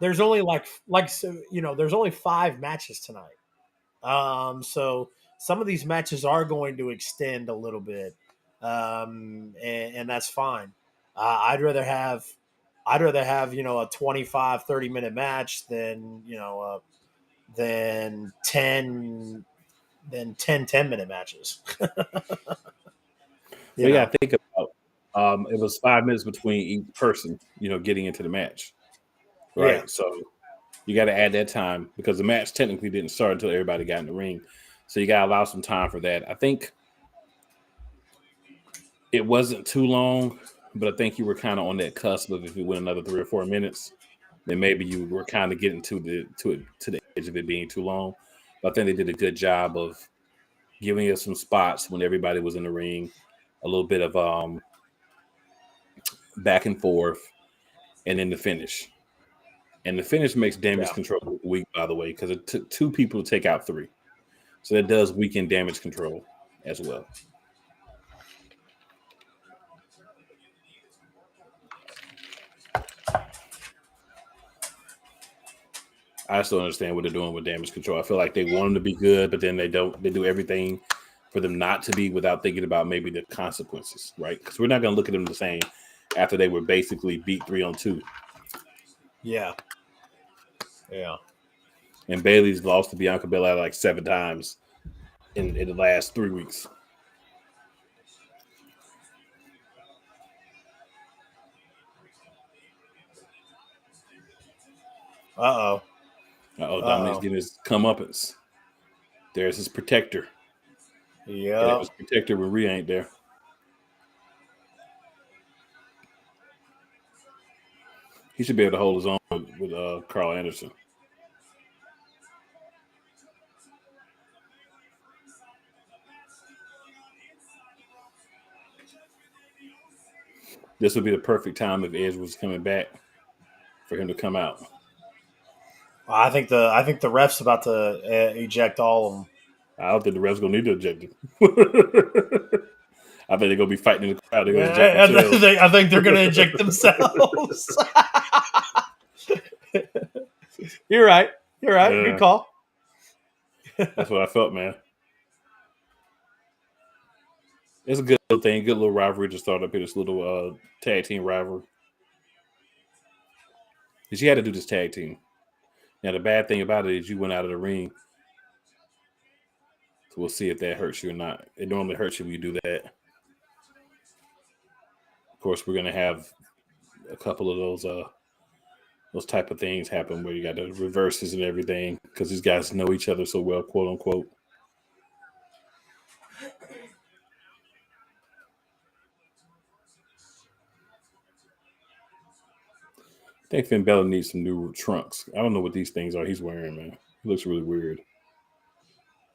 there's only there's only 5 matches tonight. So some of these matches are going to extend a little bit, and that's fine. I'd rather have a 25-30 minute match than 10 minute matches. you But yeah, know, I think about it was 5 minutes between each person, getting into the match, yeah, right? So you got to add that time because the match technically didn't start until everybody got in the ring. So you got to allow some time for that. I think it wasn't too long, but I think you were kind of on that cusp of if you went another 3 or 4 minutes, then maybe you were kind of getting to the edge of it being too long. But I think they did a good job of giving us some spots when everybody was in the ring, a little bit of back and forth, and then the finish. And the finish makes damage yeah. control weak, by the way, because it took 2 people to take out 3. So that does weaken damage control as well. I still understand what they're doing with damage control. I feel like they want them to be good, but then they don't. They do everything for them not to be without thinking about maybe the consequences, right? Because we're not going to look at them the same after they were basically beat 3-on-2. Yeah, yeah. And Bailey's lost to Bianca Belair like 7 times in the last 3 weeks. Uh oh. Oh, Uh Dominic's oh. getting his comeuppance. There's his protector. Get have Yep. his protector when Rhea ain't there. He should be able to hold his own with Carl Anderson. This would be the perfect time if Edge was coming back for him to come out. I think the ref's about to eject all of them. I don't think the refs gonna need to eject him. I think they're gonna be fighting in the crowd. They're gonna eject Yeah, themselves. I think they're going to eject themselves. You're right. You're right. Good Yeah, call. that's what I felt, man. It's a good little thing, good little rivalry to start up here. This little tag team rivalry. Because you had to do this tag team. Now the bad thing about it is you went out of the ring. So we'll see if that hurts you or not. It normally hurts you when you do that. Of course, we're gonna have a couple of those type of things happen where you got the reverses and everything because these guys know each other so well, quote unquote. I think Finn Balor needs some new trunks. I don't know what these things are he's wearing, man. It looks really weird.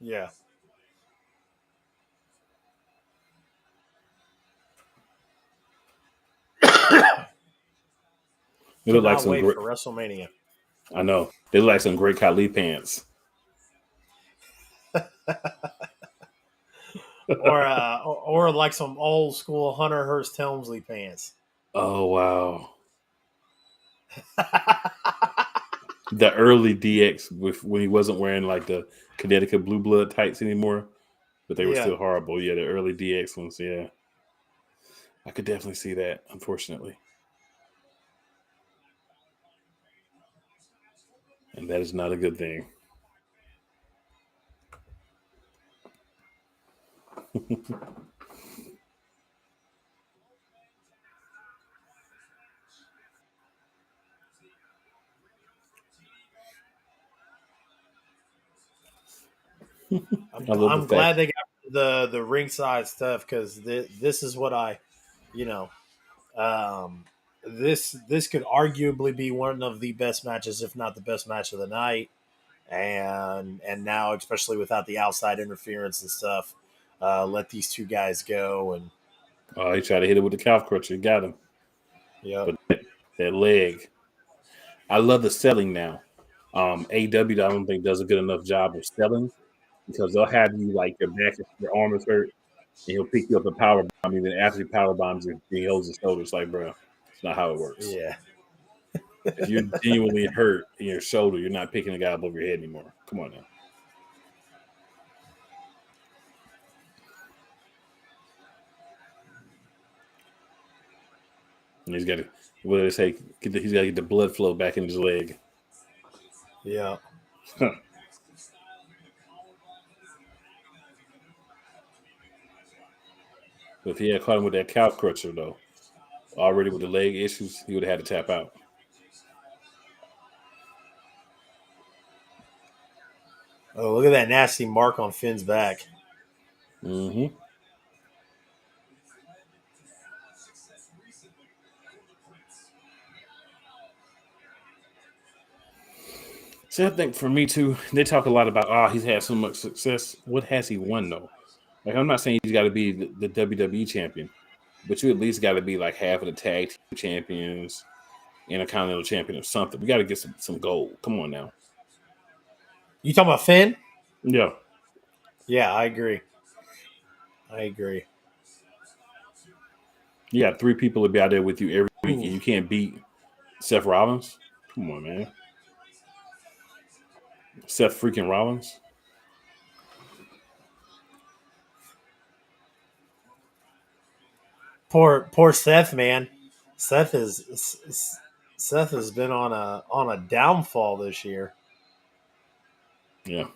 Yeah. They look like Cannot some wait great. for WrestleMania. I know they look like some great Khali pants. Or like some old school Hunter Hearst Helmsley pants. Oh wow, the early DX with when he wasn't wearing like the Connecticut blue blood tights anymore, but they were Yeah. still horrible. Yeah, the early DX ones. Yeah, I could definitely see that. Unfortunately, and that is not a good thing. I love the I'm glad fact. they got the ringside stuff because this is what you know, um, this could arguably be one of the best matches, if not the best match of the night. And now, especially without the outside interference and stuff, let these two guys go. And Oh, he tried to hit it with the calf crutcher. He got him. yep, But that leg. I love the selling now. AW, I don't think does a good enough job of selling because they'll have you like your back, your arm is hurt, and he'll pick you up and power bomb you. Then after he power bombs you, he holds his shoulders like, bro, it's not how it works. yeah. If you're genuinely hurt in your shoulder, you're not picking the guy above your head anymore. Come on now. And he's got to, what do they say? He's got to get the blood flow back in his leg. Yeah. But if he had caught him with that calf crutcher, though, already with the leg issues, he would have had to tap out. Oh, look at that nasty mark on Finn's back. Mm-hmm. See, I think for me too, they talk a lot about, he's had so much success. What has he won though? Like, I'm not saying he's got to be the WWE champion, but you at least got to be like half of the tag team champions, Intercontinental champion or something. We got to get some gold. Come on now. You talking about Finn? Yeah. Yeah, I agree. I agree. You got three people to be out there with you every week, Ooh. and you can't beat Seth Rollins. Come on, man. Seth freaking Rollins. Poor Seth, man. Seth is Seth has been on a downfall this year. Yeah.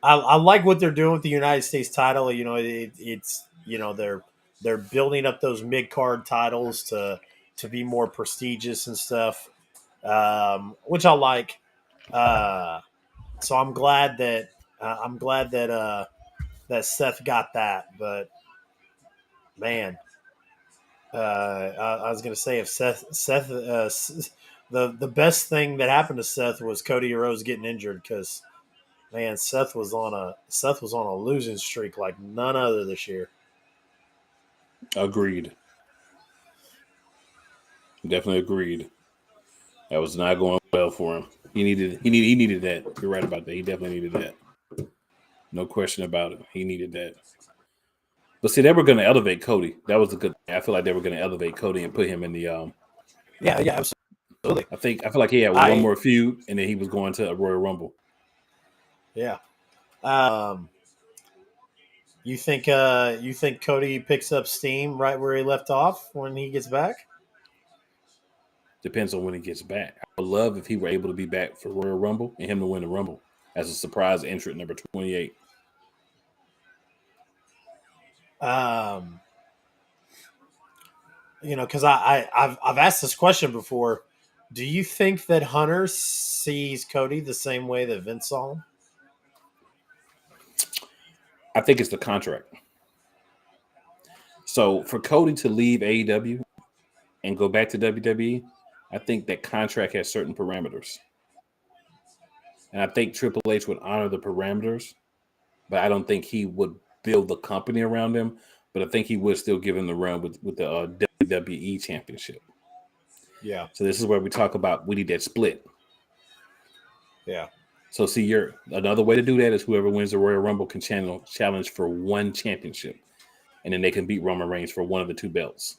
I like what they're doing with the United States title. It's they're building up those mid card titles to be more prestigious and stuff, which I like. Uh, so I'm glad that Seth got that. But man, I was gonna say if Seth the best thing that happened to Seth was Cody Rhodes getting injured because man, Seth was on a losing streak like none other this year. Agreed. Definitely agreed. That was not going well for him. He needed that. You're right about that. He definitely needed that. No question about it. He needed that. But see, they were going to elevate Cody. That was a good thing. I feel like they were going to elevate Cody and put him in the. Yeah, yeah, absolutely. I feel like he had one I more feud, and then he was going to a Royal Rumble. Yeah. You think Cody picks up steam right where he left off when he gets back? Depends on when he gets back. I would love if he were able to be back for Royal Rumble and him to win the Rumble as a surprise entrant, number 28. Um, because I've asked this question before. Do you think that Hunter sees Cody the same way that Vince saw him? I think it's the contract. So for Cody to leave AEW and go back to WWE, I think that contract has certain parameters. And I think Triple H would honor the parameters, but I don't think he would build the company around him. But I think he would still give him the run with the WWE Championship. Yeah, So this is where we talk about we need that split. yeah, So see, you're another way to do that is whoever wins the Royal Rumble can challenge for one championship, and then they can beat Roman Reigns for one of the two belts.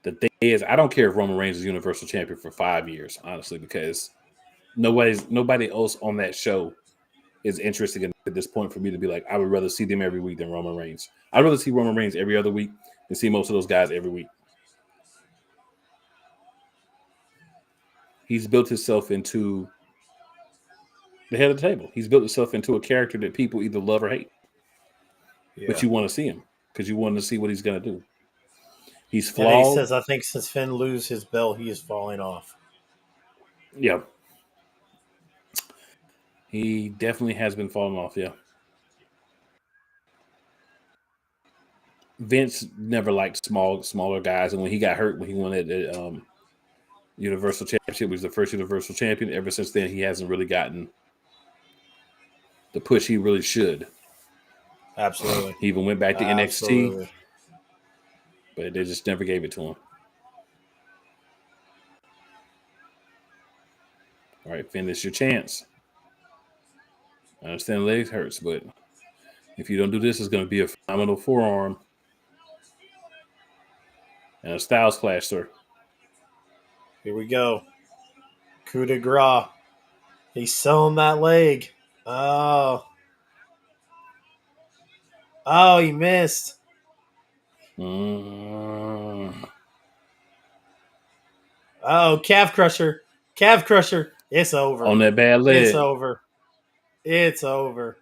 The thing is, I don't care if Roman Reigns is Universal Champion for 5 years, honestly, because nobody else on that show is interesting at this point for me to be like, I would rather see them every week than Roman Reigns. I'd rather see Roman Reigns every other week than see most of those guys every week. He's built himself into the head of the table. He's built himself into a character that people either love or hate, but yeah. you want to see him because you want to see what he's going to do. He's And then he flawed. says, "I think since Finn lose his belt, he is falling off." Yeah. He definitely has been falling off. Yeah. Vince never liked smaller guys, and when he got hurt, when he won the Universal Championship, he was the first Universal Champion. Ever since then, he hasn't really gotten the push he really should. Absolutely. He even went back to NXT, Absolutely. but they just never gave it to him. All right, Finn, it's your chance. I understand the leg hurts, but if you don't do this, it's going to be a phenomenal forearm and a Styles clash, sir. Here we go. Coup de grace. He's selling that leg. Oh. Oh, he missed. Mm. Oh, calf crusher. Calf crusher. It's over. On that bad It's leg. over. It's over.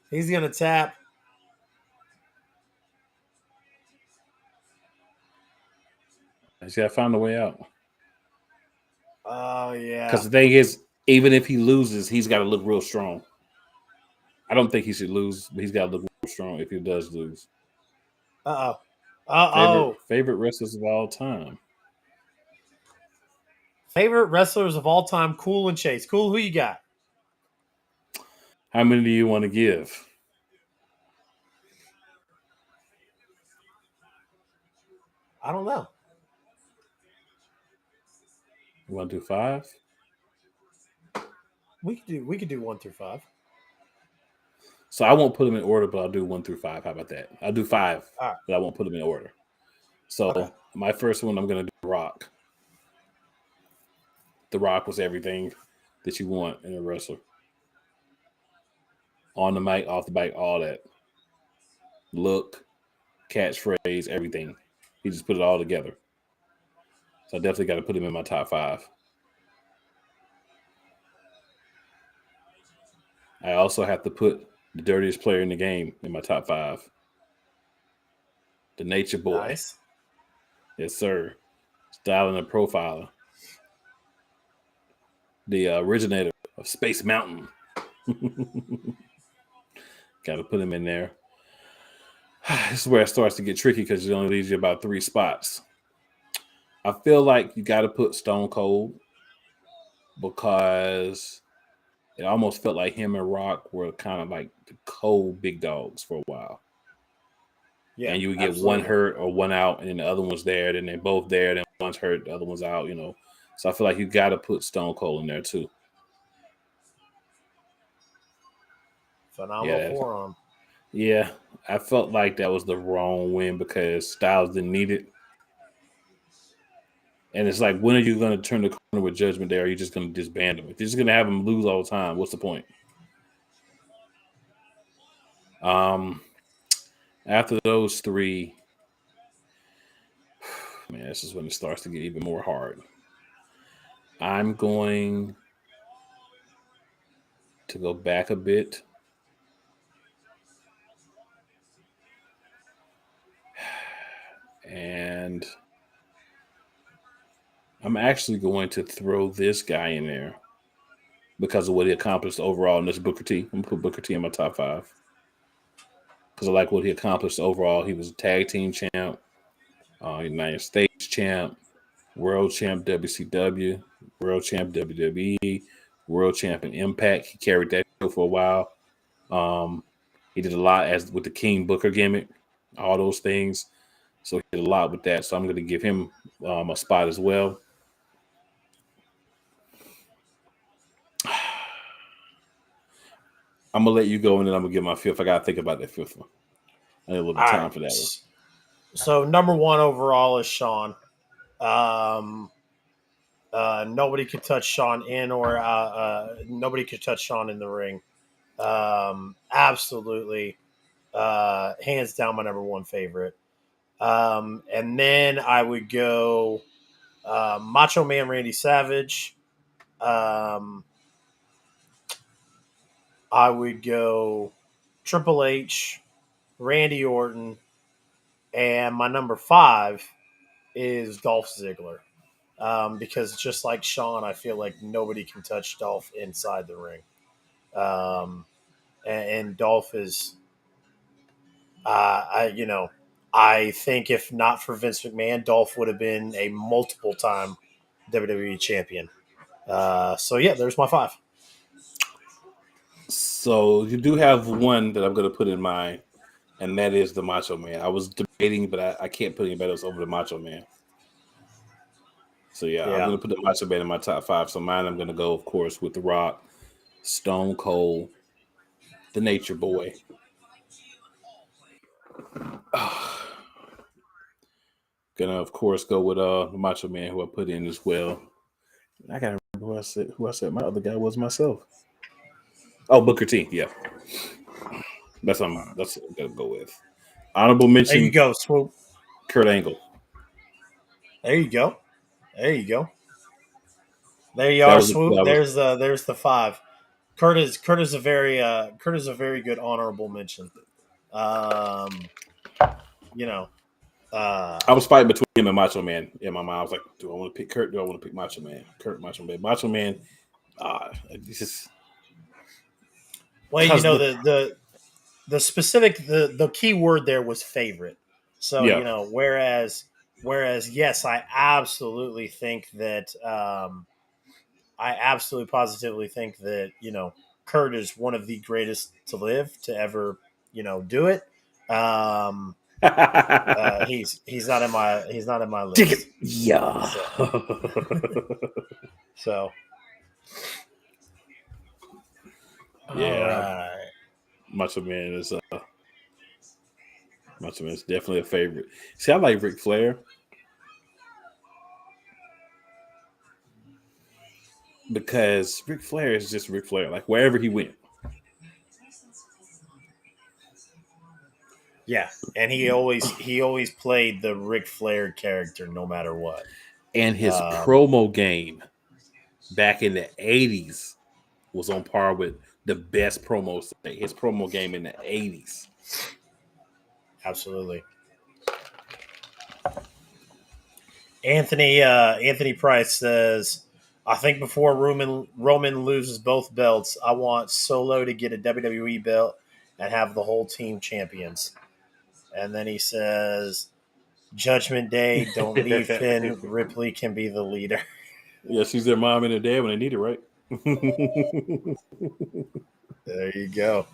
He's going to tap. He's got to find a way out. Oh, yeah. Because the thing is, even if he loses, he's got to look real strong. I don't think he should lose, but he's got to look real strong if he does lose. Uh-oh. Uh-oh. Favorite wrestlers of all time. Favorite wrestlers of all time, Cool and Chase. Cool, who you got? How many do you want to give? I don't know. You want to do 5? We could do 1 through 5. So I won't put them in order, but I'll do 1 through 5. How about that? I'll do 5, All right. but I won't put them in order. So Okay. my first one, I'm going to do Rock. The Rock was everything that you want in a wrestler. On the mic, off the mic, all that. Look, catchphrase, everything. He just put it all together. So I definitely got to put him in my top 5. I also have to put the dirtiest player in the game in my top 5. The Nature Boy. Nice. Yes, sir. Styling and profiler. The originator of Space Mountain. Got to put him in there. This is where it starts to get tricky because it only leaves you about 3 spots. I feel like you got to put Stone Cold because it almost felt like him and Rock were kind of like the cold big dogs for a while. Yeah. And you would get absolutely. one hurt or one out, and then the other one's there. Then they're both there. Then one's hurt, the other one's out. So I feel like you got to put Stone Cold in there too. Phenomenal Yeah, forearm. yeah. I felt like that was the wrong win because Styles didn't need it. And it's like, when are you going to turn the corner with Judgment Day? Or are you just going to disband them? If you're just going to have them lose all the time, what's the point? After those 3, man, this is when it starts to get even more hard. I'm going to go back a bit. And I'm actually going to throw this guy in there because of what he accomplished overall. And this Booker T. I'm going to put Booker T in my top 5 because I like what he accomplished overall. He was a tag team champ, United States champ, world champ WCW, world champ WWE, world champ in Impact. He carried that show for a while. He did a lot with the King Booker gimmick, all those things. So he did a lot with that. So I'm going to give him a spot as well. I'm going to let you go, and then I'm going to get my 5th. I got to think about that 5th one. I need a little bit of time for that one. So number 1 overall is Sean. Nobody could touch Sean nobody could touch Sean in the ring. Absolutely, hands down, my number 1 favorite. And then I would go Macho Man Randy Savage. I would go Triple H, Randy Orton, and my number 5 is Dolph Ziggler. because just like Sean, I feel like nobody can touch Dolph inside the ring. Um, and Dolph is, I think if not for Vince McMahon, Dolph would have been a multiple time WWE champion. So yeah, there's my five. So you do have one that I'm going to put in mind, and that is the Macho Man. I was debating, but I can't put anybody else over the Macho Man. So yeah, I'm Yeah. going to put the Macho Man in my top five. So mine, I'm going to go, of course, with The Rock, Stone Cold, the Nature Boy. Gonna, of course, go with the Macho Man, who I put in as well. I gotta remember who I said. Who I said my other guy was myself. Oh, Booker T. Yeah, that's what I'm gonna go with. Honorable There you mention: go, Swoop. Kurt Angle. There you go. There you go. There you That are, was Swoop. that was. There's the five. Kurt is a very good honorable mention. Um, you know, I was fighting between him and Macho Man in my mind. I was like, do I want to pick Kurt? Do I want to pick Macho Man? Kurt, Macho Man, Macho Man. It's just well, because the specific the key word there was favorite. So yeah. whereas yes, I absolutely positively think that Kurt is one of the greatest to live to ever do it. Um, he's not in my Chicken. list. Yeah. So so all Yeah. right. Macho Man is Macho Man is definitely a favorite. See, I like Ric Flair because Ric Flair is just Ric Flair. Like wherever he went, Yeah, and he always played the Ric Flair character no matter what. and his Um, promo game back in the '80s was on par with the best promos. His promo game in the '80s. absolutely. Anthony Price says, "I think before Roman loses both belts, I want Solo to get a WWE belt and have the whole team champions." And then he says, "Judgment Day, don't leave Finn. Ripley can be the leader." Yeah, she's their mom and their dad when they need it, right? There you go.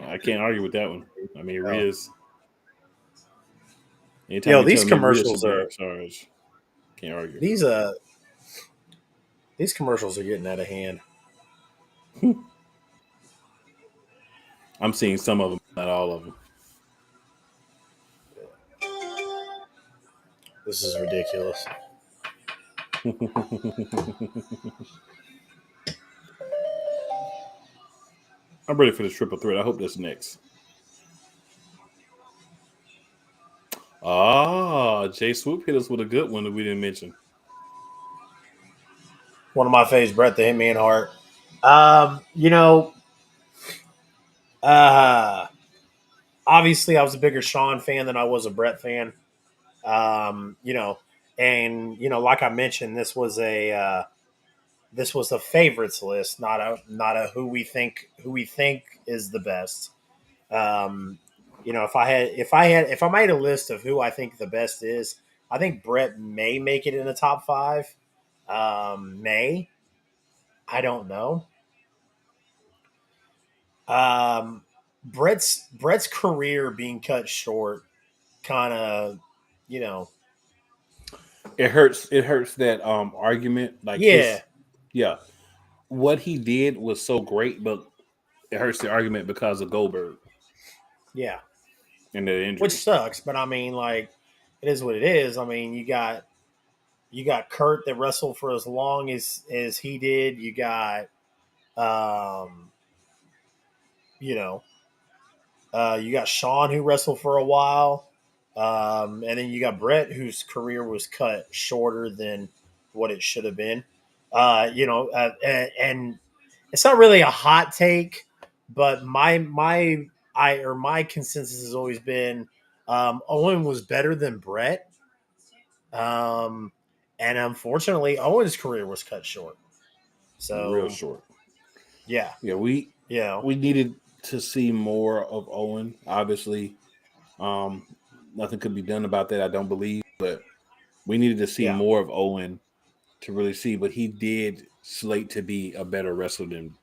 I can't argue with that one. I mean, Oh. Rhea's. Anytime Yo, you tell these me Rhea should commercials be in are charge, can't argue. these uh these commercials are getting out of hand. I'm seeing some of them, not all of them. This is ridiculous. I'm ready for the triple threat. I hope that's next. Jay Swoop hit us with a good one that we didn't mention. One of my faves, Bret the Hitman Hart. Um, you know, uh, obviously I was a bigger Sean fan than I was a Bret fan. Um, you know, and like I mentioned, this was a favorites list, not a who we think is the best. Um, if I made a list of who I think the best is, I think Bret may make it in the top five. May I don't know. Um, Brett's career being cut short, kind of, you know, It hurts. It hurts that argument. Like yeah, yeah, what he did was so great, but it hurts the argument because of Goldberg yeah, and the which injury. sucks. But I mean, like, it is what it is. I mean, you got Kurt that wrestled for as long as he did. Um, you know, you got Sean who wrestled for a while, and then you got Brett whose career was cut shorter than what it should have been. And it's not really a hot take, but my consensus has always been Owen was better than Brett. Um, and unfortunately, Owen's career was cut short. real So short. yeah, Yeah, we you know, we needed to see more of Owen. Obviously, um, nothing could be done about that. I don't believe, but we needed to see yeah, more of Owen to really see. But he did slate to be a better wrestler than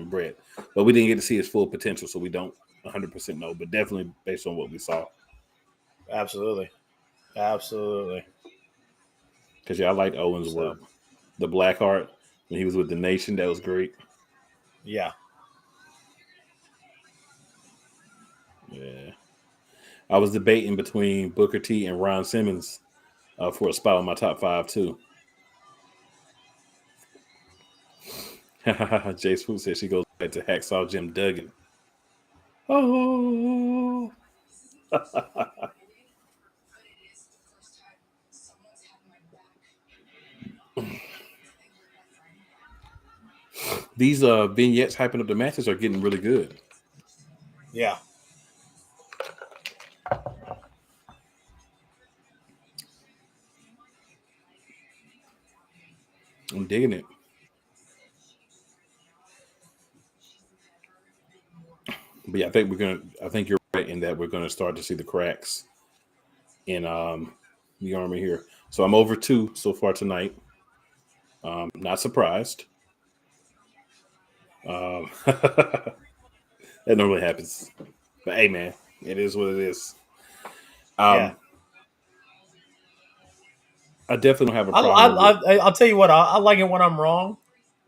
Brett. But we didn't get to see his full potential, so we don't 100% know. But definitely based on what we saw, absolutely, absolutely. because yeah, I liked Owen's So work. The Blackheart when he was with the Nation, that was great. yeah, Yeah, I was debating between Booker T and Ron Simmons for a spot on my top five too. Jay Swoop said she goes back to Hacksaw Jim Duggan. Oh, these vignettes hyping up the matches are getting really good. yeah. I'm digging it. But yeah, I think you're right in that we're gonna start to see the cracks in the army here. So I'm over two so far tonight. Not surprised. That normally happens. But hey man, it is what it is. Yeah. Um I definitely don't have a I, problem with I'll tell you what, I like it when I'm wrong.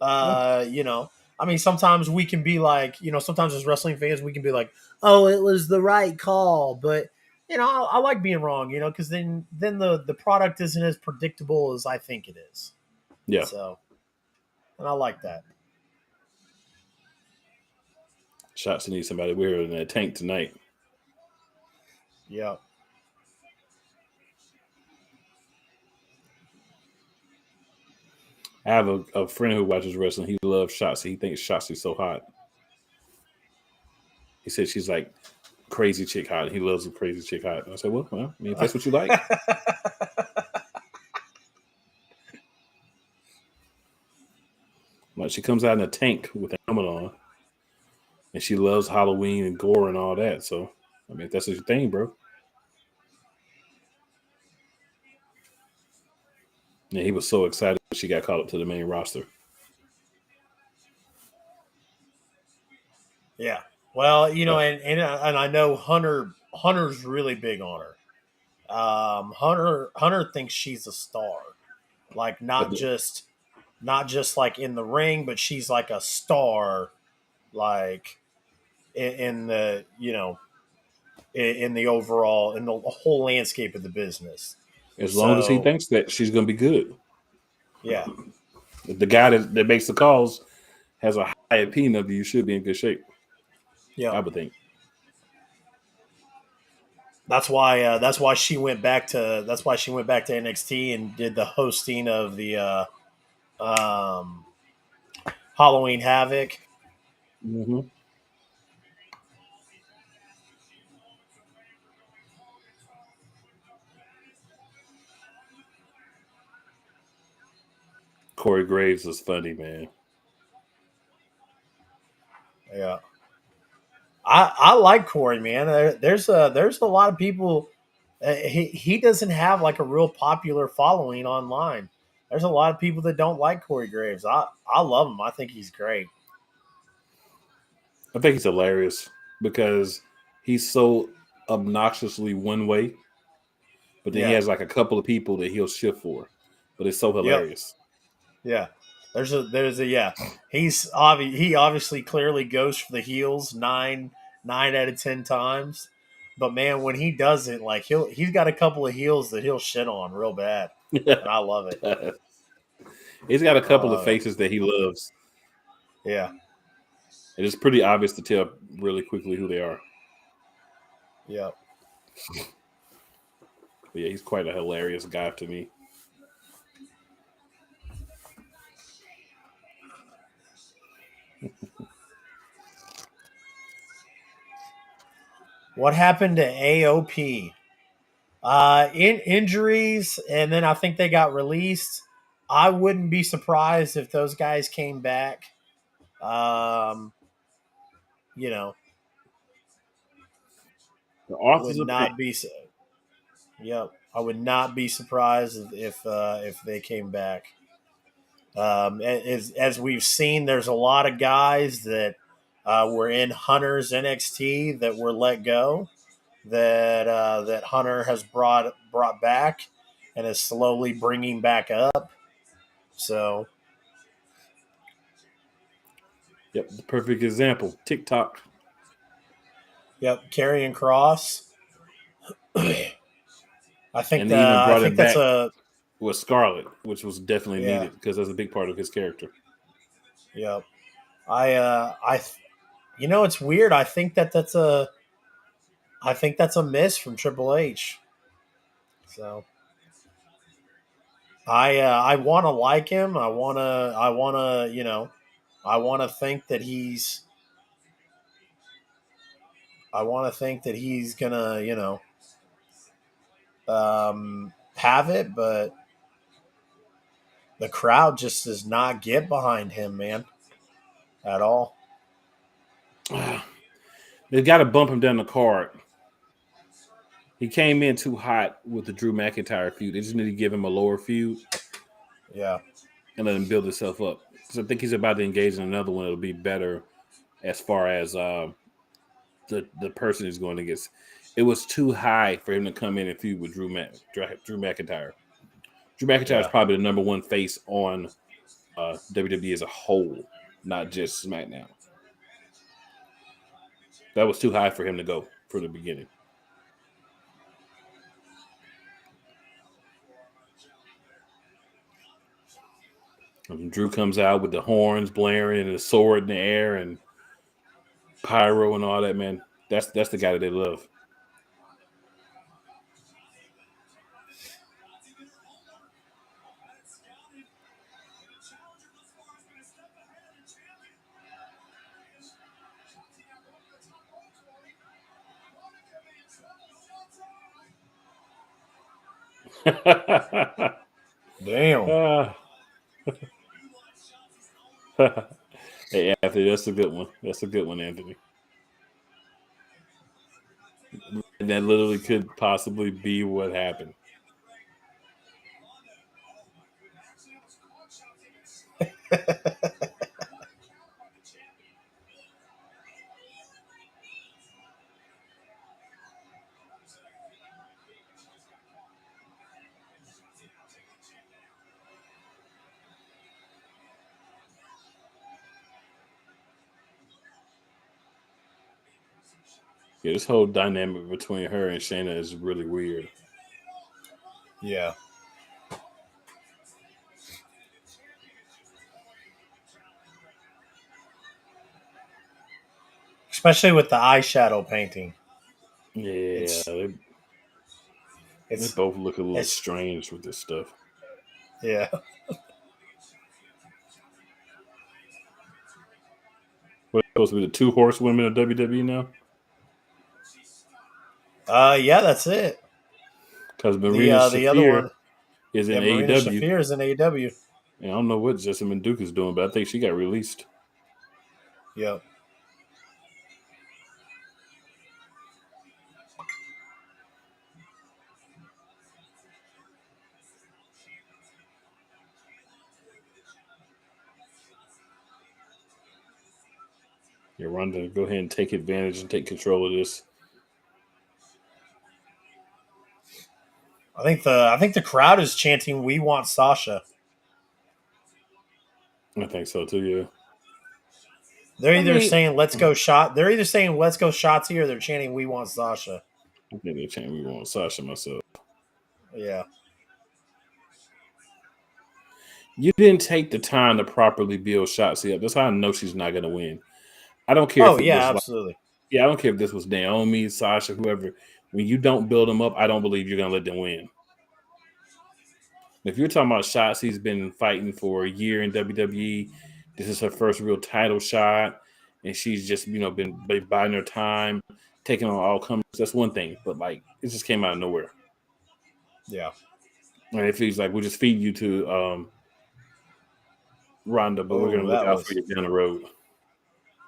well, You know, I mean, sometimes we can be like, sometimes as wrestling fans, we can be like, oh, it was the right call. But, I like being wrong, because then the product isn't as predictable as I think it is. yeah. So, and I like that. Shots to need somebody. We're in a tank tonight. Yeah. I have a friend who watches wrestling. He loves Shotzi. He thinks Shotzi's so hot. He said she's like crazy chick hot. He loves a crazy chick hot. And I said, well, I mean, if that's what you like. Like she comes out in a tank with a helmet on, and she loves Halloween and gore and all that. So, I mean, if that's your thing, bro. Yeah, he was so excited when she got called up to the main roster. Yeah. Well, Yeah. and I know Hunter's really big on her. Hunter thinks she's a star, like not just like in the ring, but she's like a star, like in the in the overall in the whole landscape of the business. As long as he So thinks that she's going to be good. yeah, If the guy that makes the calls has a high opinion of you, you should be in good shape. yeah. I would think. That's why she went back to NXT and did the hosting of the um, Halloween Havoc. Mm-hmm. Corey Graves was funny, man. Yeah, I like Corey, man. There's a lot of people. He doesn't have like a real popular following online. There's a lot of people that don't like Corey Graves. I love him. I think he's great. I think he's hilarious because he's so obnoxiously one way, but then he Yeah. has like a couple of people that he'll shift for. But it's so Yep. hilarious. Yeah. There's a yeah. He obviously clearly goes for the heels nine out of 10 times. But man, when he does it, like he's got a couple of heels that he'll shit on real bad, and I love it. He's got a I couple of love it. faces that he loves. Yeah. And it's pretty obvious to tell really quickly who they are. Yeah. But yeah, he's quite a hilarious guy to me. What happened to AOP? In injuries, and then I think they got released. I wouldn't be surprised if those guys came back. Um, you know, The authors would of pain. not be. Yep, I would not be surprised if they came back. As we've seen, there's a lot of guys that were in Hunter's NXT that were let go. That Hunter has brought back and is slowly bringing back up. So, Yep, the perfect example. TikTok. yep, Karrion Cross. And they even I brought him think that's back a with Scarlet, which was definitely yeah, needed because that's a big part of his character. yep. I it's weird. I think that's a miss from Triple H. So I want to like him. I want to think that he's gonna have it, but the crowd just does not get behind him, man, at all. They got to bump him down the card. He came in too hot with the Drew McIntyre feud. They just need to give him a lower feud Yeah, and let him build himself up. Because I think he's about to engage in another one. It'll be better as far as the person he's going against. It was too high for him to come in and feud with Drew McIntyre. Drew McIntyre is yeah. probably the number one face on WWE as a whole, not just SmackDown. That was too high for him to go from the beginning. Drew comes out with the horns blaring and the sword in the air and pyro and all that. Man, that's the guy that they love. Damn. Ah. Hey, Anthony, that's a good one. That's a good one, Anthony. And that literally could possibly be what happened. Yeah, this whole dynamic between her and Shayna is really weird. Yeah. Especially with the eyeshadow painting. Yeah, It's they it's both look a little it's strange with this stuff. yeah. What's supposed to be the two horsewomen of WWE now? Yeah, that's it. Because Marina The other Shafir one, is in yeah, Marina AEW. Shafir is in AEW. And I don't know what Jessamine Duke is doing, but I think she got released. Yep. Yeah, Ronda, go ahead and take advantage and take control of this. I think the crowd is chanting "We want Sasha." I think so too. Yeah. They're I either mean, saying "Let's go shot." They're either saying "Let's go Shotzi" or they're chanting "We want Sasha." I think they're chanting we want Sasha myself. Yeah. You didn't take the time to properly build Shotzi up. That's how I know she's not going to win. I don't care Oh if it yeah, was like, absolutely. yeah, I don't care if this was Naomi, Sasha, whoever. When you don't build them up, I don't believe you're going to let them win. If you're talking about shots, he's been fighting for a year in WWE. This is her first real title shot, and she's just been biding her time, taking on all comers. That's one thing, but like it just came out of nowhere. Yeah. And if he's like, we'll just feed you to Ronda, but we're Oh, gonna look out for you down the road.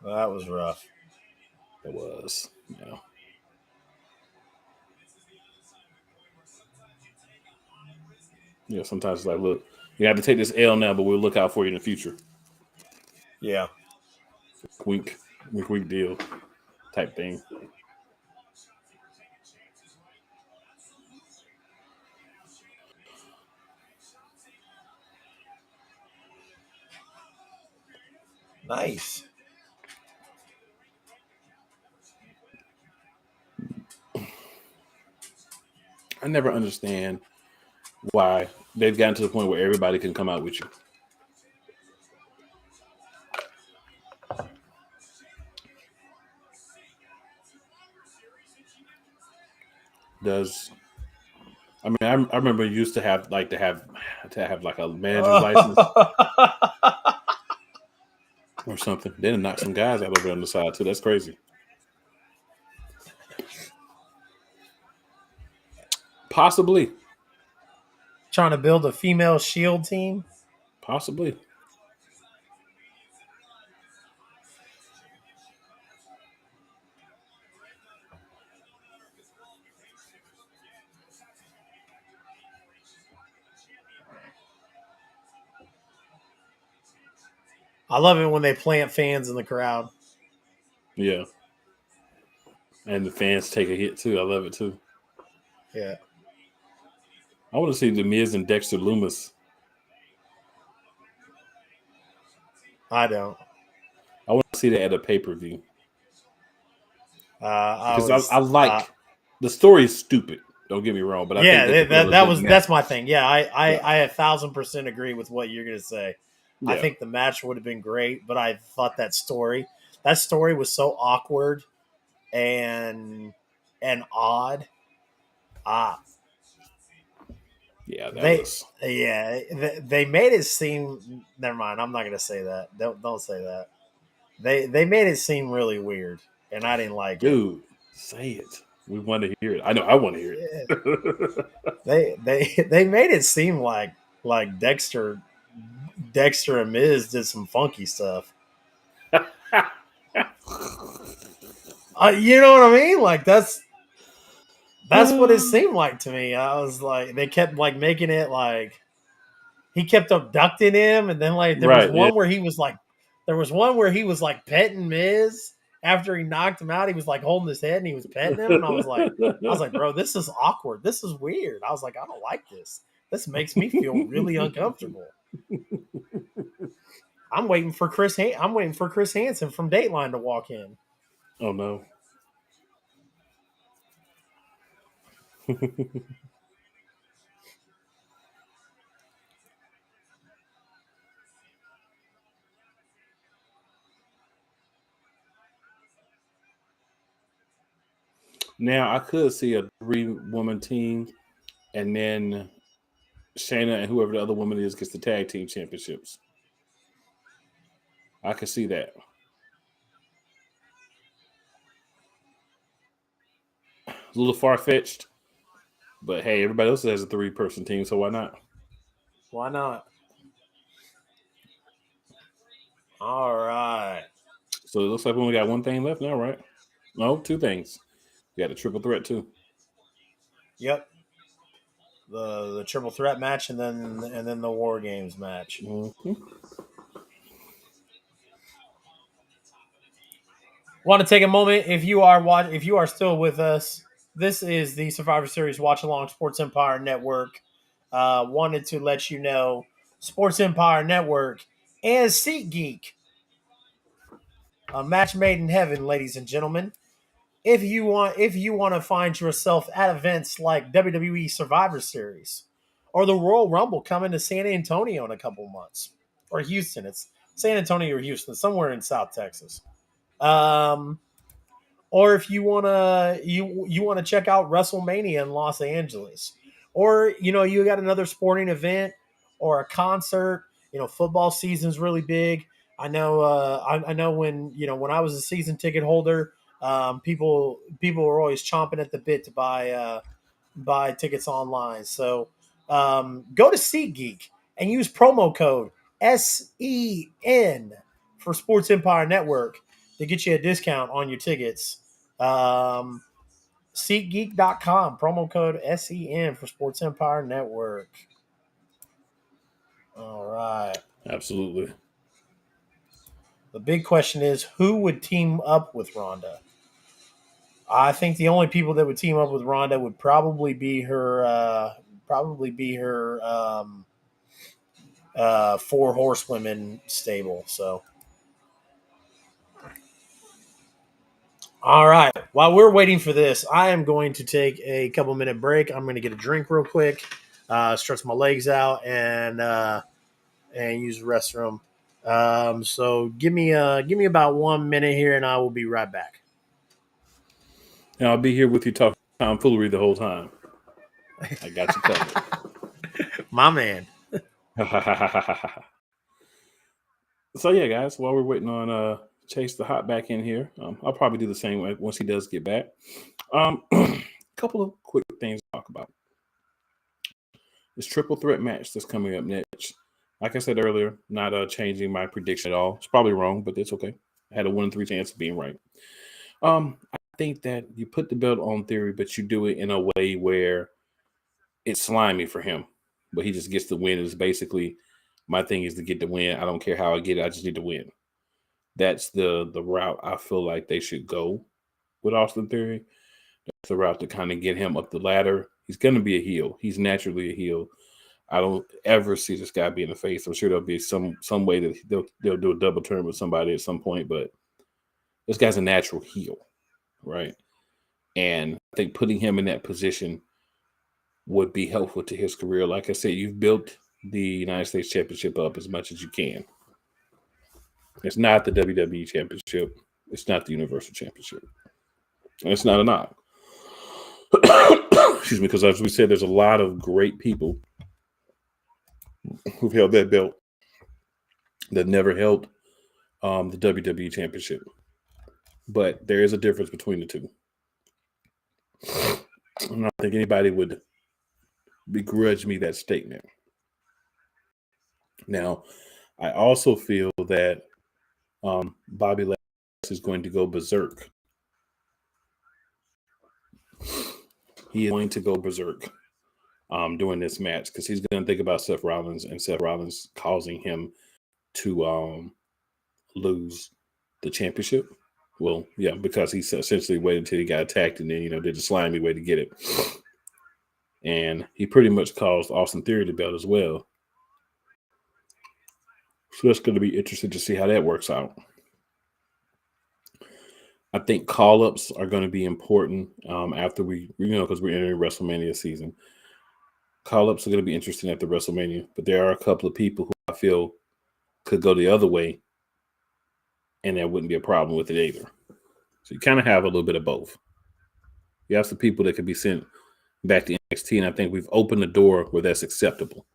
that was rough. It was, yeah. Yeah, sometimes it's like, look, you have to take this L now, but we'll look out for you in the future. Yeah. Wink, wink, wink deal type thing. Nice. I never understand why they've gotten to the point where everybody can come out with you. Does I remember you used to have like to have like a manager's license or something. They done knock some guys out over there on the side too. That's crazy. Possibly, Trying to build a female Shield team. possibly. I love it when they plant fans in the crowd. Yeah, and the fans take a hit too. I love it too. Yeah. I want to see the Miz and Dexter Loomis. I don't. I want to see that at a pay per view I because was. I like the story is stupid. Don't get me wrong, but I think they Yeah, could put on a good that's match. my thing. Yeah, Yeah, I 1,000% agree with what you're gonna say. I yeah, think the match would have been great, but I thought that story was so awkward and odd. Uh yeah. That they was they made it seem. Never mind. I'm not gonna say that. Don't say that. They made it seem really weird, and I didn't like it. dude. Say it. We want to hear it. I know. I want to hear Yeah, it. they made it seem like Dexter and Miz did some funky stuff. You know what I mean? Like that's what it seemed like to me. I was like, they kept like making it like he kept abducting him, and then like Right. Yeah. there was one where he was like petting Miz after he knocked him out. He was like holding his head and he was petting him, and I was like, bro, this is awkward. This is weird. I was like, I don't like this. This makes me feel really uncomfortable. I'm waiting for Chris Hansen from Dateline to walk in. Oh no. Now I could see a 3-woman team, and then Shayna and whoever the other woman is gets the tag team championships. I could see that. A little far fetched, but hey, everybody else has a 3-person team, so why not? Why not? All right. So it looks like we only got one thing left now, right? No, 2 things. We got a triple threat too. Yep. The triple threat match and then the War Games match. Mm-hmm. Want to take a moment if you are still with us. This is the Survivor Series Watch Along Sports Empire Network. Wanted to let you know Sports Empire Network and SeatGeek, a match made in heaven, ladies and gentlemen. If you want to find yourself at events like WWE Survivor Series or the Royal Rumble coming to San Antonio in a couple months, or Houston, it's San Antonio or Houston, somewhere in South Texas. Um, or if you want to check out WrestleMania in Los Angeles, or you got another sporting event or a concert. Football season's really big. I know. I know when I was a season ticket holder, people were always chomping at the bit to buy buy tickets online. So go to SeatGeek and use promo code SEN for Sports Empire Network to get you a discount on your tickets. SeatGeek.com, promo code SEN for Sports Empire Network. All right. Absolutely. The big question is who would team up with Ronda? I think the only people that would team up with Ronda would probably be her four horsewomen stable. So, all right. While we're waiting for this, I am going to take a couple minute break. I'm going to get a drink real quick, stretch my legs out, and use the restroom. So give me about 1 minute here, and I will be right back. And I'll be here with you talking tomfoolery the whole time. I got you covered. My man. So yeah, guys, while we're waiting on Chase to hop back in here, I'll probably do the same way once he does get back. A couple of quick things to talk about. This triple threat match that's coming up next. Like I said earlier, not changing my prediction at all. It's probably wrong, but it's okay. I had a 1 in 3 chance of being right. I think that you put the belt on Theory, but you do it in a way where it's slimy for him, but he just gets the win. It's basically my thing is to get the win. I don't care how I get it. I just need to win. That's the route I feel like they should go with Austin Theory. That's the route to kind of get him up the ladder. He's going to be a heel. He's naturally a heel. I don't ever see this guy being a face. I'm sure there'll be some way that they'll do a double turn with somebody at some point, but this guy's a natural heel, right? And I think putting him in that position would be helpful to his career. Like I said, you've built the United States Championship up as much as you can. It's not the WWE Championship. It's not the Universal Championship. And it's not a knock. Excuse me, because as we said, there's a lot of great people who've held that belt that never held the WWE Championship. But there is a difference between the two. I don't think anybody would begrudge me that statement. Now, I also feel that Bobby Lashley is going to go berserk. He is going to go berserk during this match because he's going to think about Seth Rollins and Seth Rollins causing him to lose the championship. Well, yeah, because he essentially waited until he got attacked and then, did the slimy way to get it. And he pretty much caused Austin Theory the belt as well. So that's going to be interesting to see how that works out. I think call-ups are going to be important after because we're entering WrestleMania season. Call-ups are going to be interesting after WrestleMania, but there are a couple of people who I feel could go the other way, and there wouldn't be a problem with it either. So you kind of have a little bit of both. You have some people that could be sent back to NXT, and I think we've opened the door where that's acceptable.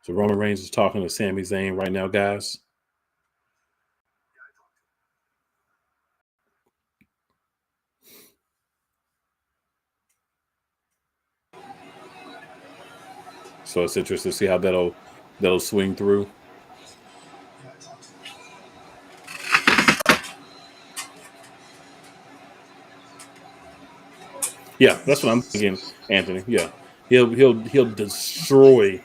So Roman Reigns is talking to Sami Zayn right now, guys. So it's interesting to see how that'll swing through. Yeah, that's what I'm thinking, Anthony. Yeah, he'll destroy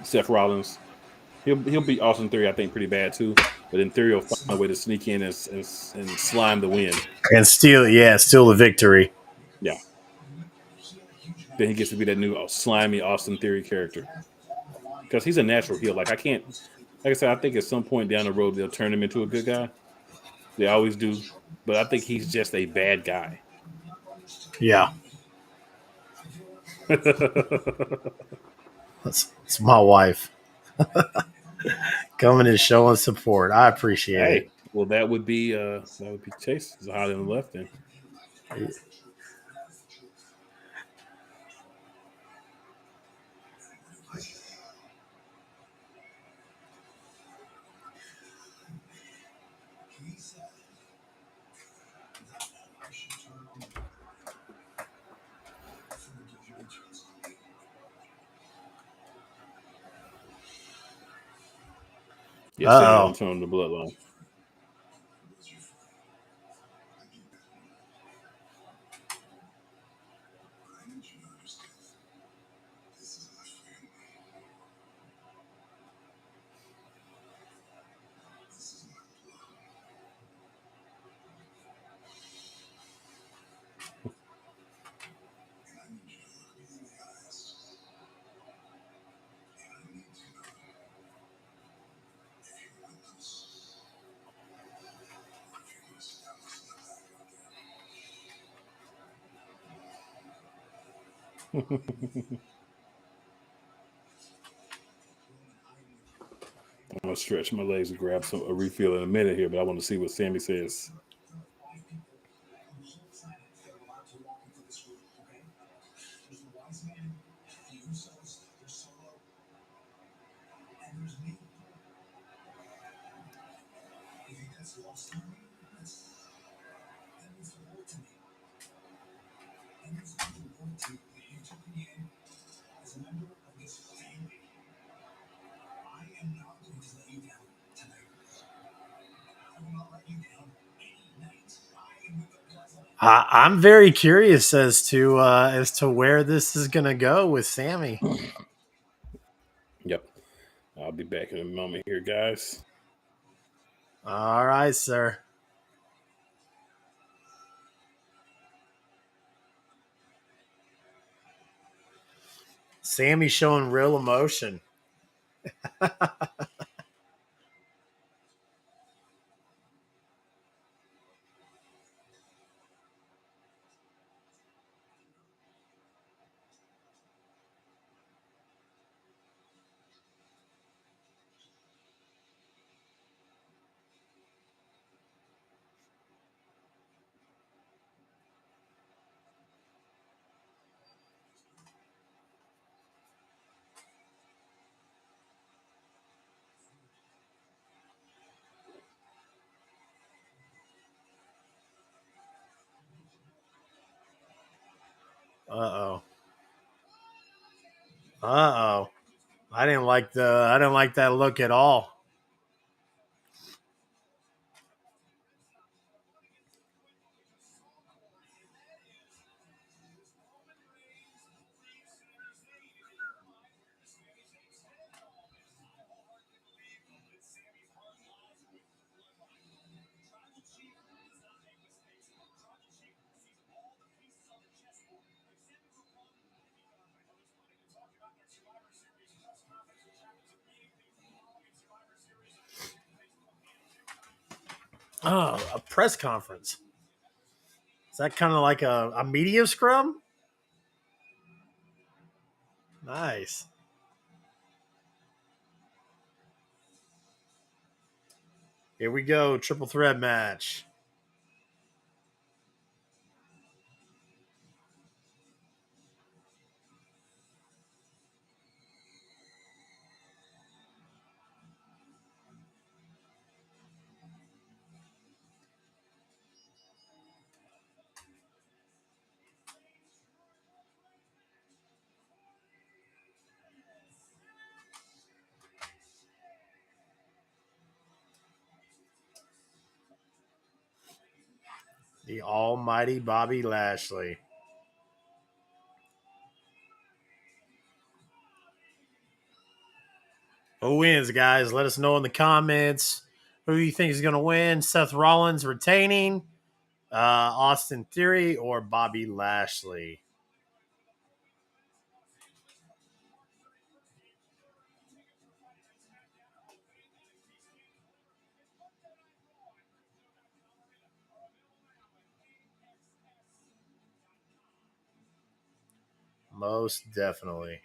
Seth Rollins. He'll beat Austin Theory, I think, pretty bad too. But then Theory will find a way to sneak in and slime the win. And steal the victory. Yeah. Then he gets to be that new slimy Austin Theory character because he's a natural heel. Like I said, I think at some point down the road they'll turn him into a good guy. They always do, but I think he's just a bad guy. Yeah. That's my wife. Coming and showing support. I appreciate it. Hey, well, that would be Chase. He's hot on the left then. Yeah, Sammy Uh oh. runs from the bloodline. I'm gonna stretch my legs and grab a refill in a minute here, but I want to see what Sammy says. I'm very curious as to where this is gonna go with Sammy. Yep. I'll be back in a moment here, guys. All right, sir. Sammy showing real emotion. Uh oh. Uh oh. I didn't like that look at all. Oh, a press conference. Is that kind of like a media scrum? Nice. Here we go. Triple threat match. The almighty Bobby Lashley. Who wins, guys? Let us know in the comments who you think is going to win. Seth Rollins retaining, Austin Theory, or Bobby Lashley. Most definitely.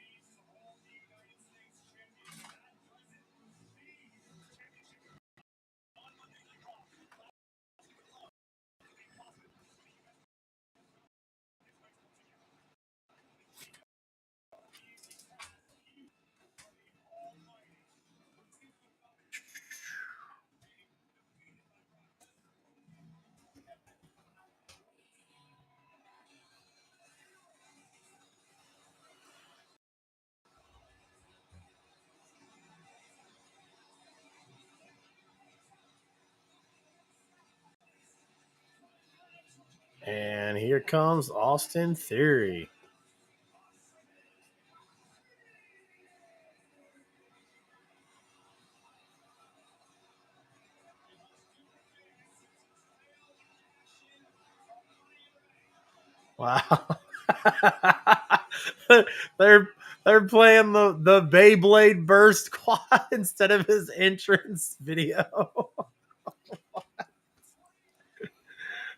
And here comes Austin Theory. Wow. they're they're playing the Beyblade Burst quad instead of his entrance video.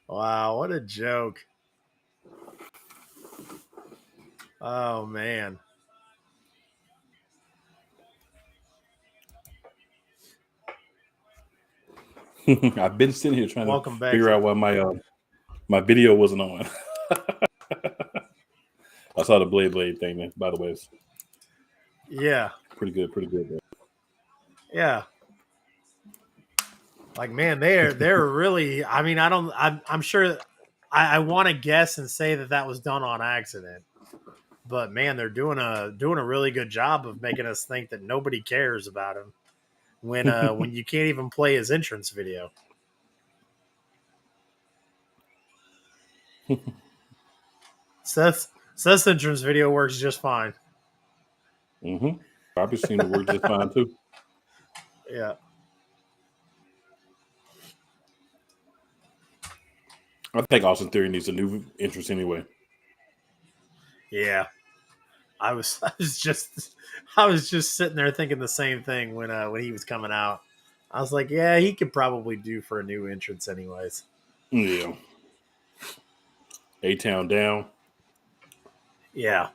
Wow, what a joke. Oh man. I've been sitting here trying to Welcome back figure to out why my video wasn't on. I saw the blade thing. By the way, it's yeah. pretty good. Pretty good. Bro. Yeah. Like man, they're really I mean, I'm sure I want to guess and say that was done on accident. But man, they're doing a really good job of making us think that nobody cares about him when you can't even play his entrance video. Seth's entrance video works just fine. Mm-hmm. Probably seemed to work just fine too. Yeah. I think Austin Theory needs a new entrance anyway. Yeah. I was just sitting there thinking the same thing when he was coming out. I was like, yeah, he could probably do for a new entrance anyways. Yeah. A-Town down. Yeah.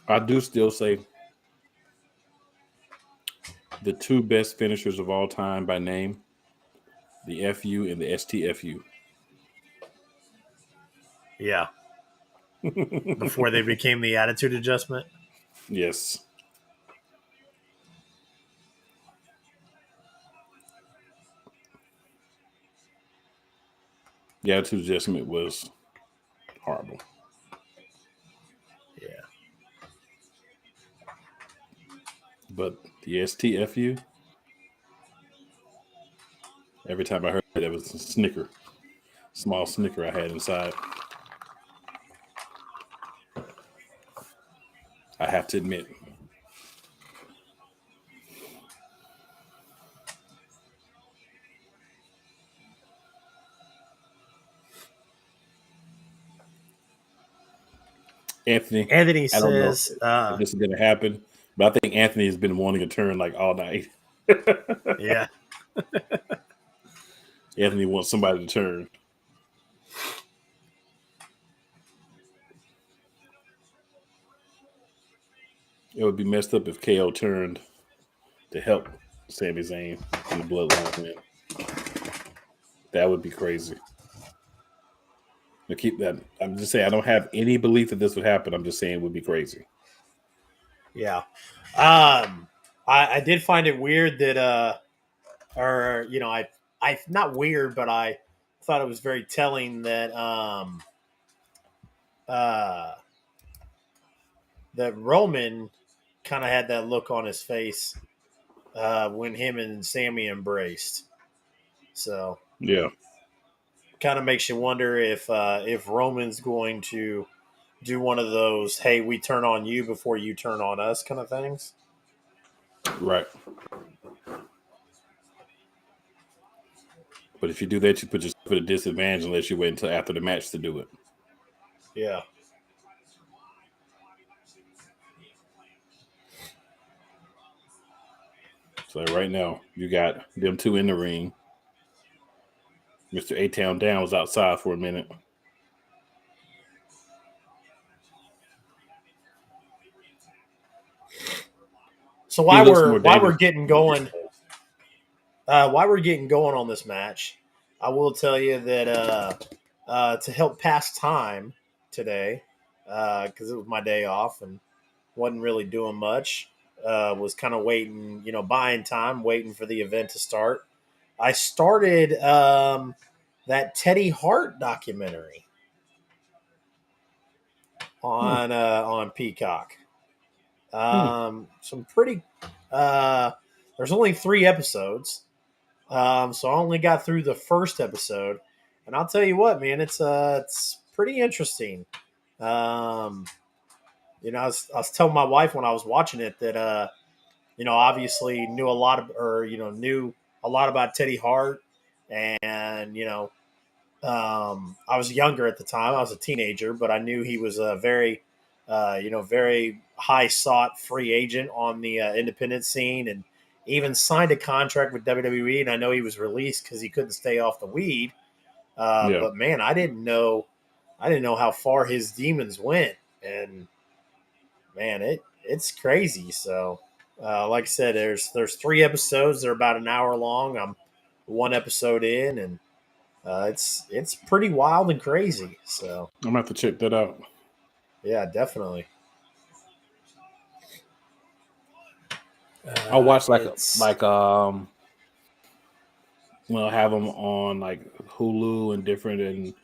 I do still say the two best finishers of all time by name, the FU and the STFU. Yeah. Before they became the attitude adjustment. Yes. The attitude adjustment was horrible. Yeah. But the STFU, every time I heard it, it was a snicker. Small snicker I had inside. I have to admit. Anthony, Anthony I don't know says, if this is going to happen, but I think Anthony has been wanting a turn like all night. yeah. Anthony wants somebody to turn. It would be messed up if KO turned to help Sami Zayn and the Bloodline win. That would be crazy. To keep that, I'm just saying I don't have any belief that this would happen. I'm just saying it would be crazy. Yeah. I did find it weird that or I not weird, but I thought it was very telling that uh that Roman kind of had that look on his face when him and Sammy embraced. So Yeah, kind of makes you wonder if Roman's going to do one of those "Hey, we turn on you before you turn on us" kind of things. right. But if you do that, you put yourself at a disadvantage unless you wait until after the match to do it. Yeah. So right now, you got them two in the ring. Mr. A-Town Down was outside for a minute. So He while looks we're more while we're dangerous. getting going, while we're getting going on this match, I will tell you that to help pass time today, because it was my day off and wasn't really doing much, was kind of waiting, buying time, waiting for the event to start. I started that Teddy Hart documentary Hmm. on Peacock. Hmm. Some pretty. Uh, there's only 3 episodes, so I only got through the first episode, and I'll tell you what, man, it's pretty interesting. Um, I was telling my wife when I was watching it that obviously knew a lot of, or knew a lot about Teddy Hart, and I was younger at the time. I was a teenager, but I knew he was a very, very high sought free agent on the independent scene, and even signed a contract with WWE. And I know he was released because he couldn't stay off the weed. Yeah. But man, I didn't know how far his demons went, and man, it's crazy. So, like I said, there's 3 episodes. They're about an hour long. I'm one episode in, and it's pretty wild and crazy. So I'm gonna have to check that out. yeah, definitely. I'll watch It's have them on like Hulu and different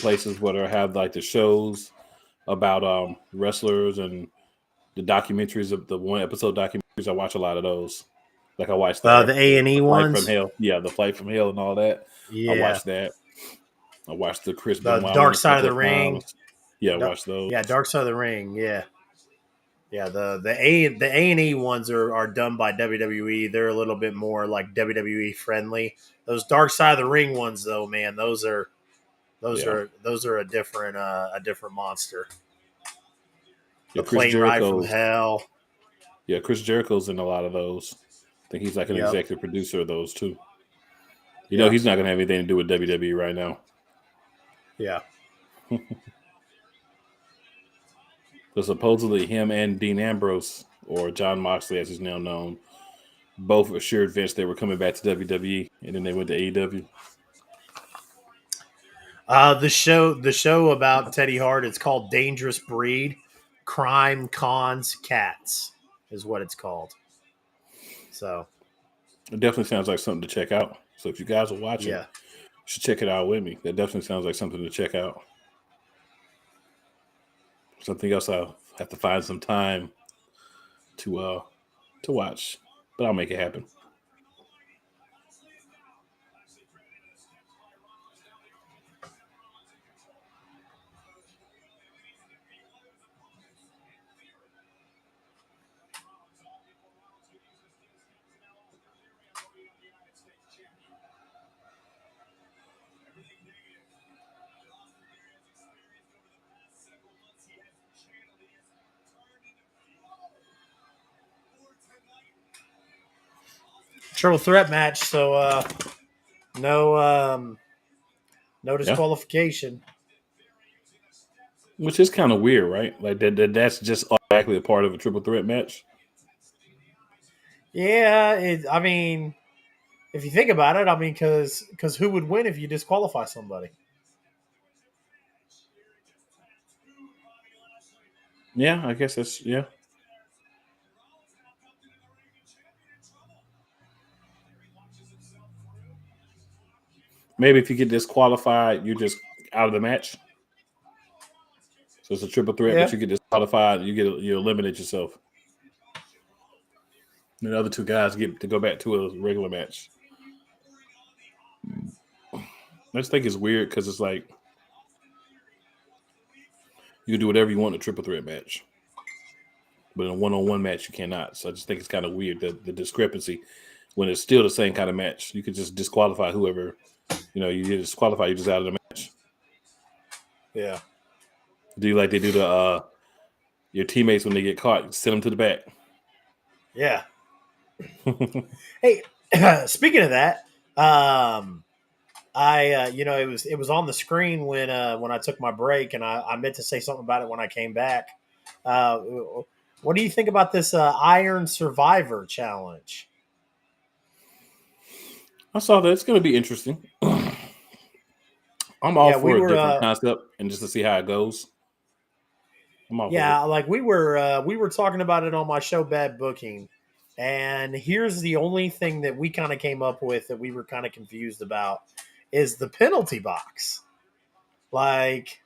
places where they have like the shows about wrestlers and the documentaries of the one episode documentaries. I watch a lot of those. Like I watched the A&E the Flight from ones. Hell. Yeah, the Flight from Hell and all that. I Yeah, watched that. I watched the Chris the Benoit one Dark a Side of couple the of Ring. times. Yeah, I watched those. Yeah, Dark Side of the Ring. Yeah, yeah. The A&E ones are done by WWE. They're a little bit more like WWE friendly. Those Dark Side of the Ring ones, though, man, those are those Yeah, are those are a different monster. yeah. The Plane Ride from Hell. Chris Jericho's in a lot of those. I think he's like an Yep. executive producer of those too. Yeah. He's not going to have anything to do with WWE right now. Yeah. So supposedly him and Dean Ambrose, or John Moxley as he's now known, both assured Vince they were coming back to WWE, and then they went to AEW. The show about Teddy Hart, it's called Dangerous Breed. Crime Cons Cats is what it's called. So It definitely sounds like something to check out. So if you guys are watching, you yeah. should check it out with me. That definitely sounds like something to check out. Something else I'll have to find some time to to watch, but I'll make it happen. Triple threat match. So no no Yeah, disqualification. which is kind of weird, right? Like that's just automatically a part of a triple threat match. Yeah, I mean, if you think about it, I mean, because who would win if you disqualify somebody? Yeah, I guess that's yeah. Maybe if you get disqualified, you're just out of the match. So it's a triple threat, but Yeah, you get disqualified, you eliminate yourself. And the other two guys get to go back to a regular match. I just think it's weird because it's like you can do whatever you want in a triple threat match, but in a one-on-one match you cannot. So I just think it's kind of weird the discrepancy when it's still the same kind of match. You could just disqualify whoever you disqualify. You're just out of the match. yeah, Do you like they do the your teammates when they get caught? Send them to the back. yeah. Hey, speaking of that, I it was on the screen when I took my break, and I meant to say something about it when I came back. Uh, what do you think about this Iron Survivor challenge? I saw that. It's going to be interesting. I'm all Yeah, we for a were. different concept and just to see how it goes. I'm all for it. Yeah, like we were talking about it on my show, Bad Booking, and here's the only thing that we kind of came up with that we were kind of confused about is the penalty box. Like,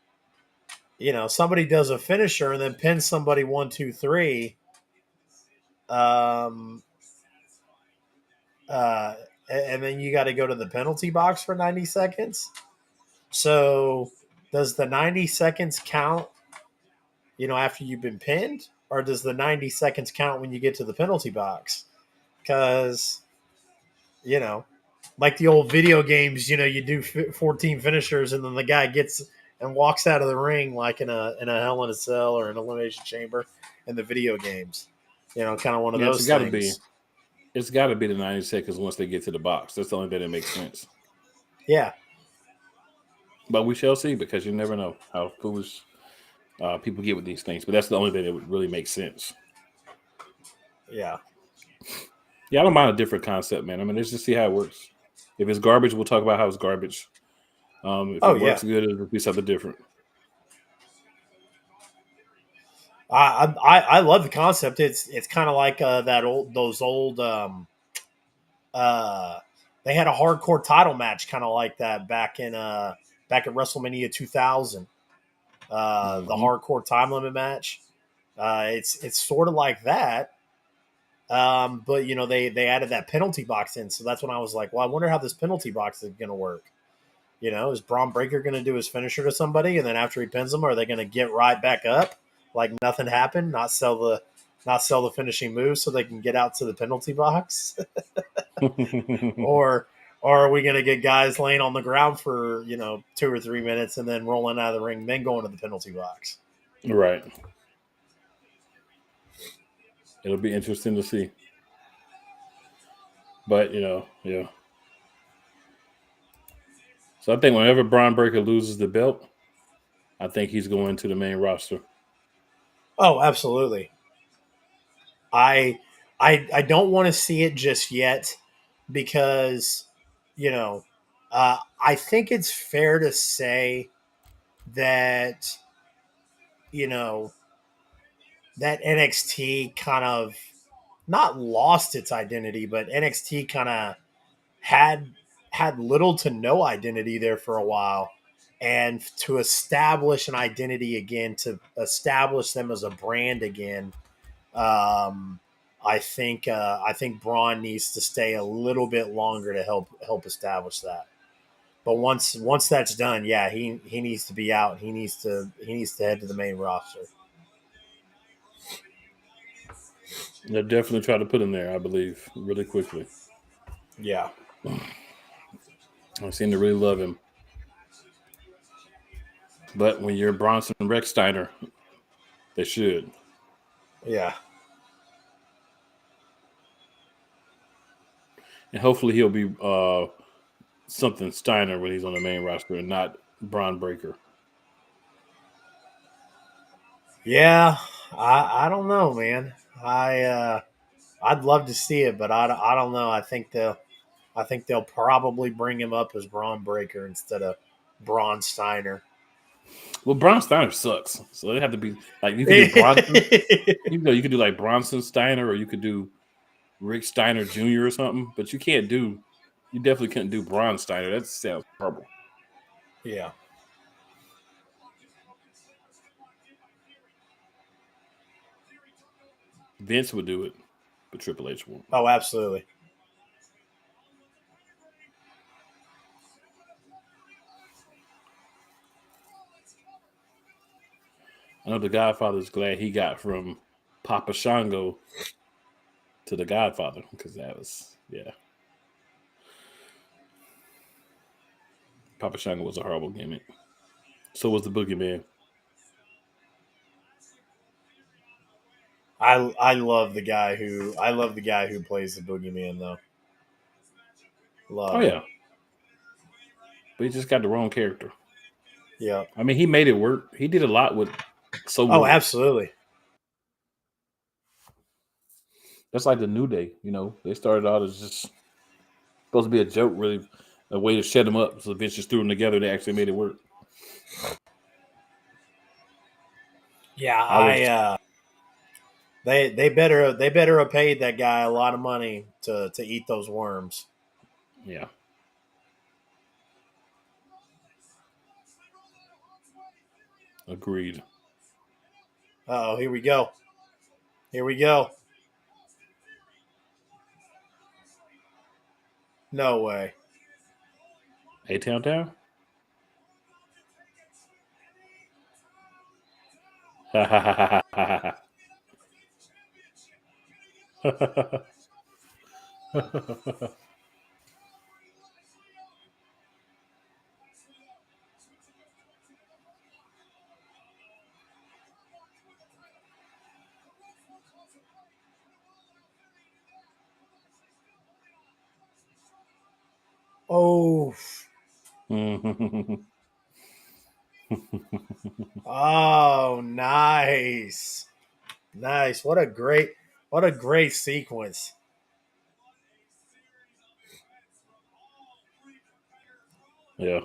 somebody does a finisher and then pins somebody 1, 2, 3, um, uh, and then you got to go to the penalty box for 90 seconds. So does the 90 seconds count, after you've been pinned, or does the 90 seconds count when you get to the penalty box? Because, you know, like the old video games, you do 14 finishers and then the guy gets and walks out of the ring like in a Hell in a Cell or an Elimination Chamber in the video games. Kind of one of Yeah, those things. it's got to be the 90 seconds once they get to the box. That's the only thing that makes sense. Yeah, But we shall see because you never know how foolish people get with these things. But that's the only thing that would really make sense. yeah. Yeah, I don't mind a different concept, man. I mean, let's just see how it works. If it's garbage, we'll talk about how it's garbage. If it Oh works yeah. good, it'll be something different. I love the concept. It's kind of like those old uh they had a hardcore title match kind of like that back at WrestleMania 2000. The Mm-hmm. hardcore time limit match. It's sort of like that. But they added that penalty box in, so that's when I was like, well, I wonder how this penalty box is going to work. Is Braun Breaker going to do his finisher to somebody, and then after he pins them, are they going to get right back up like nothing happened, not sell the finishing move so they can get out to the penalty box, or are we going to get guys laying on the ground for 2 or 3 minutes and then rolling out of the ring, then going to the penalty box? Right. It'll be interesting to see. But yeah. So I think whenever Braun Breaker loses the belt, I think he's going to the main roster. Oh, absolutely. I I don't want to see it just yet because you know I think it's fair to say that you know that NXT kind of not lost its identity, but NXT kind of had had little to no identity there for a while. And to establish an identity again, to establish them as a brand again, um, I think Braun needs to stay a little bit longer to help establish that. But once that's done, yeah, he needs to be out. He needs to head to the main roster. They'll definitely try to put him there, I believe, really quickly. Yeah, I seem to really love him. But when you're Bronson Rex-Steiner, they should. yeah. And hopefully he'll be something Steiner when he's on the main roster and not Braun Breaker. Yeah, I don't know, man. I'd love to see it, but I don't know. I think they'll probably bring him up as Braun Breaker instead of Braun Steiner. Well, Braun Steiner sucks. So they have to be like you could do Bronson. You could do like Bronson Steiner or you could do Rick Steiner Jr. or something, but you can't do. You definitely couldn't do Braun Steiner. That sounds horrible. Yeah. Vince would do it, but Triple H won't. Oh, absolutely. I know the Godfather's glad he got from Papa Shango to the Godfather because that was Papa Shango was a horrible gimmick. So was the Boogeyman. I love the guy who plays the boogeyman though. Oh Love him. yeah, but he just got the wrong character. Yep. I mean, he made it work. He did a lot with so Oh, little. absolutely. That's like the New Day. They started out as just supposed to be a joke, really, a way to shut them up. So Vince just threw them together. They actually made it work. Yeah, I was, they better have paid that guy a lot of money to eat those worms. yeah. Agreed. Oh, here we go. Here we go. No way. A-Town Town? Ha ha ha ha ha ha. Oh. Oh, nice. Nice. What a great sequence. Yeah.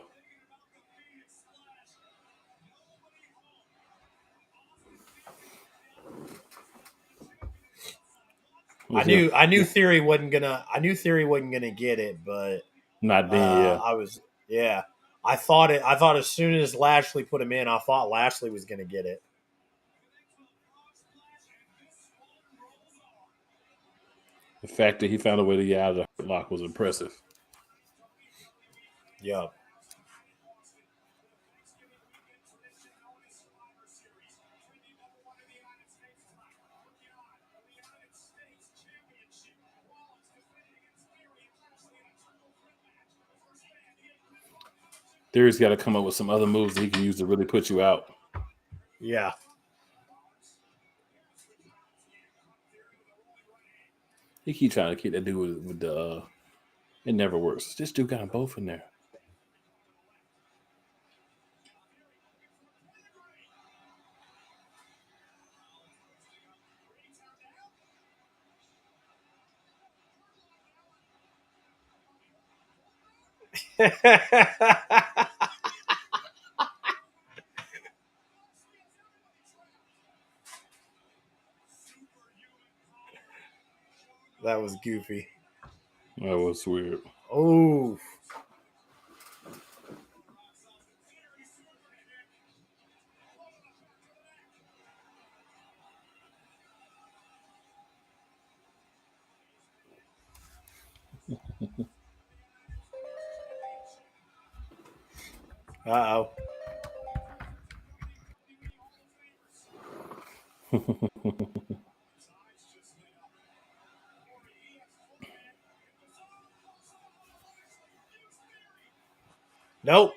Was it I knew Theory wasn't gonna get it, but not then, yeah. I was yeah. I thought as soon as Lashley put him in, I thought Lashley was gonna get it. The fact that he found a way to get out of the lock was impressive. Yup. Theory's got to come up with some other moves that he can use to really put you out. Yeah. He keep trying to keep that dude with the. It never works. This dude got them both in there. That was goofy. That was weird. Oh. Uh oh. Nope.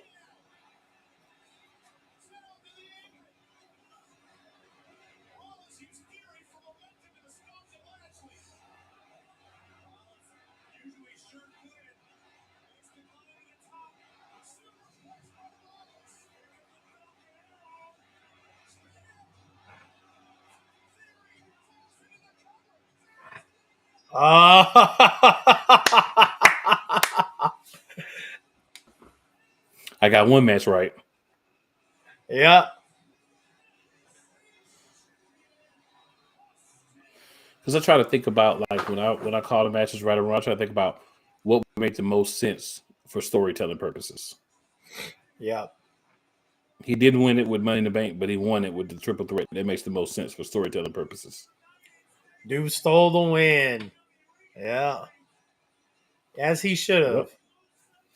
I got one match right. Yeah. Because I try to think about like when I call the matches right around, I try to think about what would make the most sense for storytelling purposes. Yeah. He didn't win it with Money in the Bank, but he won it with the triple threat. That makes the most sense for storytelling purposes. Dude stole the win. Yeah. As he should Yep. have.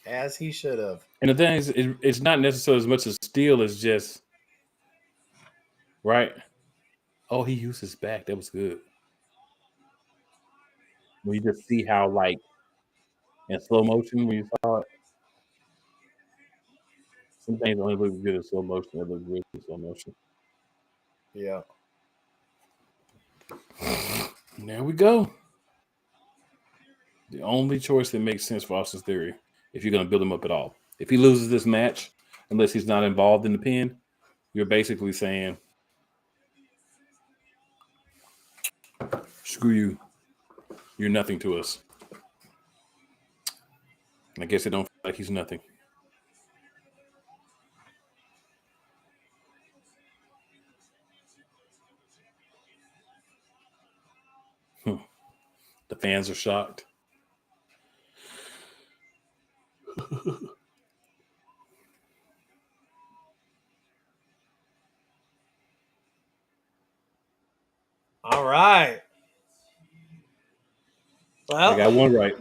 As he should have. And the thing is, it's not necessarily as much as steal as just right. Oh, he used his back. That was good. When you just see how like in slow motion when you saw it, some things only look good in slow motion. They look good in slow motion. Yeah. And there we go. The only choice that makes sense for Austin's Theory, if you're going to build him up at all. If he loses this match, unless he's not involved in the pin, you're basically saying, screw you. You're nothing to us. I guess it don't feel like he's nothing. The fans are shocked. right. I Well, got one right.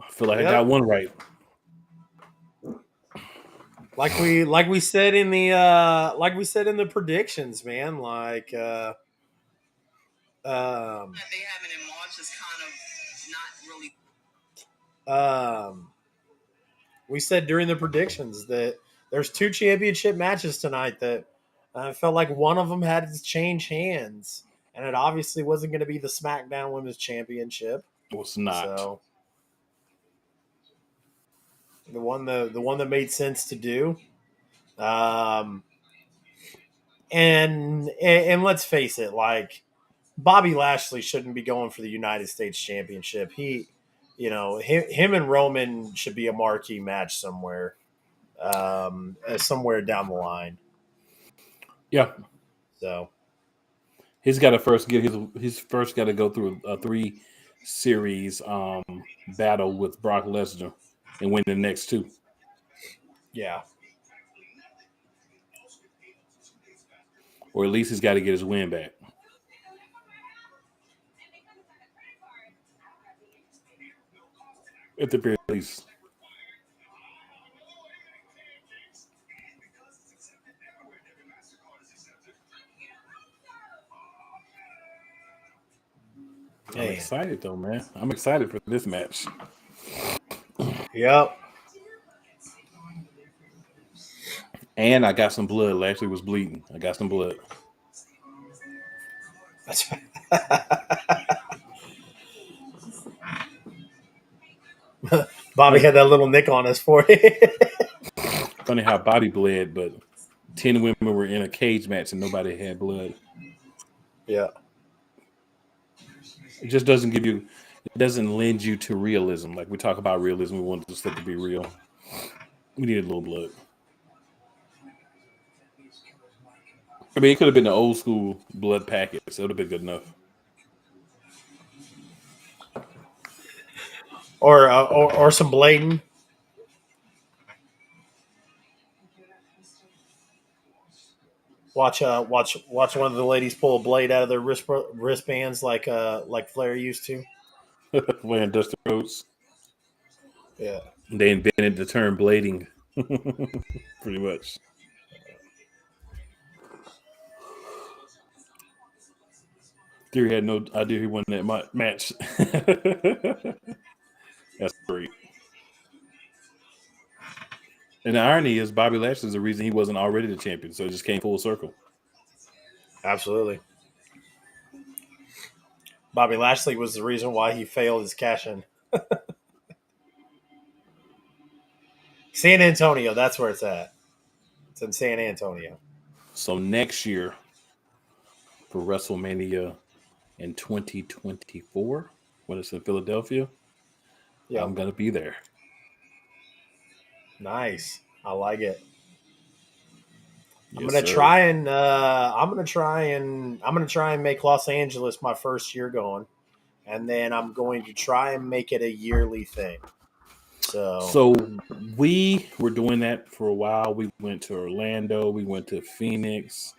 I feel like I got yep. one right. Like we said in the predictions, man. Um, um, we said during the predictions that there's two championship matches tonight that felt like one of them had to change hands, and it obviously wasn't going to be the SmackDown Women's Championship. It was not. So the one that made sense to do. Um, and let's face it, like Bobby Lashley shouldn't be going for the United States Championship. Him and Roman should be a marquee match somewhere down the line. Yeah, So he's got to first get his first got to go through a 3 series battle with Brock Lesnar and win the next 2. yeah, Or at least he's got to get his win back. At the very least. I'm man, excited though, man. I'm excited for this match. yep. And I got some blood. Lashley was bleeding. I got some blood. That's Bobby Funny, had that little nick on his forehead. funny how Bobby bled, but 10 women were in a cage match and nobody had blood. Yeah, It just doesn't give you. It doesn't lend you to realism. Like we talk about realism, we want this stuff to be real. We needed a little blood. I mean, it could have been the old school blood packet, so it would have been good enough. or some blading. Watch one of the ladies pull a blade out of their wristbands like Flair used to. Wearing Dusty Rhodes. Yeah, They invented the term blading, pretty much. Theory had no idea he won that match. That's great. And the irony is, Bobby Lashley is the reason he wasn't already the champion, so it just came full circle. absolutely. Bobby Lashley was the reason why he failed his cash in. San Antonio, that's where it's at. It's in San Antonio. So next year for WrestleMania in 2024, when it's in Philadelphia, Yep. I'm gonna be there. Nice. I like it. I'm Yes, gonna sir. try and make Los Angeles my first year going, and then I'm going to try and make it a yearly thing. So So we were doing that for a while. We went to Orlando, we went to Phoenix,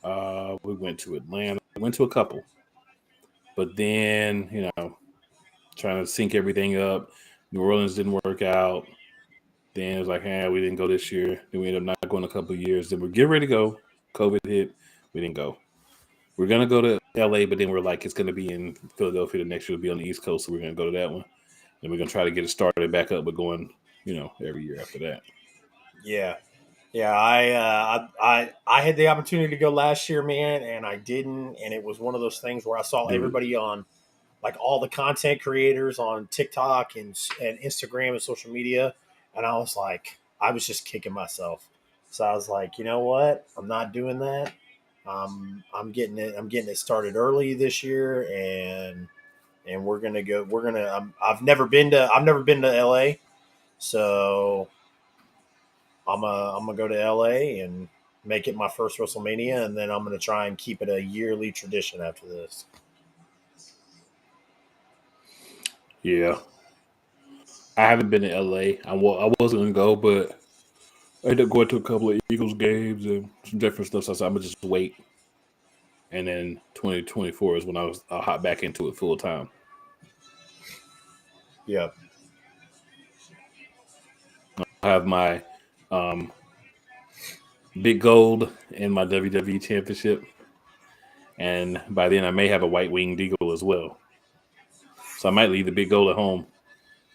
we went to Atlanta, we went to a couple. But then, trying to sync everything up. New Orleans didn't work out. Then it was like, we didn't go this year. Then we ended up not going a couple of years. Then we're getting ready to go. COVID hit. We didn't go. We're gonna go to LA, but then we're like, it's gonna be in Philadelphia. The next year will be on the East Coast, so we're gonna go to that one. And we're gonna try to get it started back up, but going, every year after that. yeah, yeah. I had the opportunity to go last year, man, and I didn't. And it was one of those things where I saw Do it. everybody on like all the content creators on TikTok and Instagram and social media, and I was like, I was just kicking myself. So I was like, you know what? I'm not doing that. I'm getting it. I'm getting it started early this year, and we're gonna go. We're gonna. I've never been to LA, so I'm gonna go to LA and make it my first WrestleMania, and then I'm gonna try and keep it a yearly tradition after this. Yeah. I haven't been to LA. I was gonna go, but I ended up going to a couple of Eagles games and some different stuff. So I said, I'm gonna just wait and then 2024 is when I'll hop back into it full time. Yep. I have my big gold in my WWE Championship, and by then I may have a white winged eagle as well. So I might leave the big gold at home,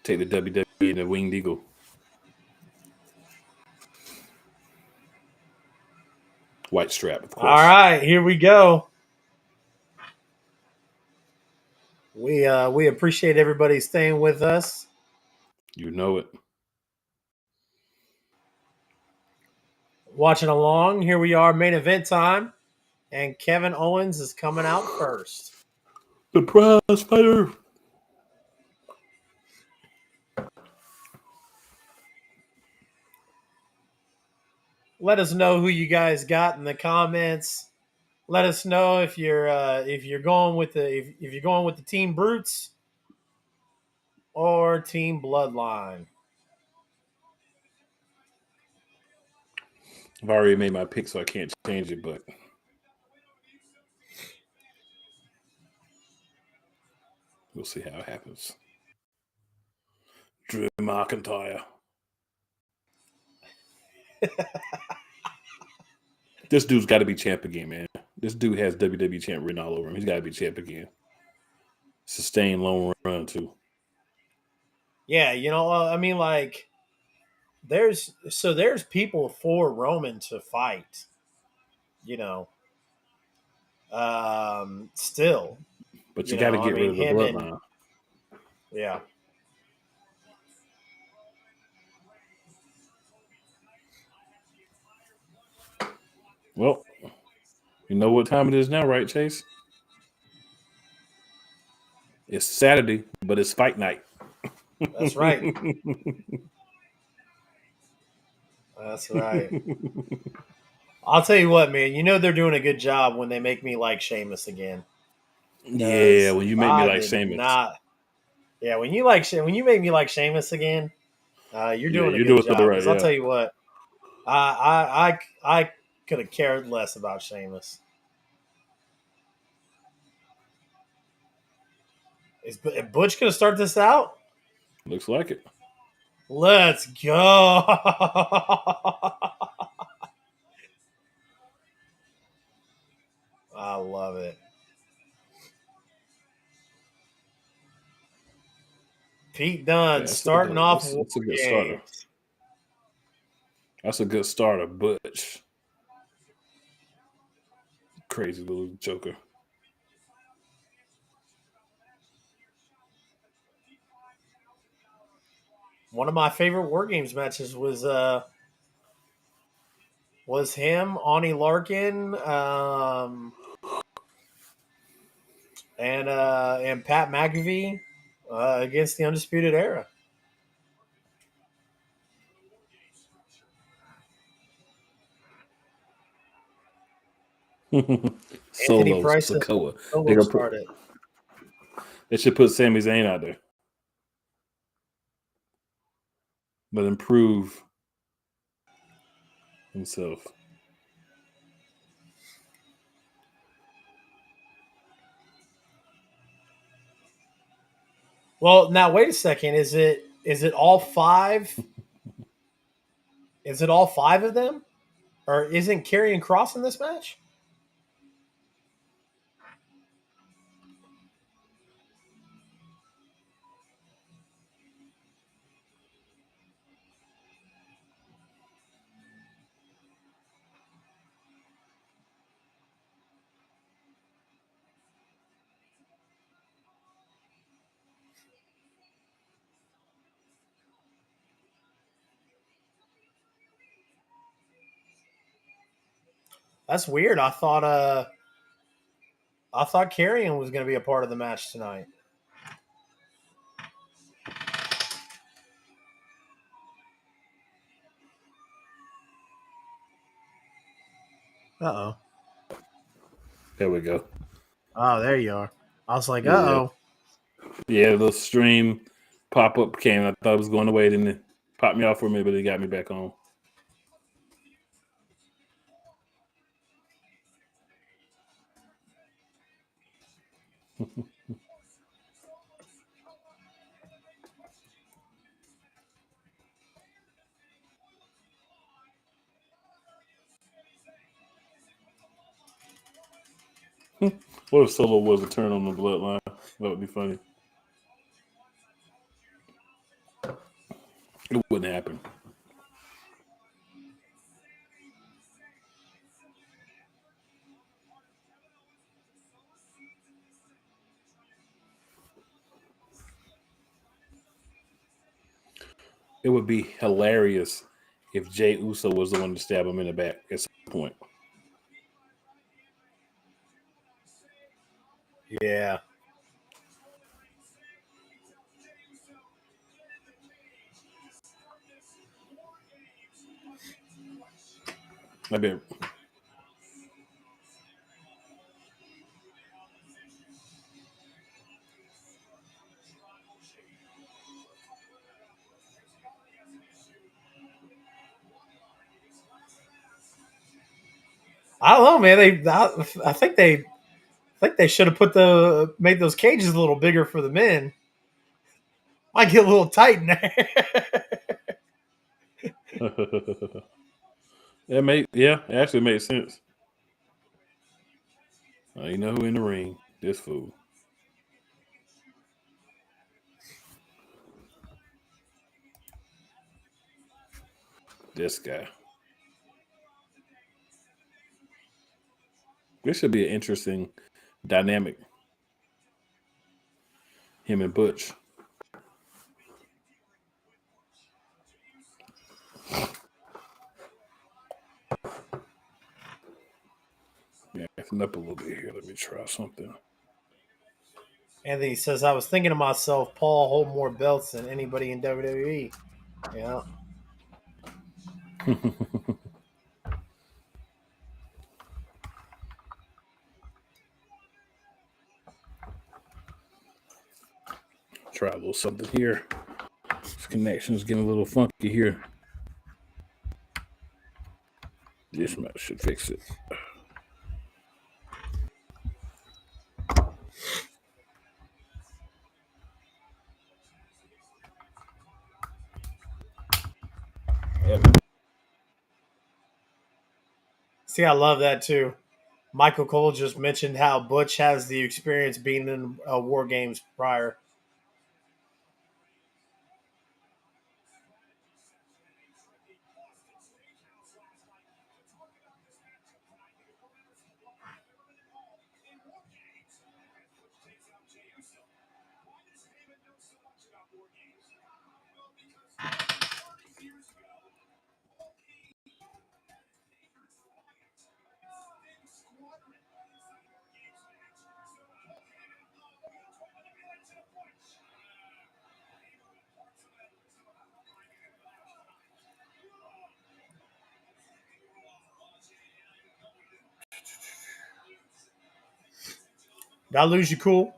take the WWE and the winged eagle. White strap, of course. All right, here we go. We appreciate everybody staying with us. You know it. Watching along. Here we are, main event time. And Kevin Owens is coming out first. The prize fighter. Let us know who you guys got in the comments. Let us know if you're going with if you're going with the Team Brutes or Team Bloodline. I've already made my pick, so I can't change it, but we'll see how it happens. Drew McIntyre. This dude's got to be champ again, man. This dude has WWE champ written all over him. He's got to be champ again. Sustained long run, too. Yeah, I mean, like, there's people for Roman to fight, still. But you got to get rid of the bloodline. Yeah. Well, you know what time it is now, right, Chase? It's Saturday, but it's fight night. That's right. That's right. I'll tell you what, man. They're doing a good job when they make me like Sheamus again. Yeah, when you make me like Sheamus. When you make me like Sheamus again, you're doing a good job. Right, I'll tell you what, I could have cared less about Sheamus. Is Butch going to start this out? Looks like it. Let's go. I love it. Pete Dunne starting off. That's a good starter. That's a good starter, Butch. Crazy little joker. One of my favorite War Games matches was him, Ani Larkin, and Pat McAfee against the Undisputed Era. Solo Sikoa. They should put Sami Zayn out there, but improve himself. Well, now wait a second. Is it all five? Is it all five of them, or isn't Karrion Kross in this match? That's weird. I thought Karrion was going to be a part of the match tonight. Uh-oh. There we go. Oh, there you are. I was like, uh-oh. Yeah, the stream pop-up came. I thought it was going away, then it popped me off for a minute, but it got me back on. What if Solo was a turn on the bloodline? That would be funny. It wouldn't happen. It would be hilarious if Jay Uso was the one to stab him in the back at some point. Yeah. I bet. I don't know, man. I think they should have made those cages a little bigger for the men. Might get a little tight in there. It actually made sense. You know who in the ring? This fool. This guy. This should be an interesting dynamic. Him and Butch. Yeah, acting up a little bit here. Let me try something. Anthony says, I was thinking to myself, Paul hold more belts than anybody in WWE. Yeah. Try a little something here. This connection's getting a little funky here. This should fix it. Yep. See, I love that too. Michael Cole just mentioned how Butch has the experience being in war games prior. Did I lose you, cool?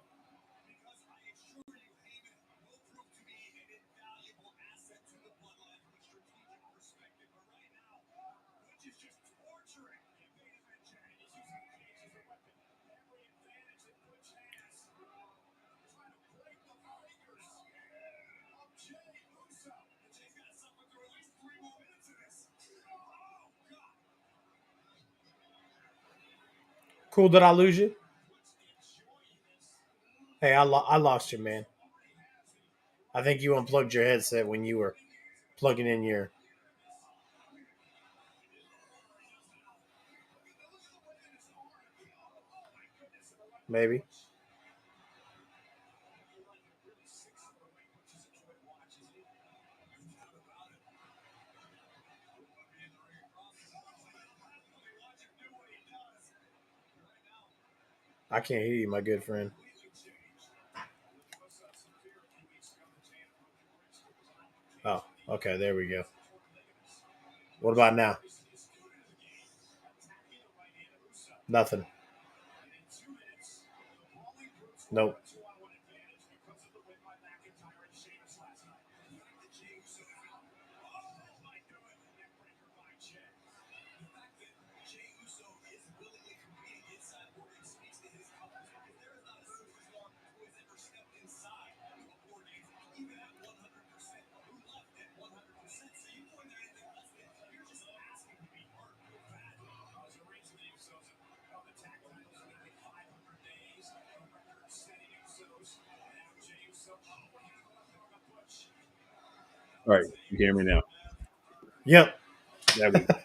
Cool, did I lose you? Hey, I lost you, man. I think you unplugged your headset when you were plugging in your. Maybe. I can't hear you, my good friend. Oh, okay, there we go. What about now? Nothing. Nope. All right, you hear me now? Yep. There we go.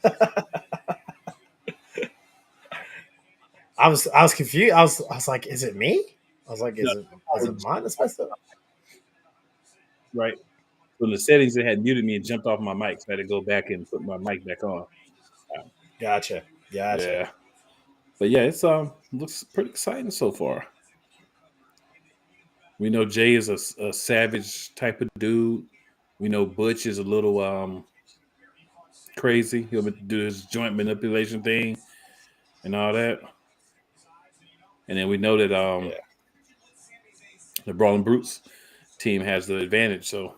I was confused. I was like, is it me? I was like, No, is it mine that's messed up? right. So in the settings, it had muted me and jumped off my mic, so I had to go back and put my mic back on. Gotcha. Gotcha. Yeah, but yeah, it's looks pretty exciting so far. We know Jay is a savage type of dude. We know Butch is a little crazy. He'll do his joint manipulation thing and all that. And then we know that Yeah. the Brawling Brutes team has the advantage. So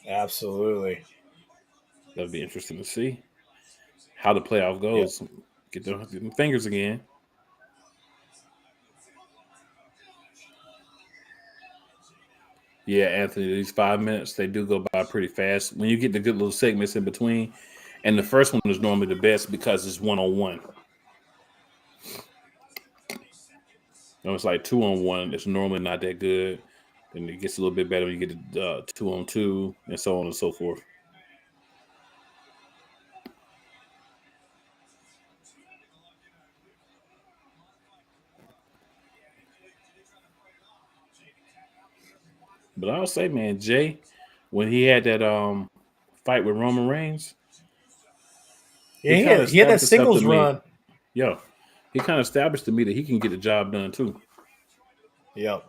Absolutely. that'll be interesting to see how the playoff Yeah. goes. Get the fingers again. Yeah, Anthony, these 5 minutes, they do go by pretty fast. When you get the good little segments in between, and the first one is normally the best because it's one on one. It's like two on one. It's normally not that good. Then it gets a little bit better when you get to two on two, and so on and so forth. But I'll say, man, Jay, when he had that fight with Roman Reigns, Yeah, he kind of he had that established himself to singles me. run. Yo, he kind of established to me that he can get the job done too. Yep.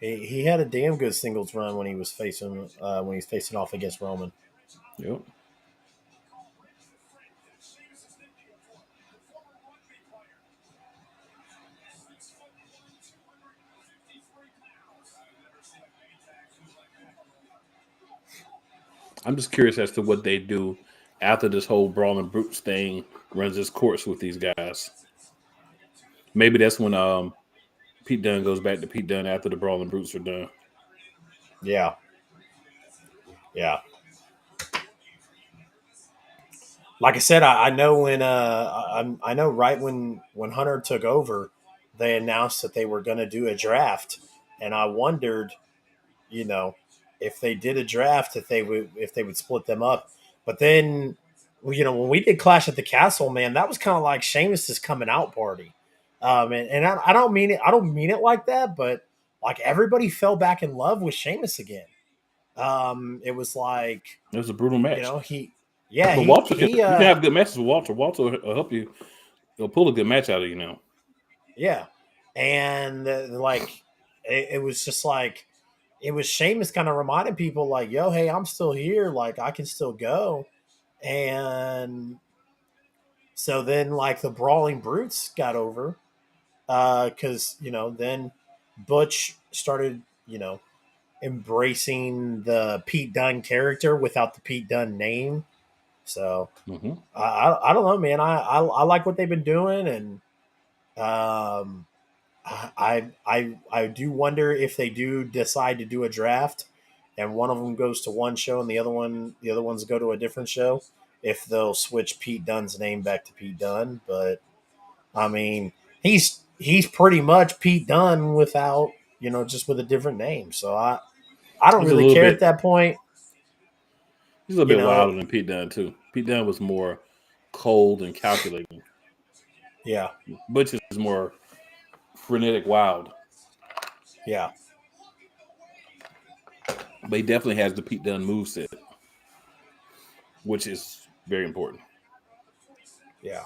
He had a damn good singles run when he was facing off against Roman. Yep. I'm just curious as to what they do after this whole Brawling Brutes thing runs its course with these guys. Maybe that's when Pete Dunne goes back to Pete Dunne after the Brawling Brutes are done. Yeah. Yeah. Like I said, I know when I know right when Hunter took over, they announced that they were going to do a draft, and I wondered, you know, if they did a draft, if they would split them up. But then, well, when we did Clash at the Castle, man, that was kind of like Sheamus's coming out party. And I don't mean it like that, but like everybody fell back in love with Sheamus again. It was like, It was a brutal match. yeah, But he Walter can he you can have good matches with Walter. Walter will help you. He'll pull a good match out of you now. yeah, and like it was just like it was Sheamus kind of reminding people like, yo, hey, I'm still here, like I can still go. And so then like the Brawling Brutes got over because then Butch started embracing the Pete Dunne character without the Pete Dunne name. So Hmm. I don't know, man. I like what they've been doing, and um, I do wonder if they do decide to do a draft, and one of them goes to one show and the other ones go to a different show. If they'll switch Pete Dunne's name back to Pete Dunne, but I mean he's pretty much Pete Dunne without just with a different name. So I don't He's a really little care at bit. that point. He's a little You bit know, wilder than Pete Dunne too. Pete Dunne was more cold and calculating. yeah, Butch is more frenetic, wild. yeah, But he definitely has the Pete Dunne moveset, which is very important. yeah.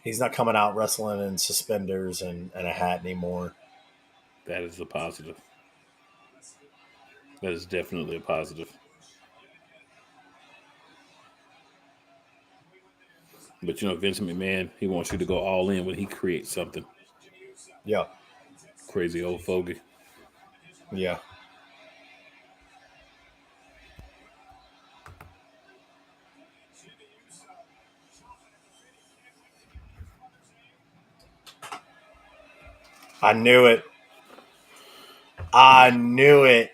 He's not coming out wrestling in suspenders and a hat anymore. That is a positive. That is definitely a positive. But Vince McMahon, he wants you to go all in when he creates something. Yeah, Crazy old fogey. yeah. I knew it. I knew it.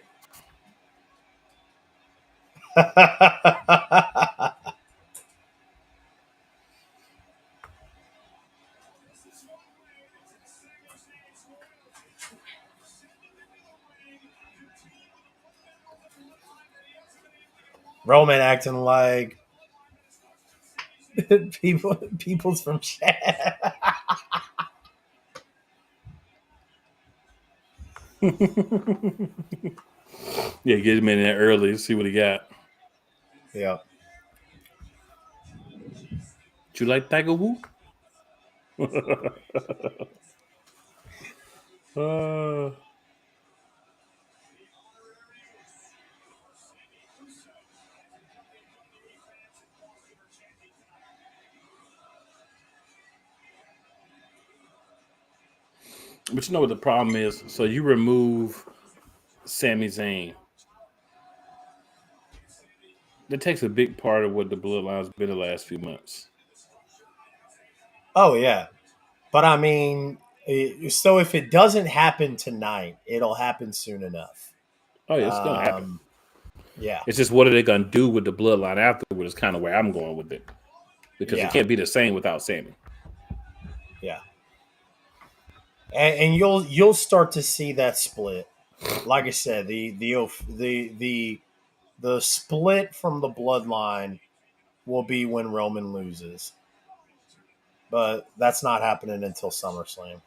Roman acting like people's from Chad. Yeah, get him in there early, see what he got. Yeah. Do you like Tiger Woo? uh, but you know what the problem is? So you remove Sami Zayn. That takes a big part of what the bloodline's been the last few months. Oh yeah. But I mean, so if it doesn't happen tonight, it'll happen soon enough. Oh yeah, it's gonna happen. Um, yeah, It's just what are they gonna do with the bloodline afterward is kind of where I'm going with it. Because it yeah, can't be the same without Sammy. yeah, and you'll start to see that split. Like I said, the split from the bloodline will be when Roman loses, but that's not happening until SummerSlam.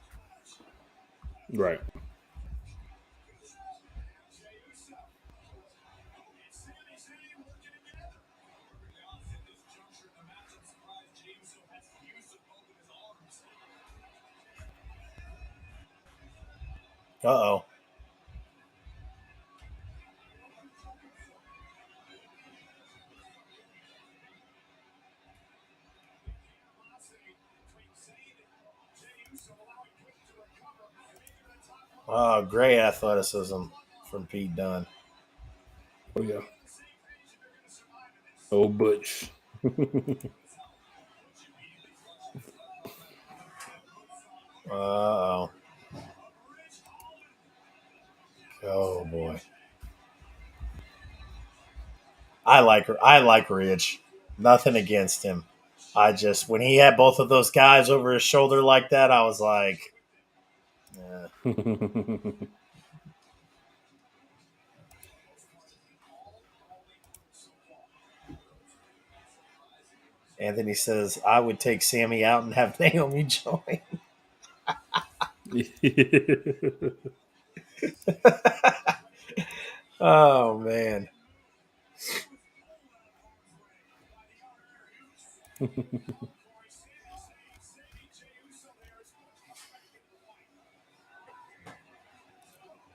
Right. Uh oh. Oh, great athleticism from Pete Dunne. Oh yeah. Oh Butch. Oh, oh boy. I like Ridge. Nothing against him. I just when he had both of those guys over his shoulder like that, I was like, eh. Anthony says I would take Sammy out and have Naomi join. Oh man.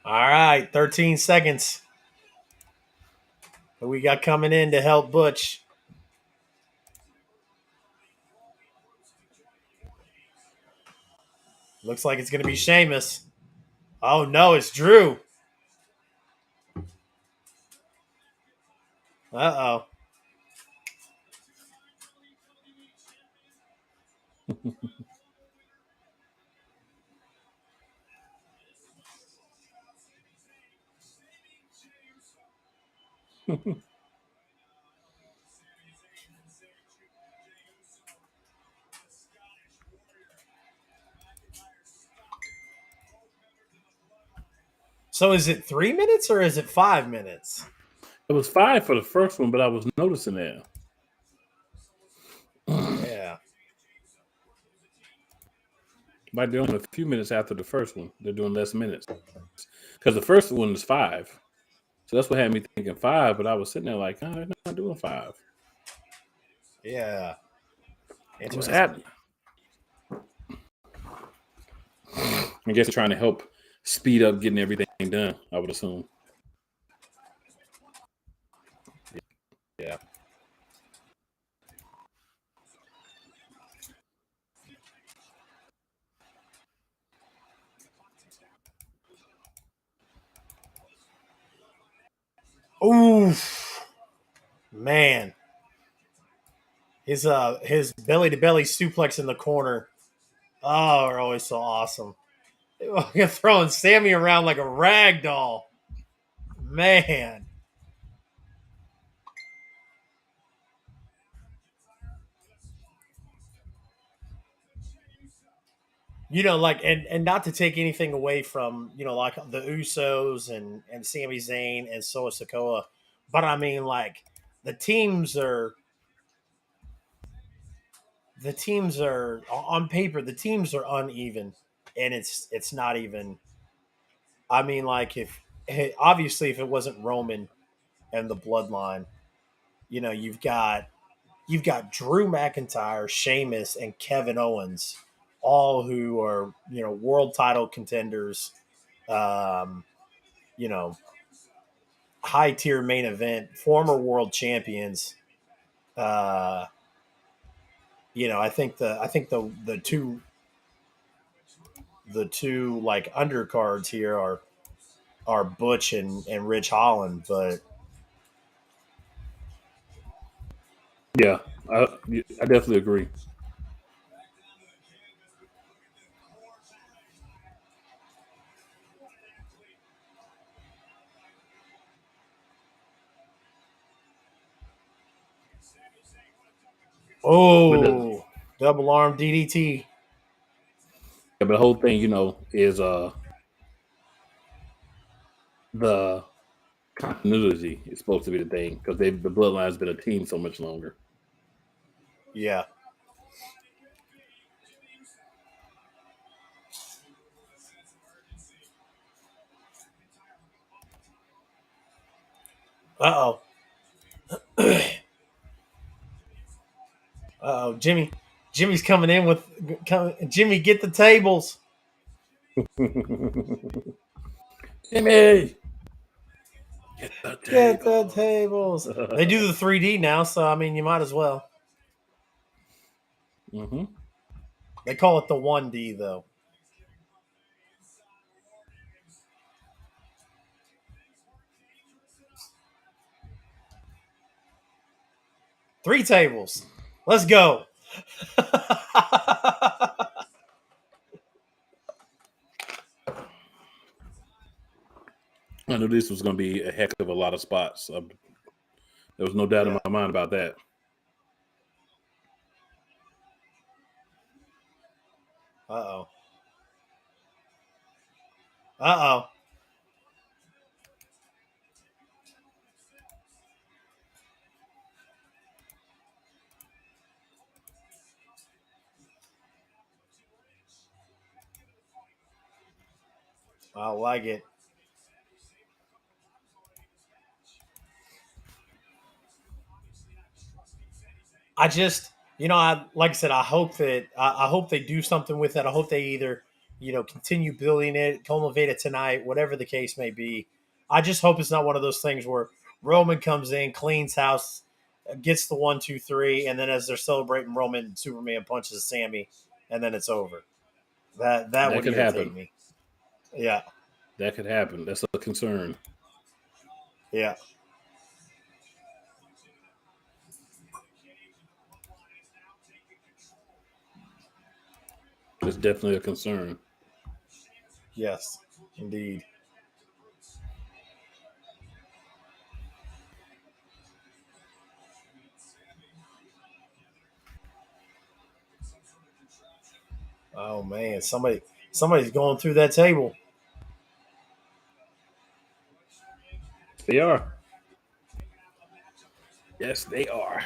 All right, 13 seconds. Who we got coming in to help Butch? Looks like it's gonna be Sheamus. Oh no, it's Drew. Uh So is it 3 minutes or is it 5 minutes? It was fine for the first one, but I was noticing that. Yeah. Might be only a few minutes after the first one. They're doing less minutes. Because the first one is 5. So that's what had me thinking 5, but I was sitting there like, oh, they're not doing 5. Yeah. What's Interesting. happening? I guess they're trying to help speed up getting everything done, I would assume. Yeah. Oof. Man. His belly to belly suplex in the corner. Oh, are always so awesome. Throwing Sammy around like a rag doll. Man. Like and not to take anything away from, like the Usos and Sami Zayn and Solo Sokoa, but I mean like the teams are the teams are on paper the teams are uneven, and it's not even. I mean, like if obviously if it wasn't Roman and the bloodline, you've got Drew McIntyre, Sheamus, and Kevin Owens, all who are world title contenders. Um, you know, high tier main event, former world champions. Uh, I think the two like undercards here are Butch and Rich Holland, but Yeah, I, I definitely agree. But oh, double arm DDT. yeah, but the whole thing, is the continuity is supposed to be the thing because the bloodline's been a team so much longer. Yeah. Uh oh. Oh, Jimmy's coming in with Jimmy. Get the tables. Jimmy, get the Get the table. tables. They do the 3D now, so I mean, you might as well. Hmm. They call it the 1D though. Three tables. Let's go. I knew this was going to be a heck of a lot of spots. There was no doubt in Yeah. my mind about that. Uh oh. Uh oh. I like it. I just, I like I said, I hope they do something with it. I hope they either, continue building it, cultivate it tonight, whatever the case may be. I just hope it's not one of those things where Roman comes in, cleans house, gets the 1, 2, 3, and then as they're celebrating, Roman Superman punches Sammy, and then it's over. That That would could irritate happen. me. Yeah, That could happen. That's a concern. yeah. It's definitely a concern. Yes, indeed. Oh man, somebody's going through that table. They are. Yes, they are.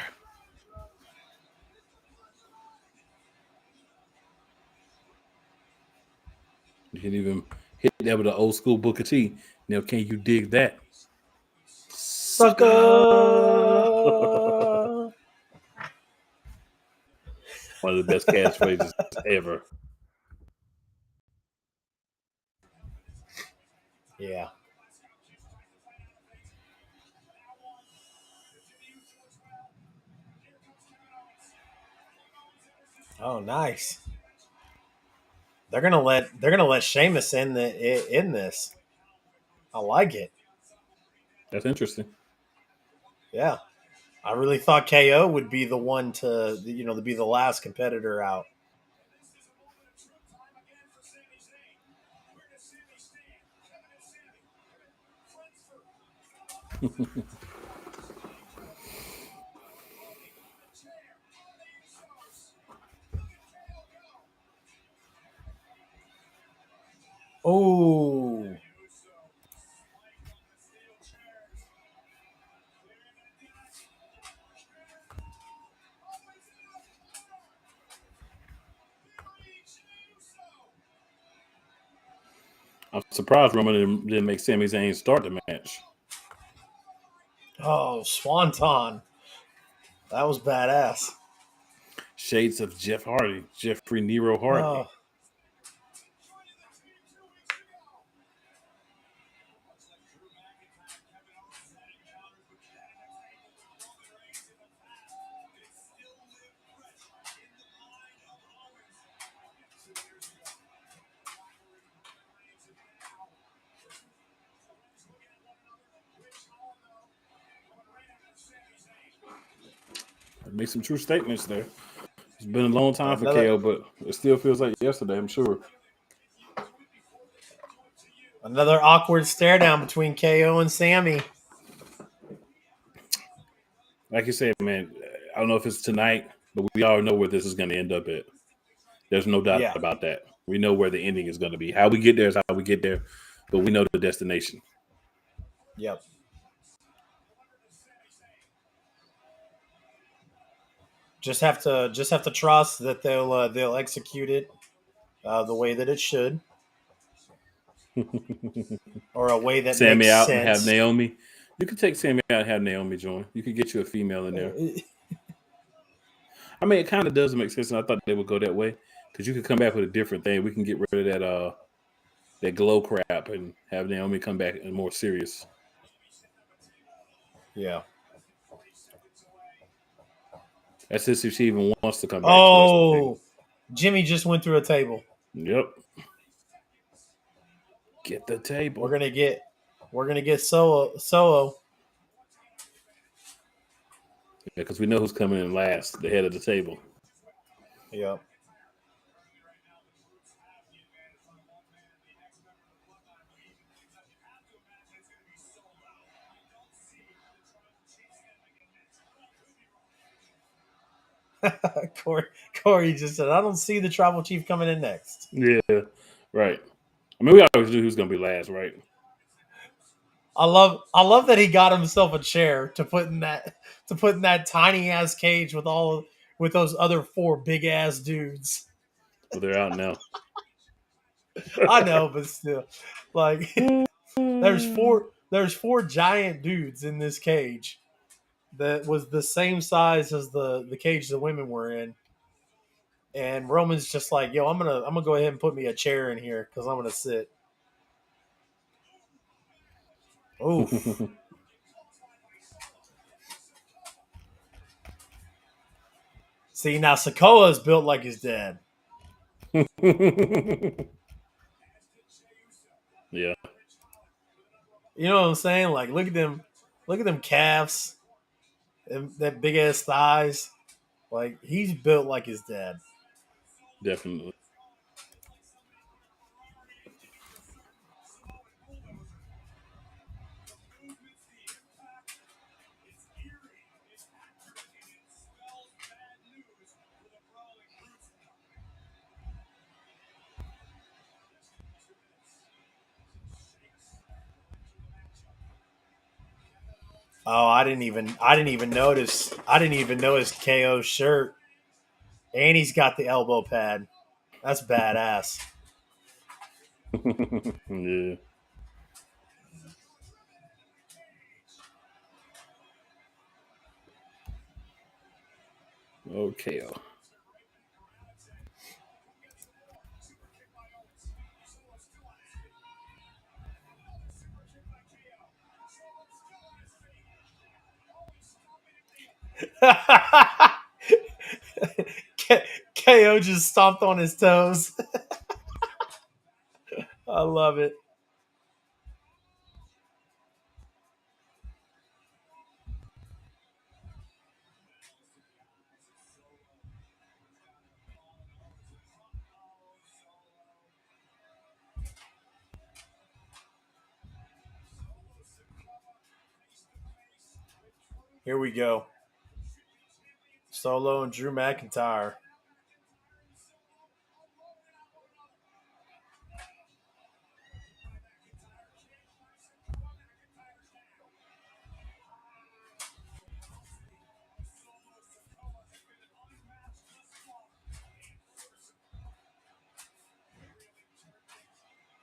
You can even hit that with an old school Booker T. Now, can you dig that? Sucker! Sucker. One of the best catchphrases ever. Yeah. Oh, nice. They're gonna let Sheamus in this. I like it. That's interesting. Yeah. I really thought KO would be the one to be the last competitor out. Oh, I'm surprised Roman didn't make Sami Zayn start the match. Oh, Swanton. That was badass. Shades of Jeff Hardy, Jeffrey Nero Hardy. Oh, Make some true statements there. It's been a long time for another KO, but it still feels like yesterday, I'm sure. another awkward stare down between KO and Sammy. Like you said, man, I don't know if it's tonight, but we all know where this is going to end up at. There's no doubt Yeah. about that. We know where the ending is going to be. How we get there is how we get there, but we know the destination. Yep. Just have to trust that they'll execute it the way that it should, or a way that Sammy makes out and have sense. Naomi. You could take Sammy out and have Naomi join. You could get you a female in there. I mean, it kind of does make sense, and I thought they would go that way because you could come back with a different thing. We can get rid of that glow crap and have Naomi come back and more serious. Yeah. That's just if she even wants to come back too. That's the thing. Oh, Jimmy just went through a table. Yep. Get the We're table. gonna get Solo. Yeah, because we know who's coming in last, the head of the table. Yep. Corey just said, "I don't see the tribal chief coming in next." Yeah, right. I mean, we always knew who's going to be last, right? I love that he got himself a chair to put in that tiny ass cage with those other four big ass dudes. Well, they're out now. I know, but still, like there's four giant dudes in this cage that was the same size as the cage the women were in. And Roman's just like, yo, I'm gonna go ahead and put me a chair in here because I'm gonna sit. Oof. See, now Sokoa is built like his dad. Yeah, You know what I'm saying? Like, look at them calves, that big ass thighs. Like, he's built like his dad. definitely. Oh, I didn't even notice. I didn't even notice KO's shirt, and he's got the elbow pad. That's badass. Yeah. Okay. KO just stomped on his toes. I love it. Here we go. Solo and Drew McIntyre.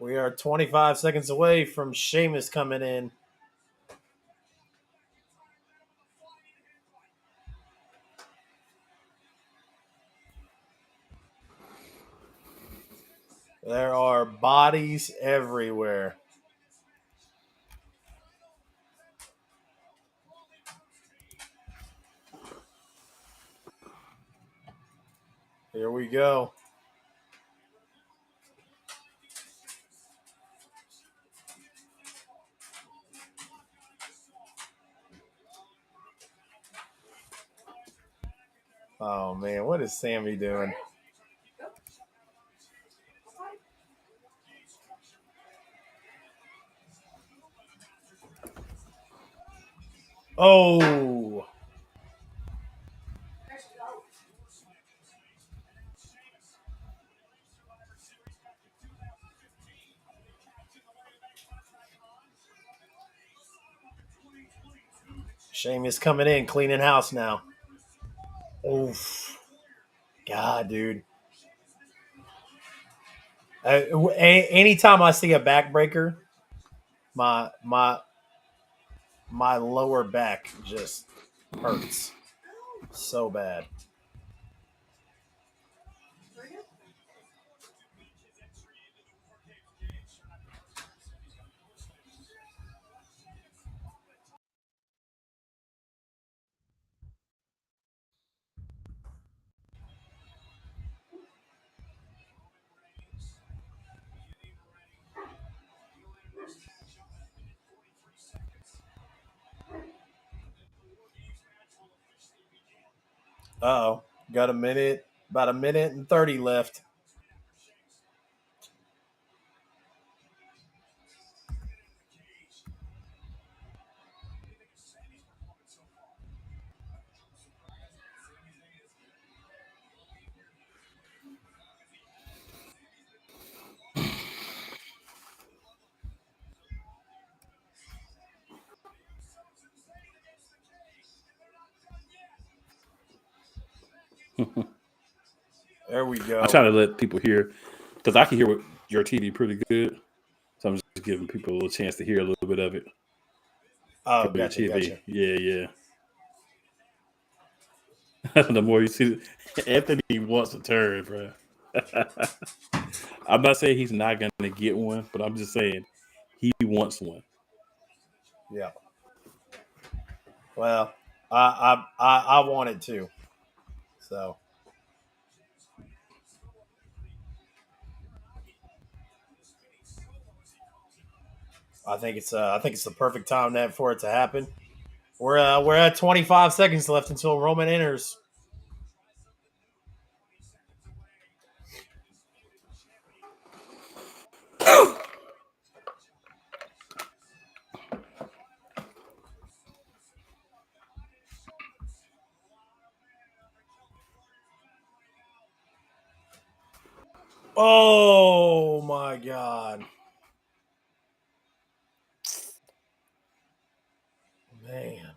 We are 25 seconds away from Sheamus coming in. There are bodies everywhere. Here we go. Oh man, what is Sammy doing? Oh, Sheamus coming in, cleaning house now. Oof. God, dude. Anytime I see a backbreaker, my my my lower back just hurts so bad. Oh, got a minute, about a minute and 30 left. There we I go. try to let people hear because I can hear your TV pretty good. So I'm just giving people a little chance to hear a little bit of it Oh, from your gotcha, TV. gotcha. Yeah, yeah. The more you see, Anthony wants a turn, bro. I'm not saying he's not going to get one, but I'm just saying he wants one. Yeah. Well, I want it too. So I think it's the perfect time that for it to happen. We're at 25 seconds left until Roman enters. Oh my god, man!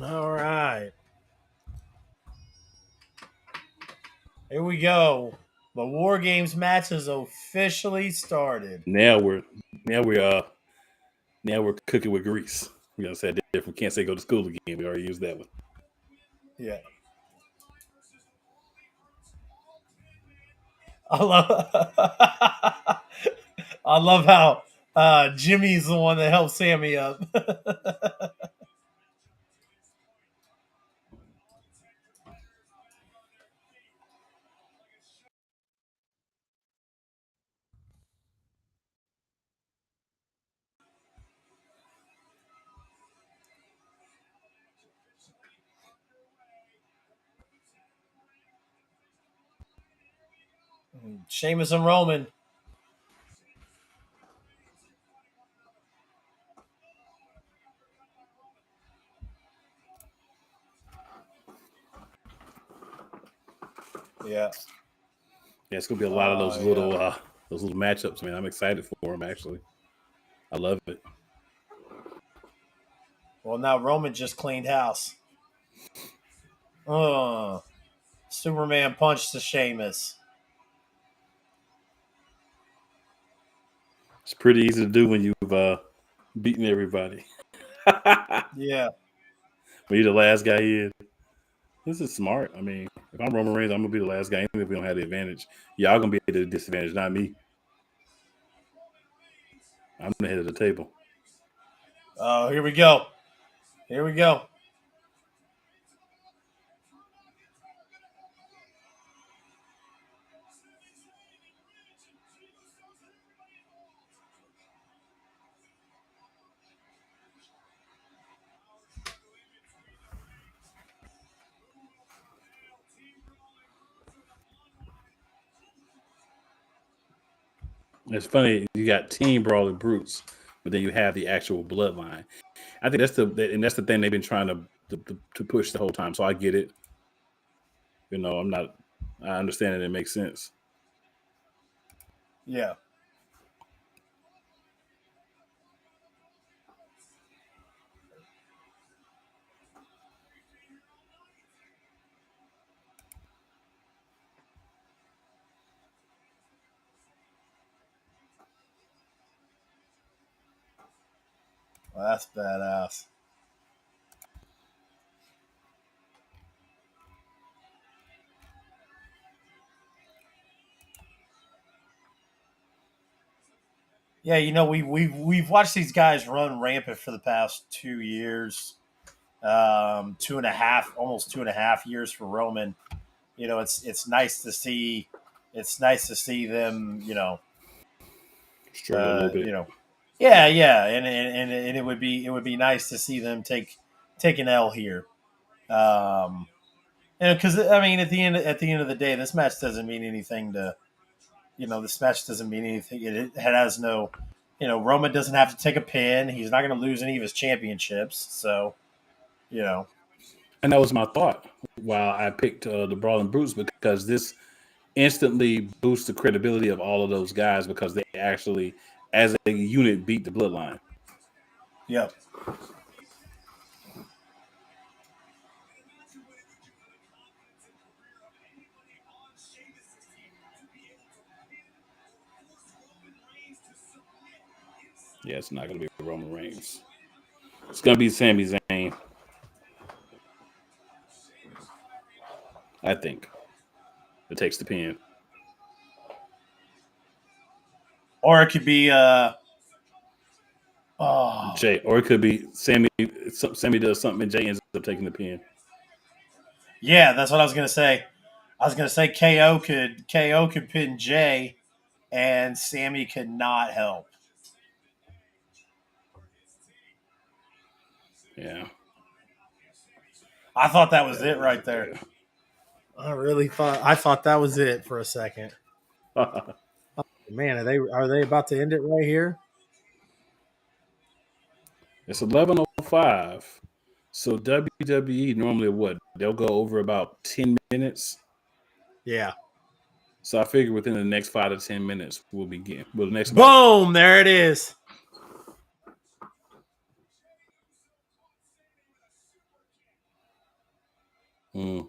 All right, here we go. The War Games match has officially started. now we're now we're now we're cooking with grease. We gotta say it different. Can't say go to school again. We already used that one. Yeah, I love. I love how Jimmy's the one that helped Sammy up. Sheamus and Roman. Yeah. Yeah, it's gonna be a lot of Yeah. those little matchups, man. I'm excited for them. Actually, I love it. Well, now Roman just cleaned house. Uh, Superman punched to Sheamus. It's pretty easy to do when you've beaten everybody. when Yeah. you're the last guy in. This is smart. I mean, if I'm Roman Reigns, I'm gonna be the last guy, even if we don't have the advantage. Y'all gonna be at the disadvantage, not me. I'm the head of the table. Oh, here we go. Here we go. It's funny you got Team Brawler Brutes, but then you have the actual bloodline. I think that's the thing they've been trying to push the whole time. So I get it. You know, I'm not. I understand it. It makes sense. Yeah. Well, that's badass. Yeah, we've watched these guys run rampant for the past 2 years, 2.5, almost 2.5 years for Roman. It's nice to see. It's nice to see them. Struggle a little Uh, bit. you know, yeah, yeah, and it would be nice to see them take an L here. Because I mean, at the end of the day, this match doesn't mean anything to this match doesn't mean anything. It has no, Roman doesn't have to take a pin. He's not going to lose any of his championships. So, you know, And that was my thought while I picked the Brawling Brutes because this instantly boosts the credibility of all of those guys because they actually, as a unit, beat the Bloodline. yep. Yeah, it's not going to be Roman Reigns. It's going to be Sami Zayn, I think. It takes the pin. Or it could be, oh, Jay, or it could be Sammy. Sammy does something and Jay ends up taking the pin. yeah, that's what I was going to say. I was going to say KO could pin Jay, and Sammy could not help. Yeah, I thought that was that it was right it there. there. I thought that was it for a second. Man, are they about to end it right here? It's 11:05. So WWE normally what they'll go over about 10 minutes. Yeah. So I figure within the next 5 to 10 minutes we'll begin. Well, the next about Boom! There it is. mm,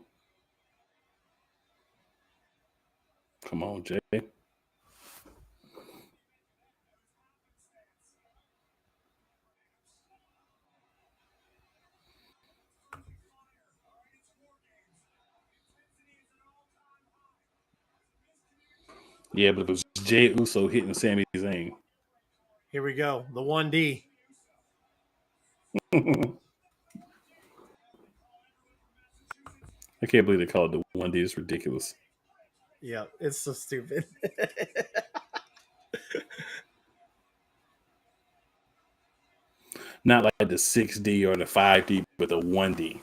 come on, Jay. Yeah, but it was Jay Uso hitting Sami Zayn. Here we go. The 1D. I can't believe they called it the 1D. It's ridiculous. Yeah, it's so stupid. Not like the 6D or the 5D, but the 1D.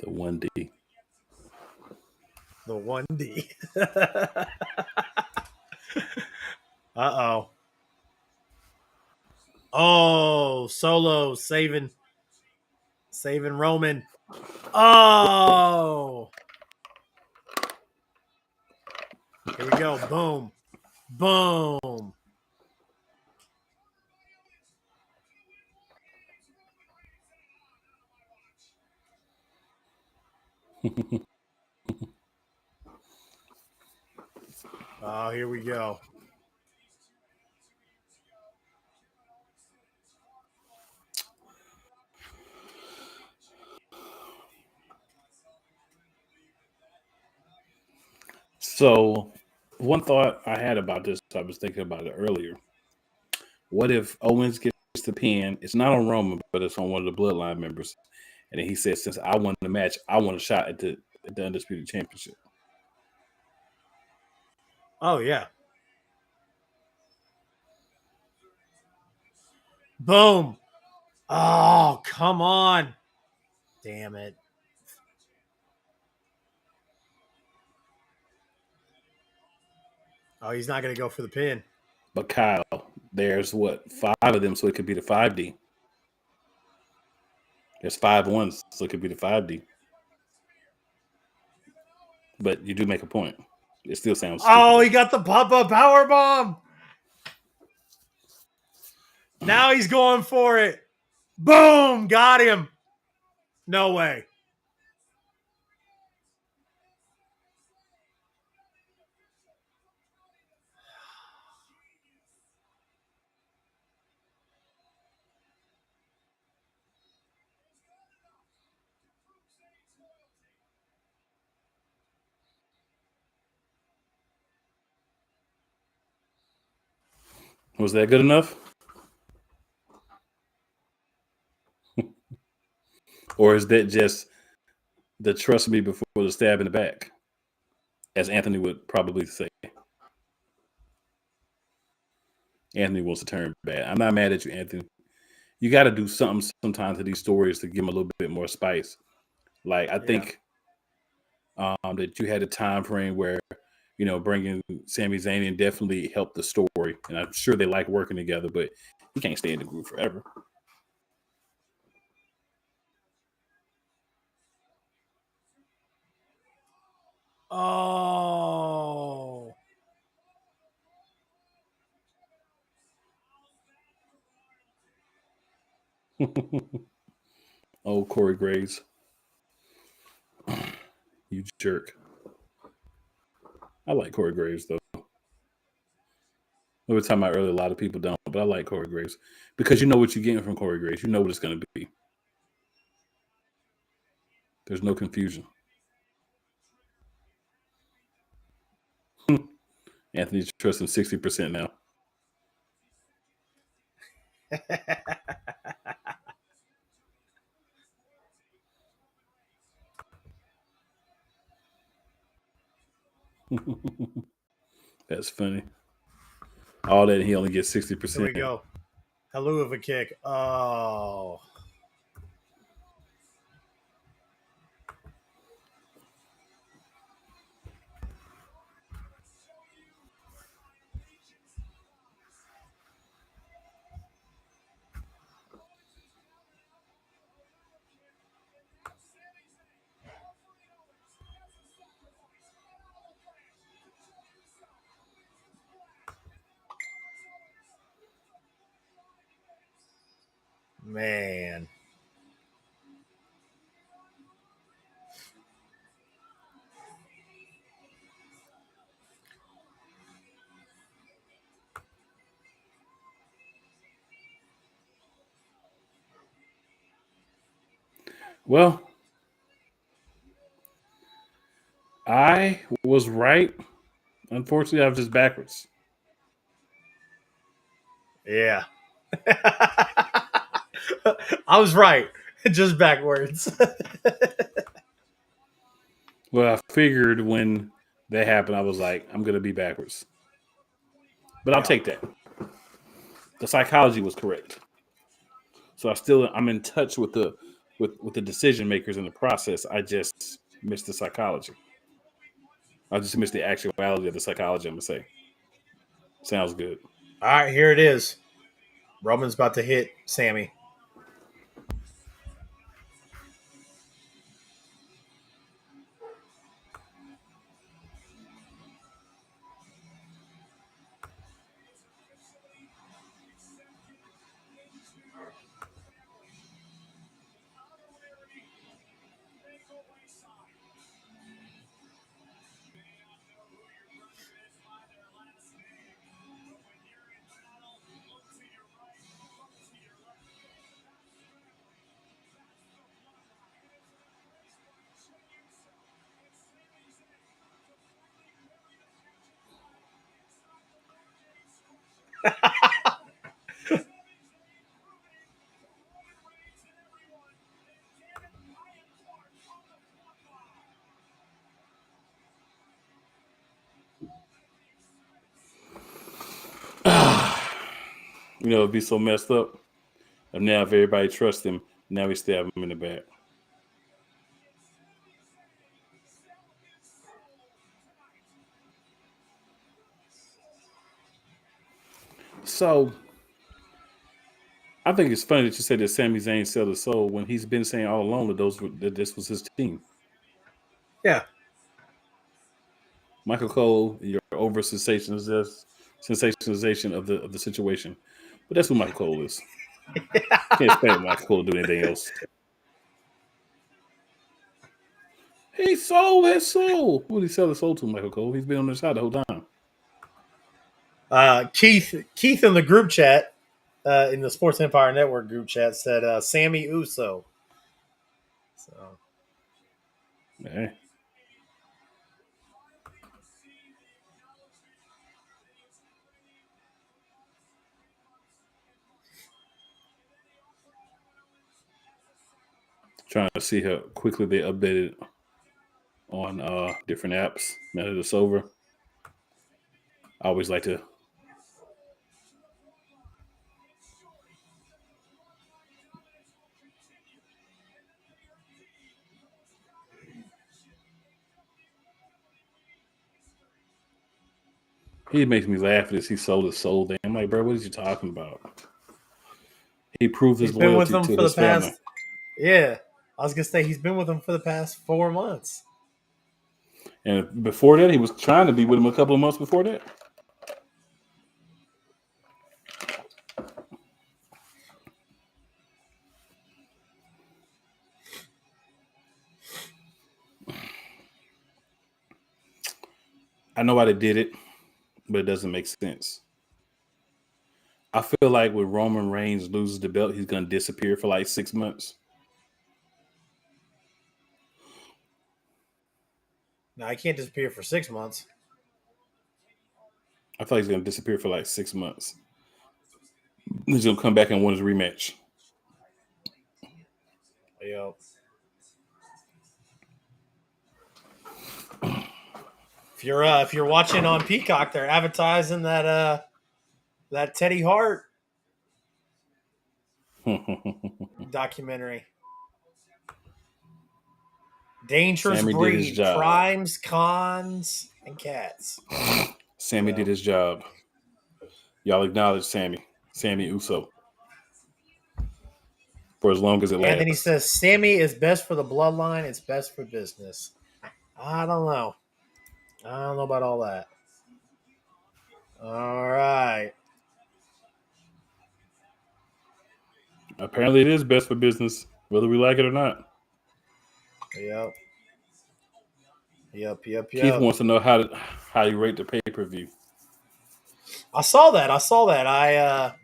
The 1D. The 1D. Uh-oh. Oh, Solo saving Roman. Oh. Here we go. Boom. Boom. Oh, here we go. So, one thought I had about this, I was thinking about it earlier. What if Owens gets the pin? It's not on Roman, but it's on one of the Bloodline members. And then he says, since I won the match, I want a shot at the Undisputed Championship. Oh, yeah. Boom. Oh, come on. Damn it. Oh, he's not going to go for the pin. But Kyle, there's what, 5 of them, so it could be the 5D. There's 5 ones, so it could be the 5D. But you do make a point. It still sounds stupid. Oh, he got the pop-up power bomb. Now he's going for it. Boom, got him. No way. Was that good enough? Or is that just the trust me before the stab in the back? As Anthony would probably say. Anthony wants to turn bad. I'm not mad at you, Anthony. You got to do something sometimes to these stories to give them a little bit more spice. Like, I think that you had a time frame where, bringing Sami Zayn in definitely helped the story. And I'm sure they like working together, but you can't stay in the group forever. Oh. Oh, Corey Graves. You jerk. I like Corey Graves, though. We were talking about earlier, a lot of people don't, but I like Corey Graves because you know what you're getting from Corey Graves. You know what it's going to be. There's no confusion. Anthony's trusting 60% now. That's funny. All that he only gets 60%. Here we go. Hello of a kick. Oh. Man. Well, I was right. Unfortunately, I was just backwards. Yeah. I was right. Just backwards. Well, I figured when that happened, I was like, I'm going to be backwards. But I'll take that. The psychology was correct. So I'm in touch with with the decision makers in the process. I just miss the psychology. I just miss the actuality of the psychology. I'm gonna say, sounds good. All right, here it is. Roman's about to hit Sammy. It'd be so messed up. And now, if everybody trusts him, now we stab him in the back. So, I think it's funny that you said that Sami Zayn sell his soul when he's been saying all along that this was his team. Yeah. Michael Cole, your over sensationalization of the situation, but that's who Michael Cole is. Can't expect Michael Cole to do anything else. He sold his soul. Who did he sell his soul to, Michael Cole? He's been on the side the whole time. Keith in the group chat, in the Sports Empire Network group chat, said Sammy Uso. So Man. Trying to see how quickly they updated on different apps. Now that it's over, I always like to. He makes me laugh as he sold his soul. Thing. I'm like, bro, what are you talking about? He proved his he's been with loyalty them to for the his family. past. Yeah, I was gonna say he's been with them for the past 4 months. And before that, he was trying to be with him a couple of months before that. I know why they did it, but it doesn't make sense. I feel like when Roman Reigns loses the belt, he's going to disappear for like 6 months. Now I can't disappear for 6 months. I feel like he's going to disappear for like 6 months. He's going to come back and win his rematch. Yep. If you're watching on Peacock, they're advertising that Teddy Hart documentary. Dangerous Sammy did his Breed, job. Crimes, Cons, and Cats. Sammy did his job. Y'all acknowledge Sammy Uso, for as long as it And then he lasts. says, Sammy is best for the bloodline. It's best for business. I don't know. I don't know about all that. All right. Apparently, it is best for business, whether we like it or not. Yep. Keith Yep. wants to know how you rate the pay-per-view. I saw that. I thought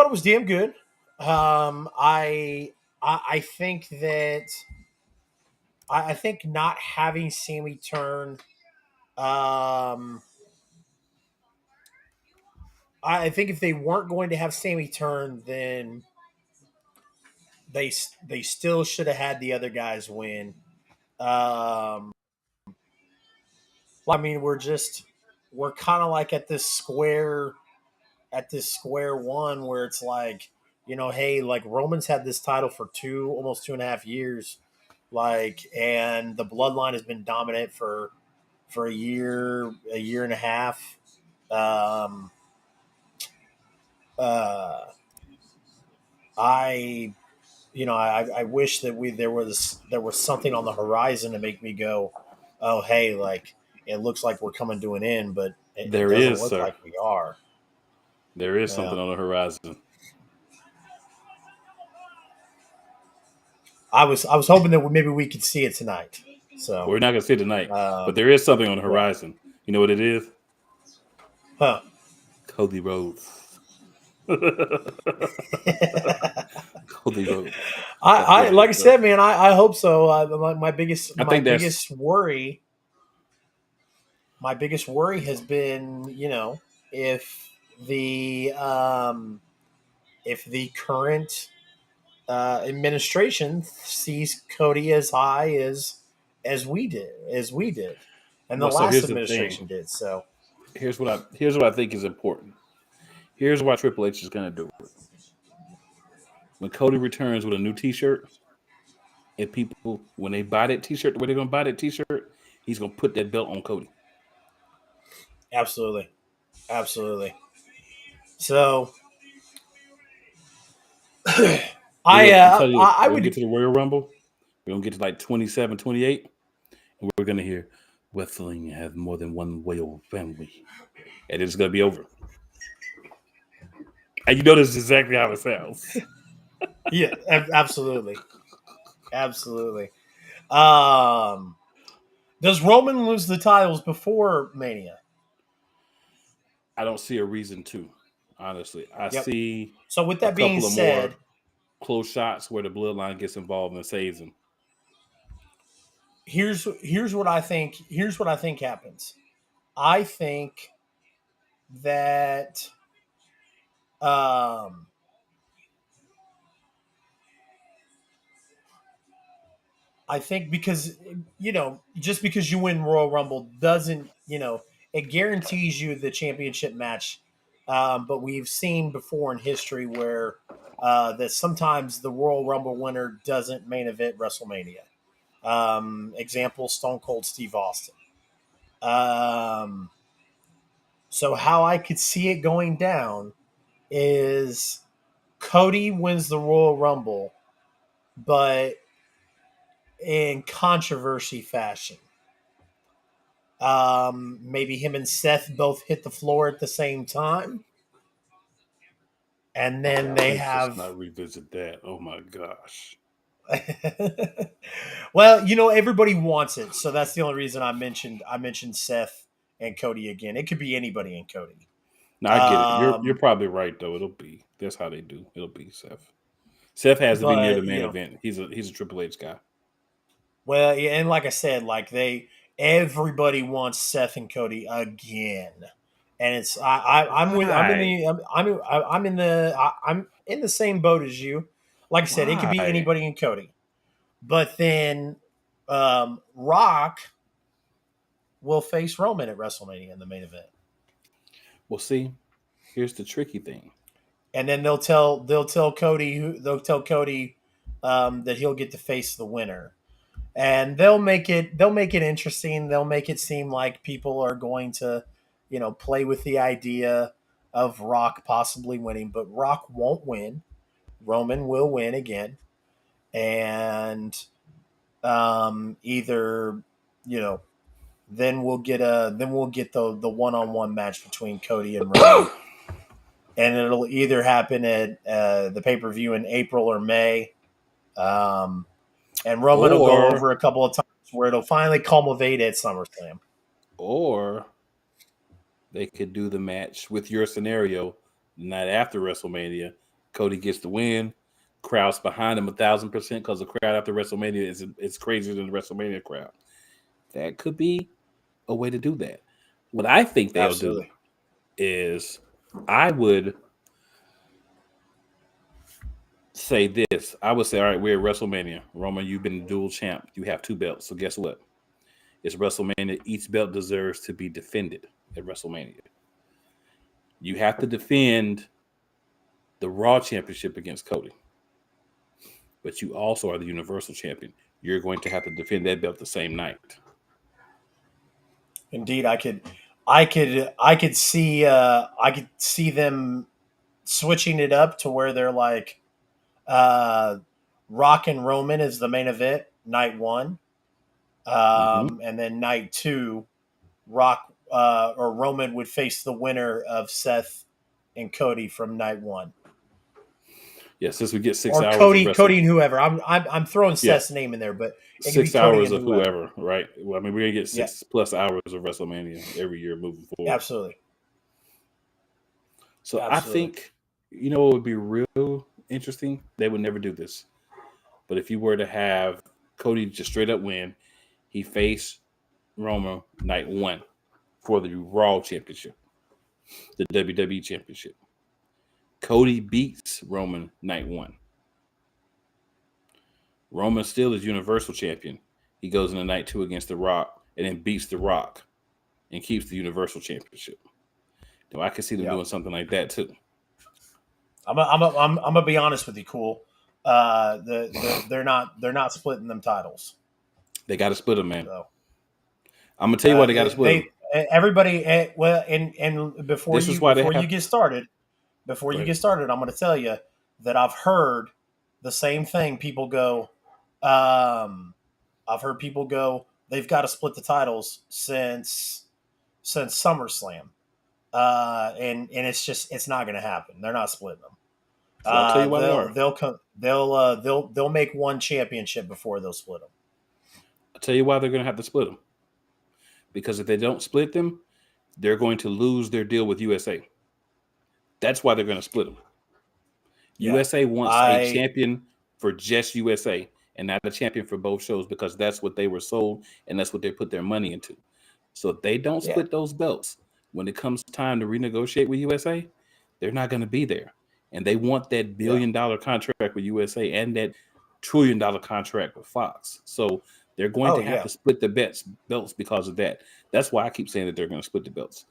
it was damn good. I think that I think not having Sammy turn. I think if they weren't going to have Sammy turn, then they still should have had the other guys win. I mean, we're kind of like at this square one where it's like hey, like Roman's had this title for almost 2.5 years, like, and the bloodline has been dominant for a year and a half. Um, uh, I I wish that there was something on the horizon to make me go, oh hey, like it looks like we're coming to an end, but it There doesn't is, look sir. like we are. There is Yeah, something on the horizon. I was hoping that maybe we could see it tonight. So, We're not gonna see it tonight, but um, there is something on the yeah, horizon. You know what it is? huh. Cody Rhodes. Cody Rhodes. That's what I it like I is, sir. said, man. I hope so. My biggest I my think that's biggest worry my biggest worry has been, if the if the current administration sees Cody as high as we did, and the well. So last here's the thing. administration did. So, Here's what I think is important. Here's why Triple H is gonna do it. When Cody returns with a new T-shirt, and people when they buy that T-shirt, the way they're gonna buy that T-shirt, he's gonna put that belt on Cody. absolutely, absolutely. So, I'm telling you, I when we would. get to the Royal Rumble, we're gonna get to like 27, 28, and we're gonna hear wrestling has more than one royal family, and it's gonna be over. And you know this is exactly how it sounds. Yeah, absolutely, absolutely. Um, does Roman lose the titles before Mania? I don't see a reason to. Honestly, I Yep. see So with a that being couple of said, more close shots where the bloodline gets involved and saves him. here's what I think. Here's what I think happens. I think that um, I think because just because you win Royal Rumble doesn't it guarantees you the championship match. But we've seen before in history where that sometimes the Royal Rumble winner doesn't main event WrestleMania. Example: Stone Cold Steve Austin. Um, so how I could see it going down is Cody wins the Royal Rumble, but in controversy fashion. Maybe him and Seth both hit the floor at the same time, and then they Let's just have. not revisit that. Oh my gosh. Well, everybody wants it, so that's the only reason I mentioned Seth and Cody again. It could be anybody and Cody. No, I get it. You're Um, probably right though. It'll be that's how they do. It'll be Seth. Seth has to be near the but main event. He's a Triple H guy. well, yeah, and like I said, like everybody wants Seth and Cody again, and it's I'm with I'm in Why? the I'm in the I'm in the same boat as you. Like I said, it could be Why? anybody and Cody, but then Rock will face Roman at WrestleMania in the main event, Well, see, here's the tricky thing. and then they'll tell Cody that he'll get to face the winner, and they'll make it interesting. They'll make it seem like people are going to play with the idea of Rock possibly winning, but Rock won't win. Roman will win again, and either you know then we'll get the one-on-one match between Cody and Roman, and it'll either happen at the pay-per-view in April or May. um, and Roman will go Or over a couple of times where it'll finally culminate at SummerSlam. or they could do the match with your scenario the night after WrestleMania. Cody gets the win. Crowd's behind him 1,000% because the crowd after WrestleMania is crazier than the WrestleMania crowd. That could be a way to do that. What I think they'll do Absolutely. is I would say this. I would say, all right, we're at WrestleMania. Roman, you've been dual champ. You have two belts. So guess what? It's WrestleMania. Each belt deserves to be defended at WrestleMania. You have to defend the Raw Championship against Cody. But you also are the Universal Champion. You're going to have to defend that belt the same night. Indeed, I could see them switching it up to where they're like, uh, Rock and Roman is the main event night one, Mm-hmm. and then night two, Rock or Roman would face the winner of Seth and Cody from night one, Yeah, since we get 6 or hours of Cody wrestling. and whoever. I'm throwing Yeah, Seth's name in there, but it could be 6 Cody hours and of whoever. whoever, right? Well, I mean, we're going to get Yeah, 6+ hours of WrestleMania every year moving forward. absolutely, So I absolutely. think, what would be real interesting? They would never do this. But if you were to have Cody just straight up win, he faced Roman night one for the Raw Championship, the WWE Championship. Cody beats Roman night one. Roman still is Universal Champion. He goes into night two against The Rock and then beats The Rock and keeps the Universal Championship. Now I can see them Yeah, doing something like that too. I'm gonna be honest with you, cool. They're not splitting them titles. They got to split them, man. So I'm gonna tell you why they got to split them. they everybody well, and This is why they have. before Go you ahead. get started, I'm going to tell you that I've heard the same thing. People go, I've heard people go, they've got to split the titles since SummerSlam, and it's not going to happen. They're not splitting them. Well, I'll tell you why they are. They'll make one championship before they'll split them. I'll tell you why they're going to have to split them. Because if they don't split them, they're going to lose their deal with USA. That's why they're going to split them. Yeah. USA wants a champion for just USA and not a champion for both shows because that's what they were sold and that's what they put their money into. So if they don't split those belts, when it comes time to renegotiate with USA, they're not going to be there. And they want that $1 billion contract with USA and that $1 trillion contract with Fox. So they're going to have to split the belts because of that. That's why I keep saying that they're going to split the belts.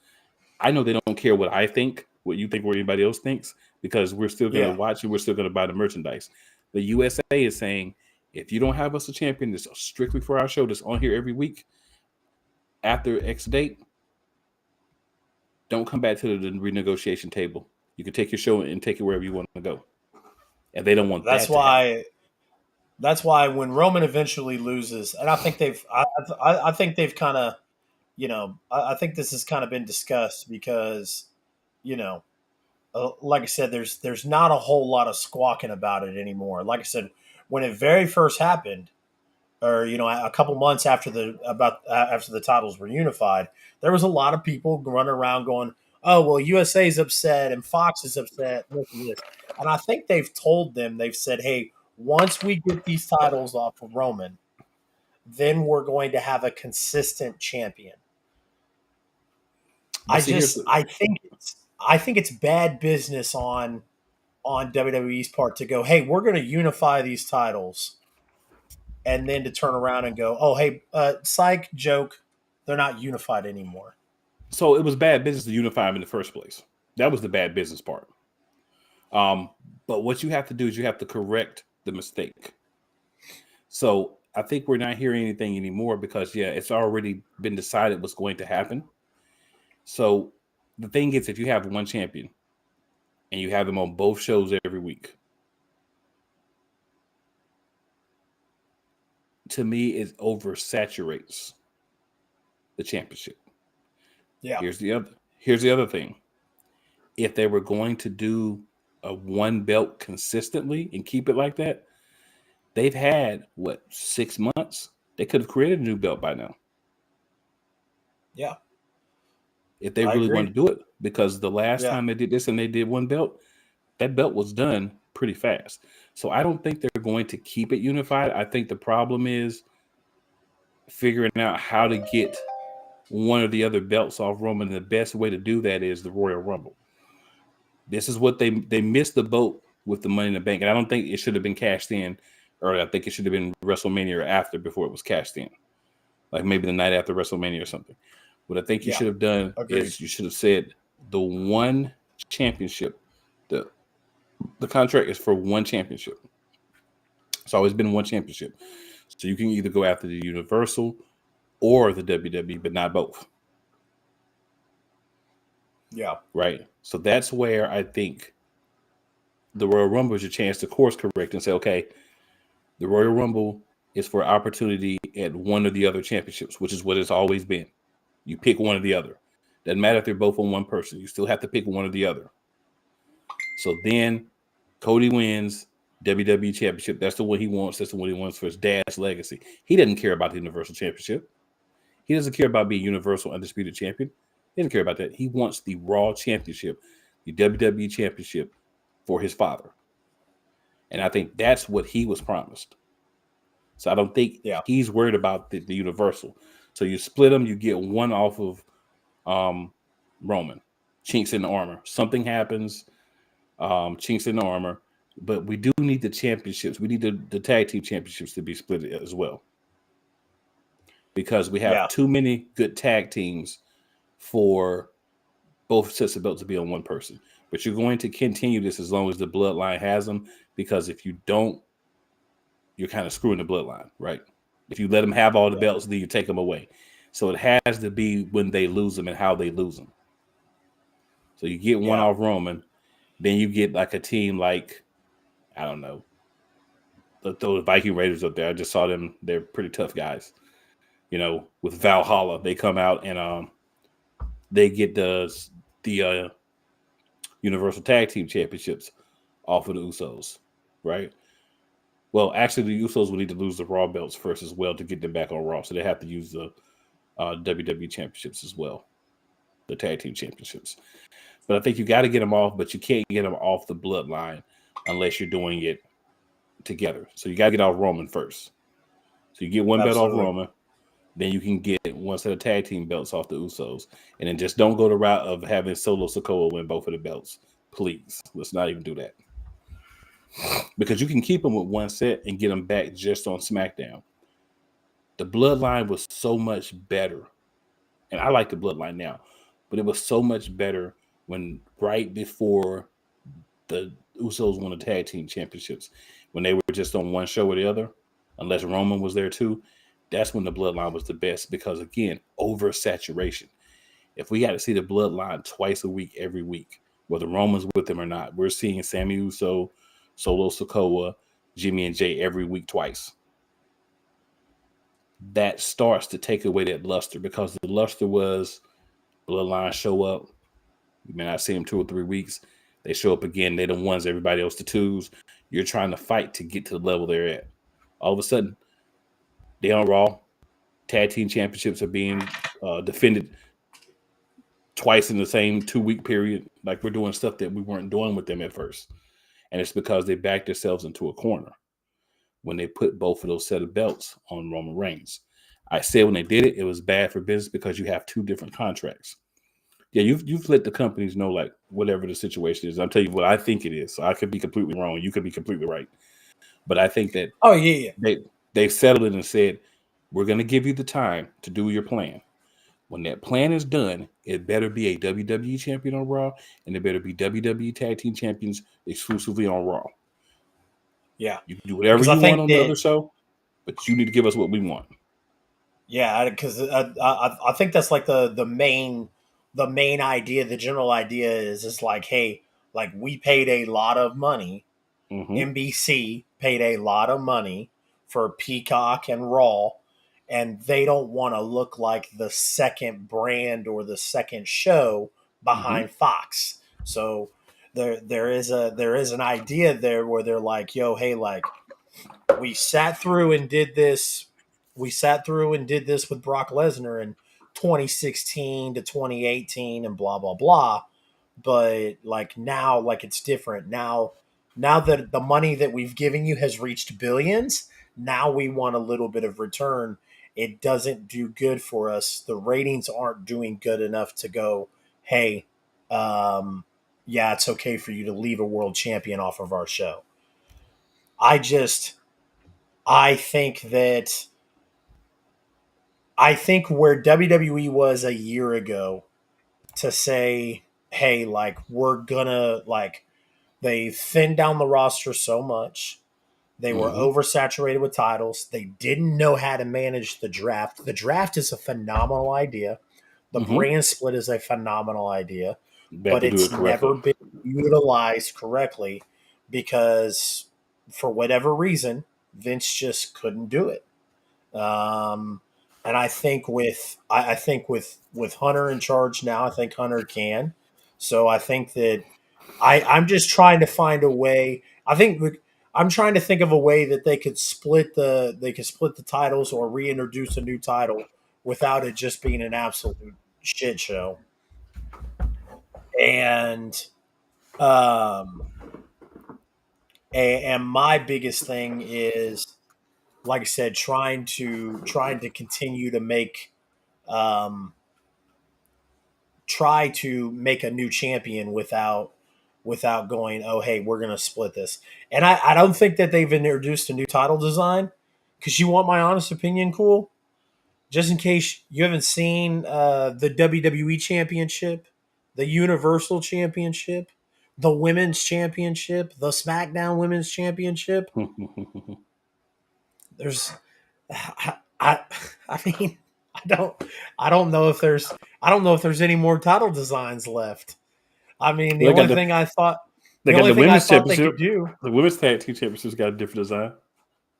I know they don't care what I think, what you think, or anybody else thinks, because we're still going to watch and we're still going to buy the merchandise. The USA is saying, if you don't have us a champion that's strictly for our show that's on here every week after X date, don't come back to the renegotiation table. You can take your show and take it wherever you want to go. And they don't want That's that to happen. That's why when Roman eventually loses, and I think I think they've kind of, I think this has kind of been discussed because, like I said, there's not a whole lot of squawking about it anymore. Like I said, when it very first happened, or a couple months after after the titles were unified, there was a lot of people running around going, "Oh well, USA's upset and Fox is upset." And I think they've told them, they've said, "Hey, once we get these titles off of Roman, then we're going to have a consistent champion." But see, I think it's bad business on WWE's part to go, "Hey, we're going to unify these titles," and then to turn around and go, "Oh, hey, psych joke, they're not unified anymore." so it was bad business to unify them in the first place. That was the bad business part. But what you have to do is you have to correct the mistake. So I think we're not hearing anything anymore because it's already been decided what's going to happen. So the thing is, if you have one champion and you have them on both shows every week, to me, it oversaturates the championship. Yeah. Here's the other thing. If they were going to do a one belt consistently and keep it like that, they've had 6 months? They could have created a new belt by now. Yeah. If they really want to do it, because the last time they did this and they did one belt, that belt was done pretty fast. So I don't think they're going to keep it unified. I think the problem is figuring out how to get one or the other belts off Roman. The best way to do that is the Royal Rumble. This is what they missed the boat with the Money in the Bank, and I don't think it should have been cashed in, or I think it should have been WrestleMania or after before it was cashed in, like maybe the night after WrestleMania or something. What I think you should have done is you should have said the one championship, the The contract is for one championship. It's always been one championship. So you can either go after the Universal or the WWE, but not both. Yeah. Right. So that's where I think the Royal Rumble is your chance to course correct and say, okay, the Royal Rumble is for opportunity at one or the other championships, which is what it's always been. You pick one or the other. Doesn't matter if they're both on one person. You still have to pick one or the other. So then Cody wins WWE Championship. That's the one he wants. That's the one he wants for his dad's legacy. He doesn't care about the Universal Championship. He doesn't care about being Universal Undisputed Champion. He doesn't care about that. He wants the Raw Championship, the WWE Championship for his father. And I think that's what he was promised. So I don't think Yeah. he's worried about the Universal. So you split them, you get one off of Roman. Chinks in the armor. Something happens, chinks in the armor. But we do need the championships. We need the tag team championships to be split as well. Because we have Yeah. too many good tag teams for both sets of belts to be on one person. But you're going to continue this as long as the bloodline has them. Because if you don't, you're kind of screwing the bloodline, right? If you let them have all the belts, then you take them away. So it has to be when they lose them and how they lose them. So you get one Yeah. off Roman, then you get like a team like, I don't know, throw the Viking Raiders up there. I just saw them. They're pretty tough guys. You know, with Valhalla, they come out and they get the Universal Tag Team Championships off of the Usos, right? Well, actually, the Usos will need to lose the Raw belts first as well to get them back on Raw. So they have to use the WWE Championships as well, the Tag Team Championships. But I think you got to get them off, but you can't get them off the bloodline unless you're doing it together. So you got to get off Roman first. So you get one belt off Absolutely. Roman, then you can get one set of tag team belts off the Usos. And then just don't go the route of having Solo Sikoa win both of the belts. Please, let's not even do that. Because you can keep them with one set and get them back just on SmackDown. The bloodline was so much better. And I like the bloodline now, but it was so much better when right before the Usos won the tag team championships, when they were just on one show or the other, unless Roman was there too. That's when the bloodline was the best because again, oversaturation. If we got to see the bloodline twice a week, every week, whether Roman's with them or not, we're seeing Sami Uso, Solo Sikoa, Jimmy and Jay every week twice. That starts to take away that luster because the luster was bloodline show up. You may not see them 2 or 3 weeks. They show up again. They're the ones, everybody else the twos. You're trying to fight to get to the level they're at. All of a sudden, they on Raw. Tag team championships are being defended twice in the same 2 week period. Like we're doing stuff that we weren't doing with them at first. And it's because they backed themselves into a corner when they put both of those set of belts on Roman Reigns. I said when they did it, it was bad for business because you have two different contracts. Yeah, you've let the companies know like whatever the situation is. I'll tell you what I think it is. So I could be completely wrong. You could be completely right. But I think that Oh yeah. they've settled it and said, we're going to give you the time to do your plan. When that plan is done, it better be a WWE champion on Raw, and it better be WWE Tag Team Champions exclusively on Raw. Yeah. You can do whatever Because I you want think on the that other show, but you need to give us what we want. yeah, because I think that's like the main idea, the general idea is like, hey, like we paid a lot of money. Mm-hmm. NBC paid a lot of money for Peacock and Raw, and they don't want to look like the second brand or the second show Mm-hmm. behind Fox. So there is an idea there where they're like, yo, hey, like we sat through and did this. We sat through and did this with Brock Lesnar in 2016 to 2018 and blah blah blah. But like now, like it's different now. Now that the money that we've given you has reached billions, now we want a little bit of return. It doesn't do good for us. The ratings aren't doing good enough to go, hey, yeah, it's okay for you to leave a world champion off of our show. I just I think that I think where WWE was a year ago to say, hey, like we're gonna like They thinned down the roster so much. They were Mm-hmm. oversaturated with titles. They didn't know how to manage the draft. The draft is a phenomenal idea. The Mm-hmm. brand split is a phenomenal idea, They have but to do it's it correctly. never been utilized correctly because, for whatever reason, Vince just couldn't do it. Um, and I think with Hunter in charge now, I think Hunter can. So I think that I'm just trying to find a way. I'm trying to think of a way that they could split the titles or reintroduce a new title without it just being an absolute shit show. And um and my biggest thing is, like I said, trying to continue to make um try to make a new champion without going, oh hey, we're gonna split this. And I don't think that they've introduced a new title design. Because you want my honest opinion, cool? Just in case you haven't seen the WWE Championship, the Universal Championship, the Women's Championship, the SmackDown Women's Championship. There's, I, I mean, I don't, I don't know if there's any more title designs left. I mean, Well, they the got only the thing I women's thought they championship. could do, The women's tag team championship's got a different design.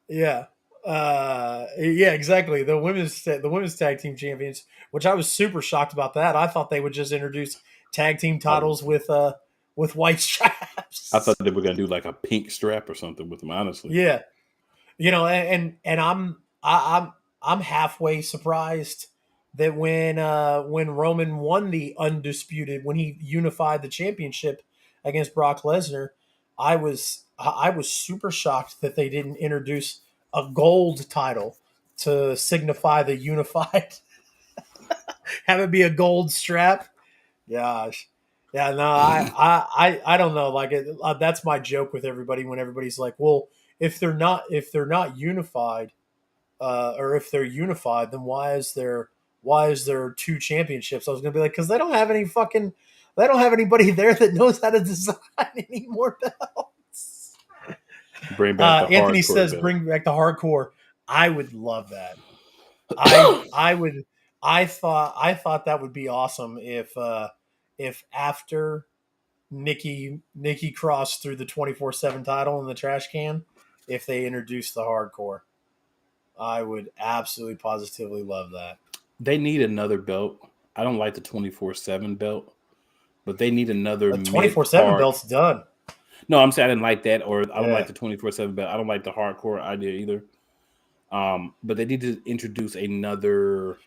yeah, yeah, exactly. The women's tag team champions, which I was super shocked about that. I thought they would just introduce tag team I, titles with white I thought straps. they were gonna do like a pink strap or something with them. Honestly, Yeah, and I'm halfway surprised that when Roman won the undisputed, when he unified the championship against Brock Lesnar, I was super shocked that they didn't introduce a gold title to signify the unified, have it be a gold strap. Gosh. Yeah, no, I don't know. Like that's my joke with everybody when everybody's like, "Well, if they're not unified, or if they're unified, then why is there two championships?" I was gonna be like, because they don't have anybody there that knows how to design any more belts. bring back the Anthony hardcore says, belt. "Bring back the hardcore." I would love that. I would. I thought that would be awesome if after Nikki Cross threw the 24/7 title in the trash can, if they introduced the hardcore. I would absolutely positively love that. They need another belt. I don't like the 24/7 belt, but they need another The mid 24/7 card. belt's done. No, I'm saying I didn't like that, or I don't like Yeah. the 24/7 belt. I don't like the hardcore idea either. But they need to introduce another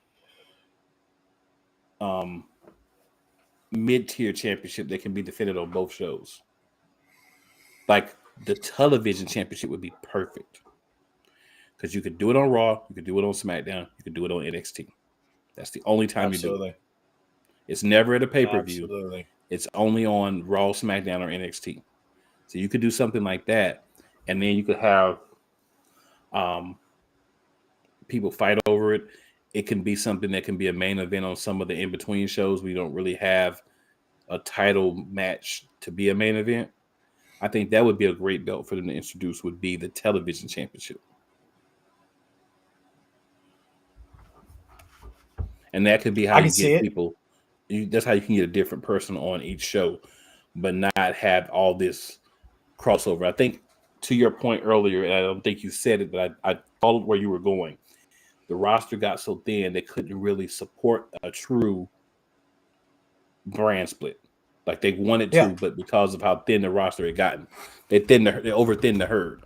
um, mid-tier championship that can be defended on both shows. Like the television championship would be perfect because you could do it on Raw, you could do it on SmackDown, you could do it on NXT. That's the only time you do it. Absolutely. It's never at a pay-per-view. Absolutely. It's only on Raw, SmackDown, or NXT. So you could do something like that, and then you could have um, people fight over it. It can be something that can be a main event on some of the in-between shows. We don't really have a title match to be a main event. I think that would be a great belt for them to introduce. Would be the television championship, and that could be how I can you see get it. people. That's how you can get a different person on each show, but not have all this crossover. I think to your point earlier, and I don't think you said it, but I followed where you were going. The roster got so thin they couldn't really support a true brand split like they wanted Yeah. to, but because of how thin the roster had gotten, they over thinned the herd.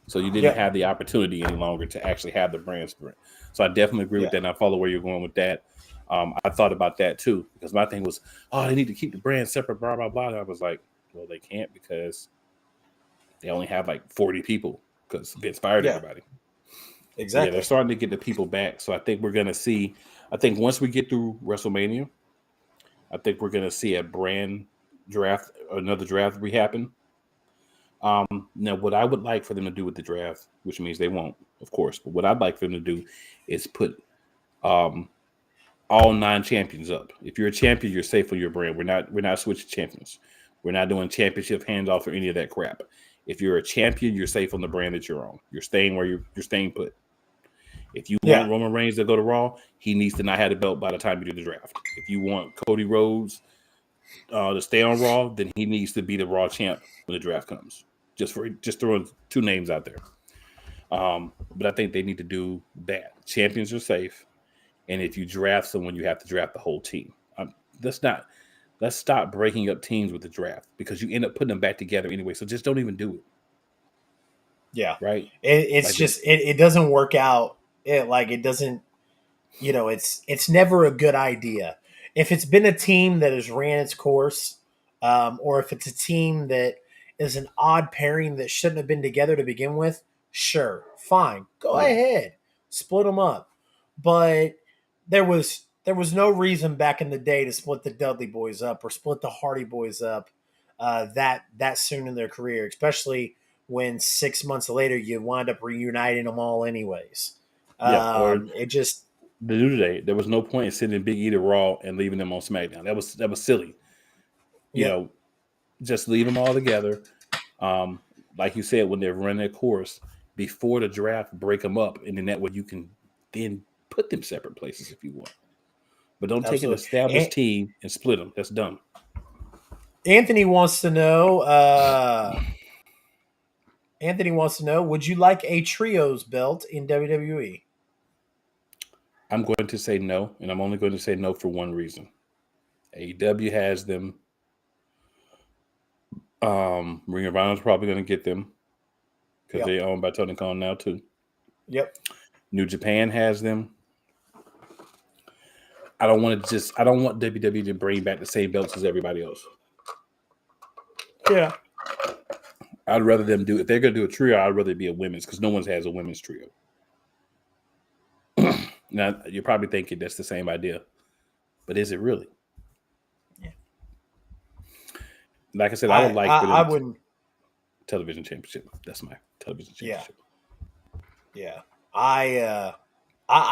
So you didn't Yeah. have the opportunity any longer to actually have the brand split. So I definitely agree with Yeah. that, and I follow where you're going with that. I thought about that too because my thing was, oh, they need to keep the brand separate, blah blah blah. And I was like, well, they can't because they only have like 40 people because Vince fired Yeah. everybody. But yeah, they're Exactly. starting to get the people back. So I think we're gonna see. I think once we get through WrestleMania, I think we're gonna see a brand draft, another draft happen. Now, what I would like for them to do with the draft, which means they won't, of course, but what I'd like for them to do is put um, all 9 champions up. If you're a champion, you're safe on your brand. We're not switching champions. We're not doing championship handoff or any of that crap. If you're a champion, you're safe on the brand that you're on. You're staying where you're staying put. If you Yeah. want Roman Reigns to go to Raw, he needs to not have the belt by the time you do the draft. If you want Cody Rhodes to stay on Raw, then he needs to be the Raw champ when the draft comes. Just throwing two names out there. But I think they need to do that. Champions are safe, and if you draft someone, you have to draft the whole team. Let's stop breaking up teams with the draft because you end up putting them back together anyway. So just don't even do it. Yeah. Right? It's Like just it doesn't work out. It doesn't. It's never a good idea. If it's been a team that has ran its course, or if it's a team that is an odd pairing that shouldn't have been together to begin with, sure, fine, go Yeah. ahead, split them up. But there was no reason back in the day to split the Dudley boys up or split the Hardy boys up that soon in their career, especially when 6 months later you wind up reuniting them all anyways. Yeah. Or It just the New Day, there was no point in sending Big E to Raw and leaving them on SmackDown. That was silly. Yep. Just leave them all together. Like you said, when they're running their course before the draft, break them up, and then that way you can then put them separate places if you want. But don't take an Absolutely. established team and split them. That's dumb. Anthony wants to know. Would you like a trios belt in WWE? I'm going to say no, and I'm only going to say no for one reason. AEW has them. Ring of Honor is probably going to get them because they're owned by Tony Khan now too. Yep. New Japan has them. I don't want WWE to bring back the same belts as everybody else. Yeah. I'd rather them do, if they're going to do a trio, I'd rather it be a women's because no one has a women's trio. Now, you're probably thinking that's the same idea, but is it really? Yeah. Like I said, I would like for them I wouldn't. television championship. That's my television championship. Yeah. I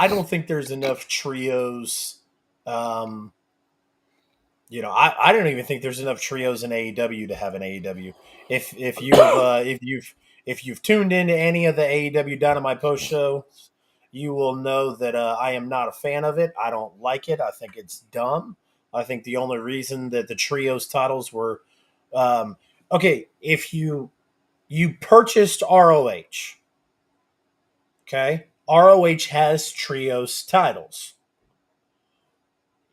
don't think there's enough trios. I don't even think there's enough trios in AEW to have an AEW. If you've tuned into any of the AEW Dynamite post show, you will know that I am not a fan of it. I don't like it. I think it's dumb. I think the only reason that the trios titles were okay, if you purchased ROH, okay, ROH has trios titles.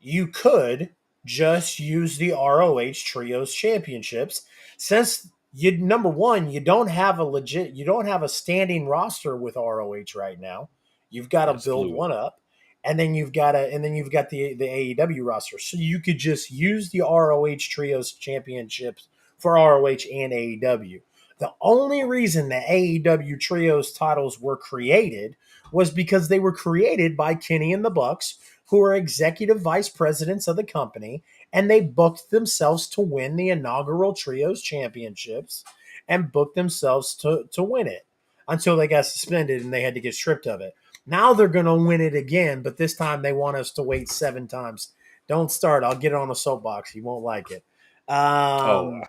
You could just use the ROH Trios Championships since number one, you don't have a standing roster with ROH right now. You've got to build one up, and then you've got the AEW roster. So you could just use the ROH Trios Championships for ROH and AEW. The only reason the AEW Trios titles were created was because they were created by Kenny and the Bucks, who are executive vice presidents of the company, and they booked themselves to win the inaugural Trios Championships and booked themselves to win it until they got suspended and they had to get stripped of it. Now they're going to win it again, but this time they want us to wait 7 times. Don't start. I'll get it on a soapbox. You won't like it. I'll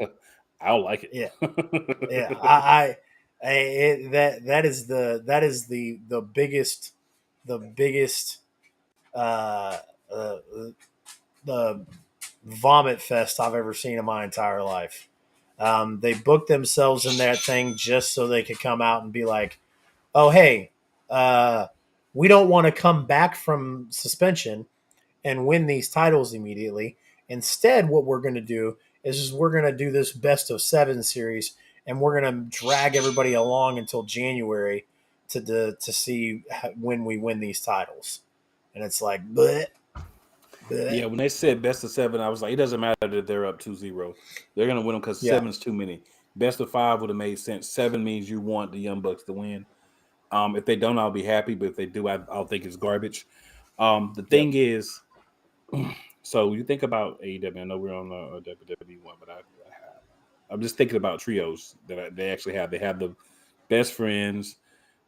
like it. Yeah. That is the biggest the vomit fest I've ever seen in my entire life. They booked themselves in that thing just so they could come out and be like, "Oh, hey, we don't want to come back from suspension and win these titles immediately. Instead, what we're going to do is we're going to do this best of 7 series, and we're going to drag everybody along until January to see when we win these titles." And it's like, bleh. Yeah, when they said best of 7, I was like, it doesn't matter that they're up 2-0. They're going to win them because 7's too many. Best of 5 would have made sense. 7 means you want the Young Bucks to win. If they don't, I'll be happy. But if they do, I'll think it's garbage. The thing is, so you think about AEW. I know we're on WWE one, but I'm just thinking about trios that they actually have. They have the Best Friends.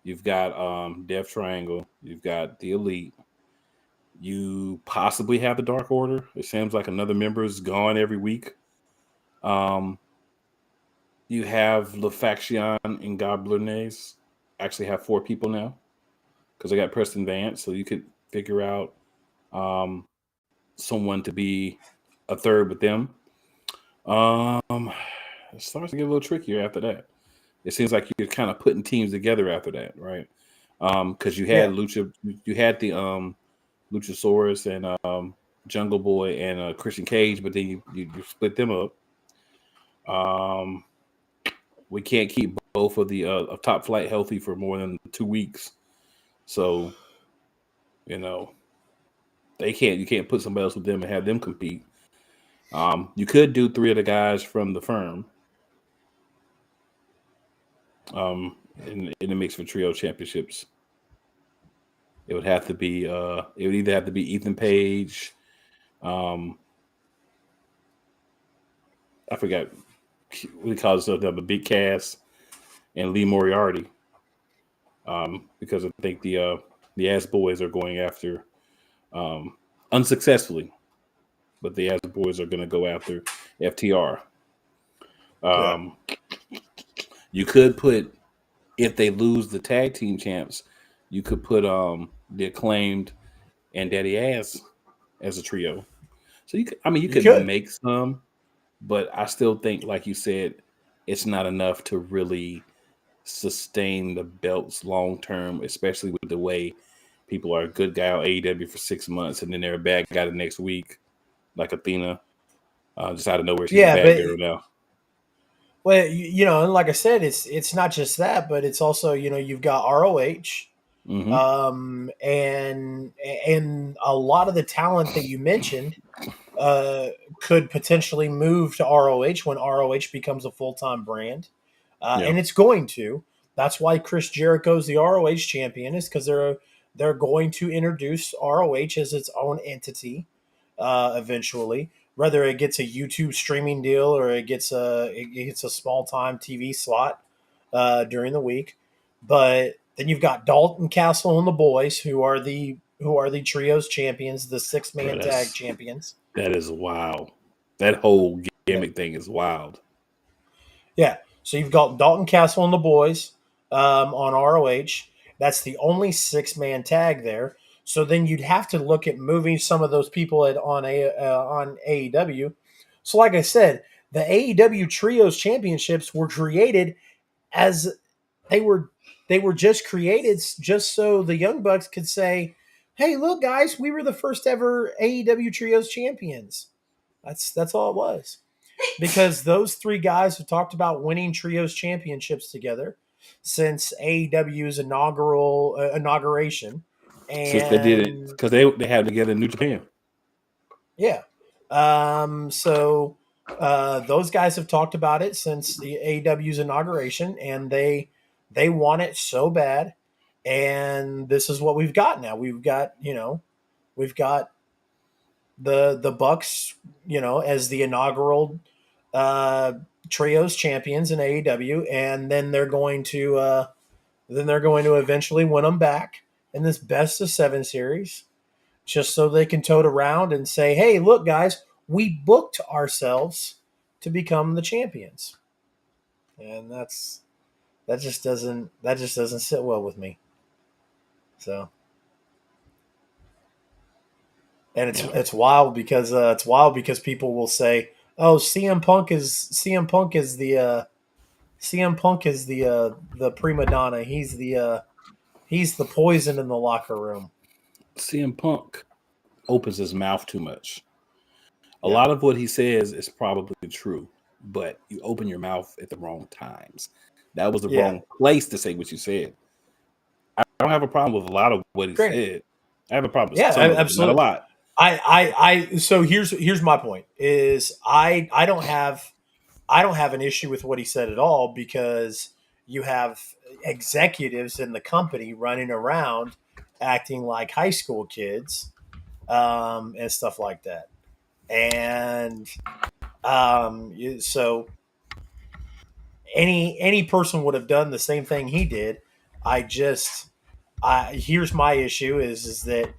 You've got Death Triangle. You've got the Elite. You possibly have the Dark Order. It seems like another member is gone every week. Um, you have LaFaction and Goblinaise actually have 4 people now because they got Preston Vance, so you could figure out um, someone to be a third with them. Um, it starts to get a little trickier after that. It seems like you're kind of putting teams together after that, right? Because you Yeah. had you had the Luchasaurus and Jungle Boy and Christian Cage, but then you split them up. Um, we can't keep both of the top flight healthy for more than 2 weeks, so you know they can't. You can't put somebody else with them and have them compete. You could do 3 of the guys from the firm in the mix for trio championships. It would have to be. It would either have to be Ethan Page. Um, I forgot what he calls himself, the Big Cass and Lee Moriarty. Because I think the Ass Boys are going after um, unsuccessfully, but the Ass Boys are going to go after FTR. Yeah. Um, you could put if they lose the tag team champs, you could put the Acclaimed and Daddy Ass as a trio. So you You could could. make some, but I still think, like you said, it's not enough to really sustain the belts long term, especially with the way people are a good guy on AEW for 6 months and then they're a bad guy the next week, like Athena. Just out of nowhere, she's a Yeah, bad but girl now. well, and like I said, it's not just that, but it's also you've got ROH, Hmm. and a lot of the talent that you mentioned uh, could potentially move to ROH when ROH becomes a full time brand, Yeah. and it's going to. That's why Chris Jericho's the ROH champion, is because they're going to introduce ROH as its own entity eventually. Whether it gets a YouTube streaming deal or it gets a small time TV slot during the week, but then you've got Dalton Castle and the boys who are the trios champions, the six Bro, man tag champions. that is wild. That whole Yeah. gimmick thing is wild. Yeah. So you've got Dalton Castle and the boys on ROH. That's the only six-man tag there. So then you'd have to look at moving some of those people on AEW. So like I said, the AEW Trios Championships were created as they were they were just created just so the Young Bucks could say, "Hey, look, guys, we were the first ever AEW Trios champions." That's all it was, because those three guys have talked about winning trios championships together since AEW's inauguration, Since they did it, and because they had together in New Japan. yeah, so those guys have talked about it since the AEW's inauguration, and they want it so bad, and this is what we've got now. We've got the Bucks, as the inaugural uh, trios champions in AEW, and then they're going to eventually win them back in this best of 7 series, just so they can tote around and say, "Hey, look, guys, we booked ourselves to become the champions," and that just doesn't sit well with me. So, and it's Yeah. it's wild because people will say, "Oh, CM Punk is the prima donna. He's the poison in the locker room." CM Punk opens his mouth too much. A Yeah, lot of what he says is probably true, but you open your mouth at the wrong times. That was the yeah. wrong place to say what you said. I don't have a problem with a lot of what he Granted, said. I have a problem with yeah, some of it, but not a absolutely. lot. So here's my point: is I don't have an issue with what he said at all, because you have executives in the company running around acting like high school kids, and stuff like that, and so any person would have done the same thing he did. I just here's my issue is that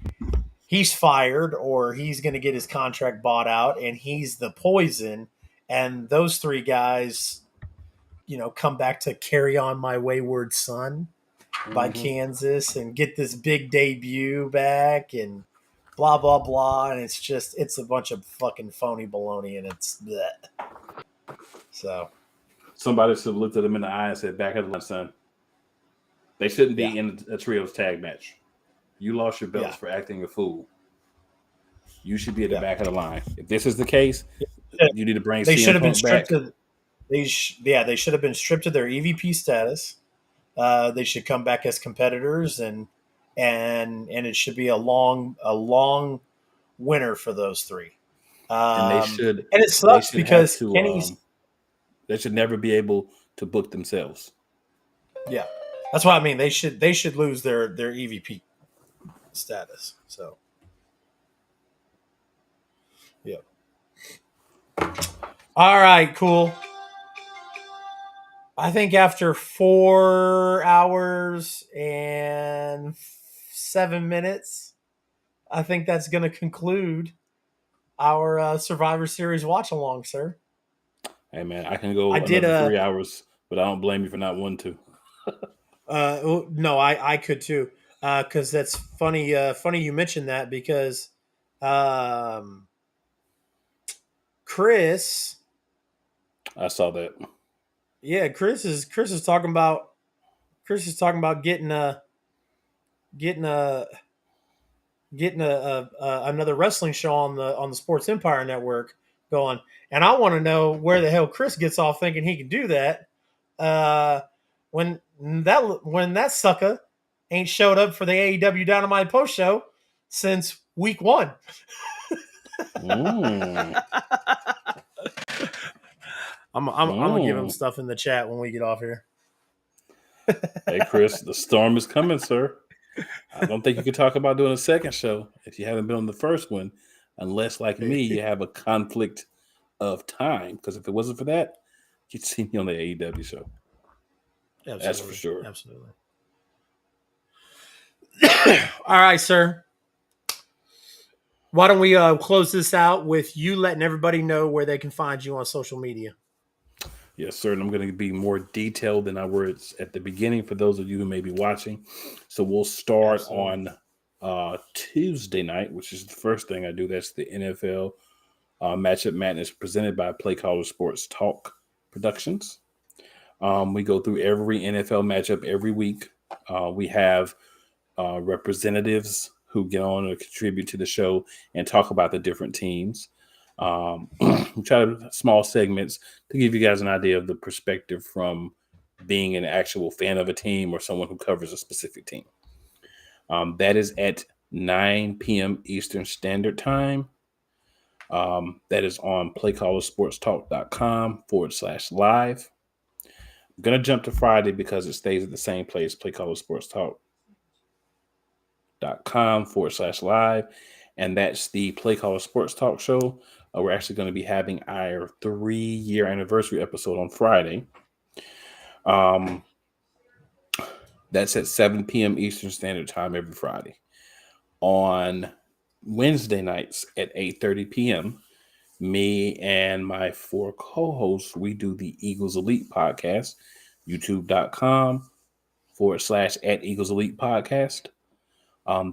he's fired, or he's going to get his contract bought out, and he's the poison and those three guys, come back to Carry On My Wayward Son by Mm-hmm. Kansas and get this big debut back and blah blah blah, and it's a bunch of fucking phony baloney, and it's bleh. So Somebody should have looked at him in the eye and said, "Back of the line, son. They shouldn't yeah, be in a trios tag match. You lost your belts yeah, for acting a fool. You should be at the yeah. back of the line. If this is the case, you need to bring They should CM have been Punk stripped back." of they should have been stripped of their EVP status. They should come back as competitors, and it should be a long winner for those three. And And it they sucks should have because to Kenny's they should never be able to book themselves. yeah, that's what I mean. They should lose their EVP status. So yeah. All right, cool. I think after 4 hours and 7 minutes, I think that's going to conclude our Survivor Series watch along, sir. Hey man, I can I go did another 3 hours, but I don't blame you for not wanting to. no, I could too, because that's funny. Funny you mentioned that because um, Chris, I saw that. yeah, Chris is talking about getting getting a another wrestling show on the Sports Empire Network going, and I want to know where the hell Chris gets off thinking he can do that. Uh, when that sucker ain't showed up for the AEW Dynamite post show since week 1. Mm. I'm gonna give him Mm. stuff in the chat when we get off here. Hey Chris, the storm is coming, sir. I don't think you could talk about doing a second show if you haven't been on the first one, unless, like me, you have a conflict of time. Because if it wasn't for that, you'd see me on the AEW show. Absolutely, That's for sure. Absolutely. All right, sir. Why don't we close this out with you letting everybody know where they can find you on social media? Yes, sir. And I'm going to be more detailed than I was at the beginning for those of you who may be watching. So we'll start Absolutely. on Tuesday night, which is the first thing I do. That's the NFL Matchup Madness presented by Play Caller Sports Talk Productions. We go through every NFL matchup every week. We have representatives who get on or contribute to the show and talk about the different teams. We try to small segments to give you guys an idea of the perspective from being an actual fan of a team or someone who covers a specific team. That is at 9 p.m. Eastern Standard Time. That is on playcallersportstalk.com/live. I'm going to jump to Friday because it stays at the same place, playcallersportstalk.com/live. And that's the Play Caller Sports Talk show. We're actually going to be having our 3-year anniversary episode on Friday. That's at 7 p.m. Eastern Standard Time every Friday. On Wednesday nights at 8:30 p.m., me and my 4 co-hosts, we do the Eagles Elite podcast, youtube.com/@Eagles Elite podcast.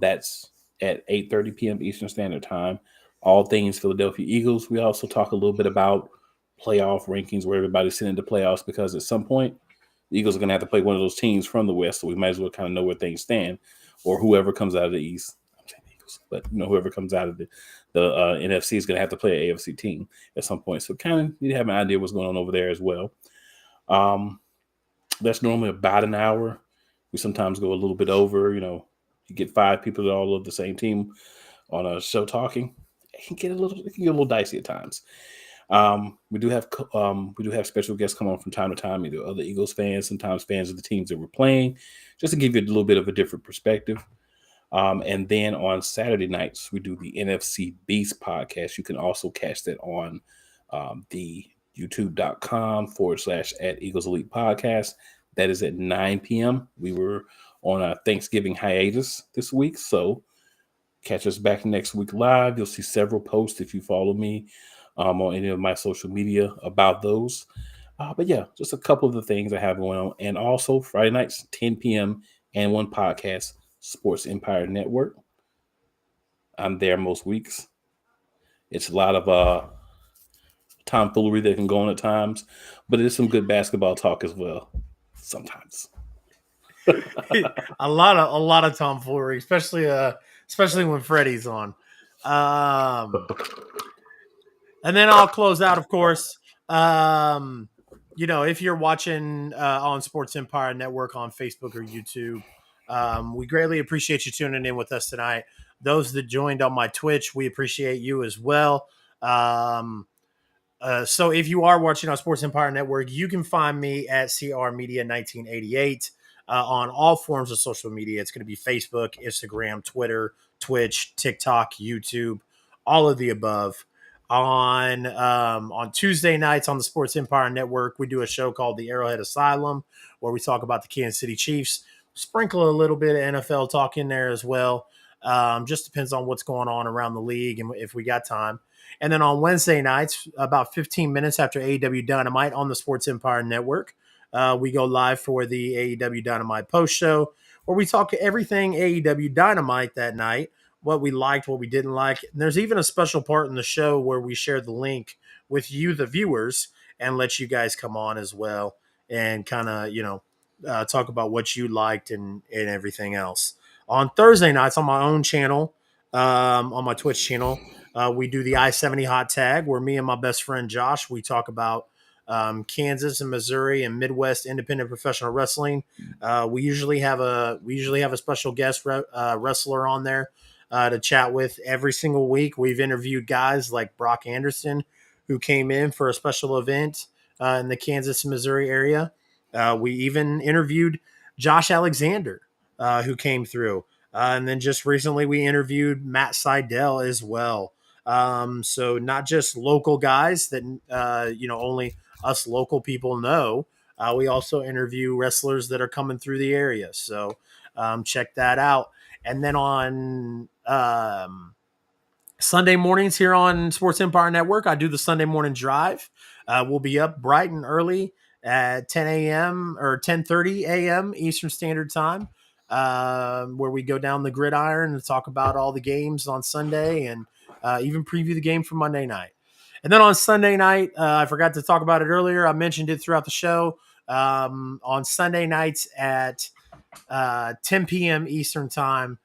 That's at 8:30 p.m. Eastern Standard Time. All things Philadelphia Eagles. We also talk a little bit about playoff rankings, where everybody's sitting into playoffs, because at some point, the Eagles are going to have to play one of those teams from the West, so we might as well kind of know where things stand, or whoever comes out of the East. I'm saying Eagles, but whoever comes out of the NFC is going to have to play an AFC team at some point. So kind of need to have an idea what's going on over there as well. That's normally about an hour. We sometimes go a little bit over. You get 5 people that all love the same team on a show talking. It can get a little dicey at times. We do have special guests come on from time to time, either other Eagles fans, sometimes fans of the teams that we're playing, just to give you a little bit of a different perspective. And then on Saturday nights, we do the NFC Beast podcast. You can also catch that on the youtube.com/@Eagles Elite podcast. That is at 9 p.m. We were on a Thanksgiving hiatus this week, so catch us back next week live. You'll see several posts if you follow me on any of my social media about those. But yeah, just a couple of the things I have going on. And also Friday nights, 10 p.m. and one podcast, Sports Empire Network. I'm there most weeks. It's a lot of tomfoolery that can go on at times, but it is some good basketball talk as well. Sometimes. A lot of tomfoolery, especially when Freddie's on. Um, and then I'll close out, of course. Um, if you're watching on Sports Empire Network on Facebook or YouTube, we greatly appreciate you tuning in with us tonight. Those that joined on my Twitch, we appreciate you as well. So if you are watching on Sports Empire Network, you can find me at CR Media 1988 on all forms of social media. It's going to be Facebook, Instagram, Twitter, Twitch, TikTok, YouTube, all of the above. On Tuesday nights on the Sports Empire Network, we do a show called the Arrowhead Asylum, where we talk about the Kansas City Chiefs. Sprinkle a little bit of NFL talk in there as well. Just depends on what's going on around the league and if we got time. And then on Wednesday nights, about 15 minutes after AEW Dynamite on the Sports Empire Network, we go live for the AEW Dynamite post show where we talk everything AEW Dynamite that night, what we liked, what we didn't like. And there's even a special part in the show where we share the link with you, the viewers, and let you guys come on as well and kind of, talk about what you liked and everything else. On Thursday nights on my own channel, on my Twitch channel, we do the I-70 hot tag where me and my best friend Josh, we talk about Kansas and Missouri and Midwest independent professional wrestling. We usually have a special guest wrestler on there to chat with every single week. We've interviewed guys like Brock Anderson, who came in for a special event in the Kansas and Missouri area. We even interviewed Josh Alexander, who came through. And then just recently, we interviewed Matt Seidel as well. So not just local guys that only us local people know. We also interview wrestlers that are coming through the area. So check that out. And then on Sunday mornings here on Sports Empire Network, I do the Sunday morning drive. We'll be up bright and early at 10 a.m. or 10:30 a.m. Eastern Standard Time, where we go down the gridiron and talk about all the games on Sunday and even preview the game for Monday night. And then on Sunday night, I forgot to talk about it earlier. I mentioned it throughout the show. On Sunday nights at 10 p.m. Eastern Time,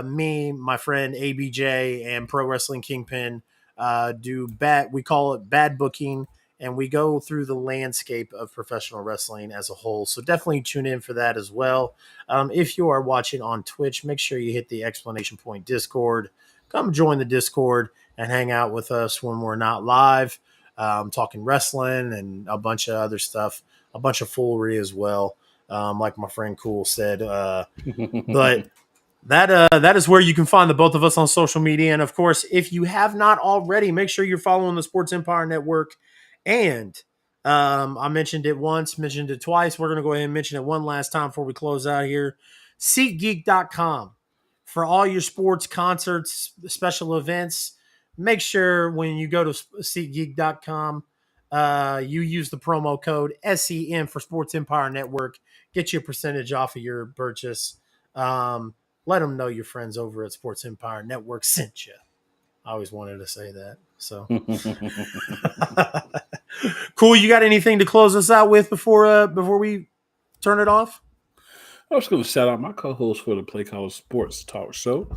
me, my friend ABJ, and Pro Wrestling Kingpin we call it bad booking, and we go through the landscape of professional wrestling as a whole. So definitely tune in for that as well. If you are watching on Twitch, make sure you hit the exclamation point Discord. Come join the Discord and hang out with us when we're not live, talking wrestling and a bunch of other stuff, a bunch of foolery as well. Like my friend Cool said, but that is where you can find the both of us on social media. And of course, if you have not already, make sure you're following the Sports Empire Network. And I mentioned it once, mentioned it twice. We're going to go ahead and mention it one last time before we close out here. SeatGeek.com for all your sports, concerts, special events. Make sure when you go to SeatGeek.com, you use the promo code SEM for Sports Empire Network. Get you a percentage off of your purchase. Let them know your friends over at Sports Empire Network sent you. I always wanted to say that. So cool. You got anything to close us out with before we turn it off? I was going to shout out my co-host for the Play College Sports Talk Show,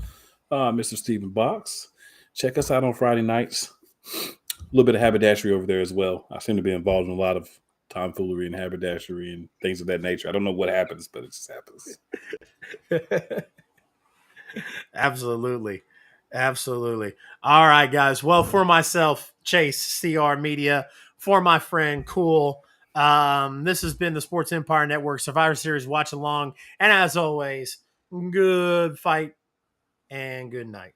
Mr. Stephen Box. Check us out on Friday nights. A little bit of haberdashery over there as well. I seem to be involved in a lot of tomfoolery and haberdashery and things of that nature. I don't know what happens, but it just happens. Absolutely. All right, guys. Well, for myself, Chase, CR Media, for my friend Cool, this has been the Sports Empire Network Survivor Series Watch Along. And as always, good fight and good night.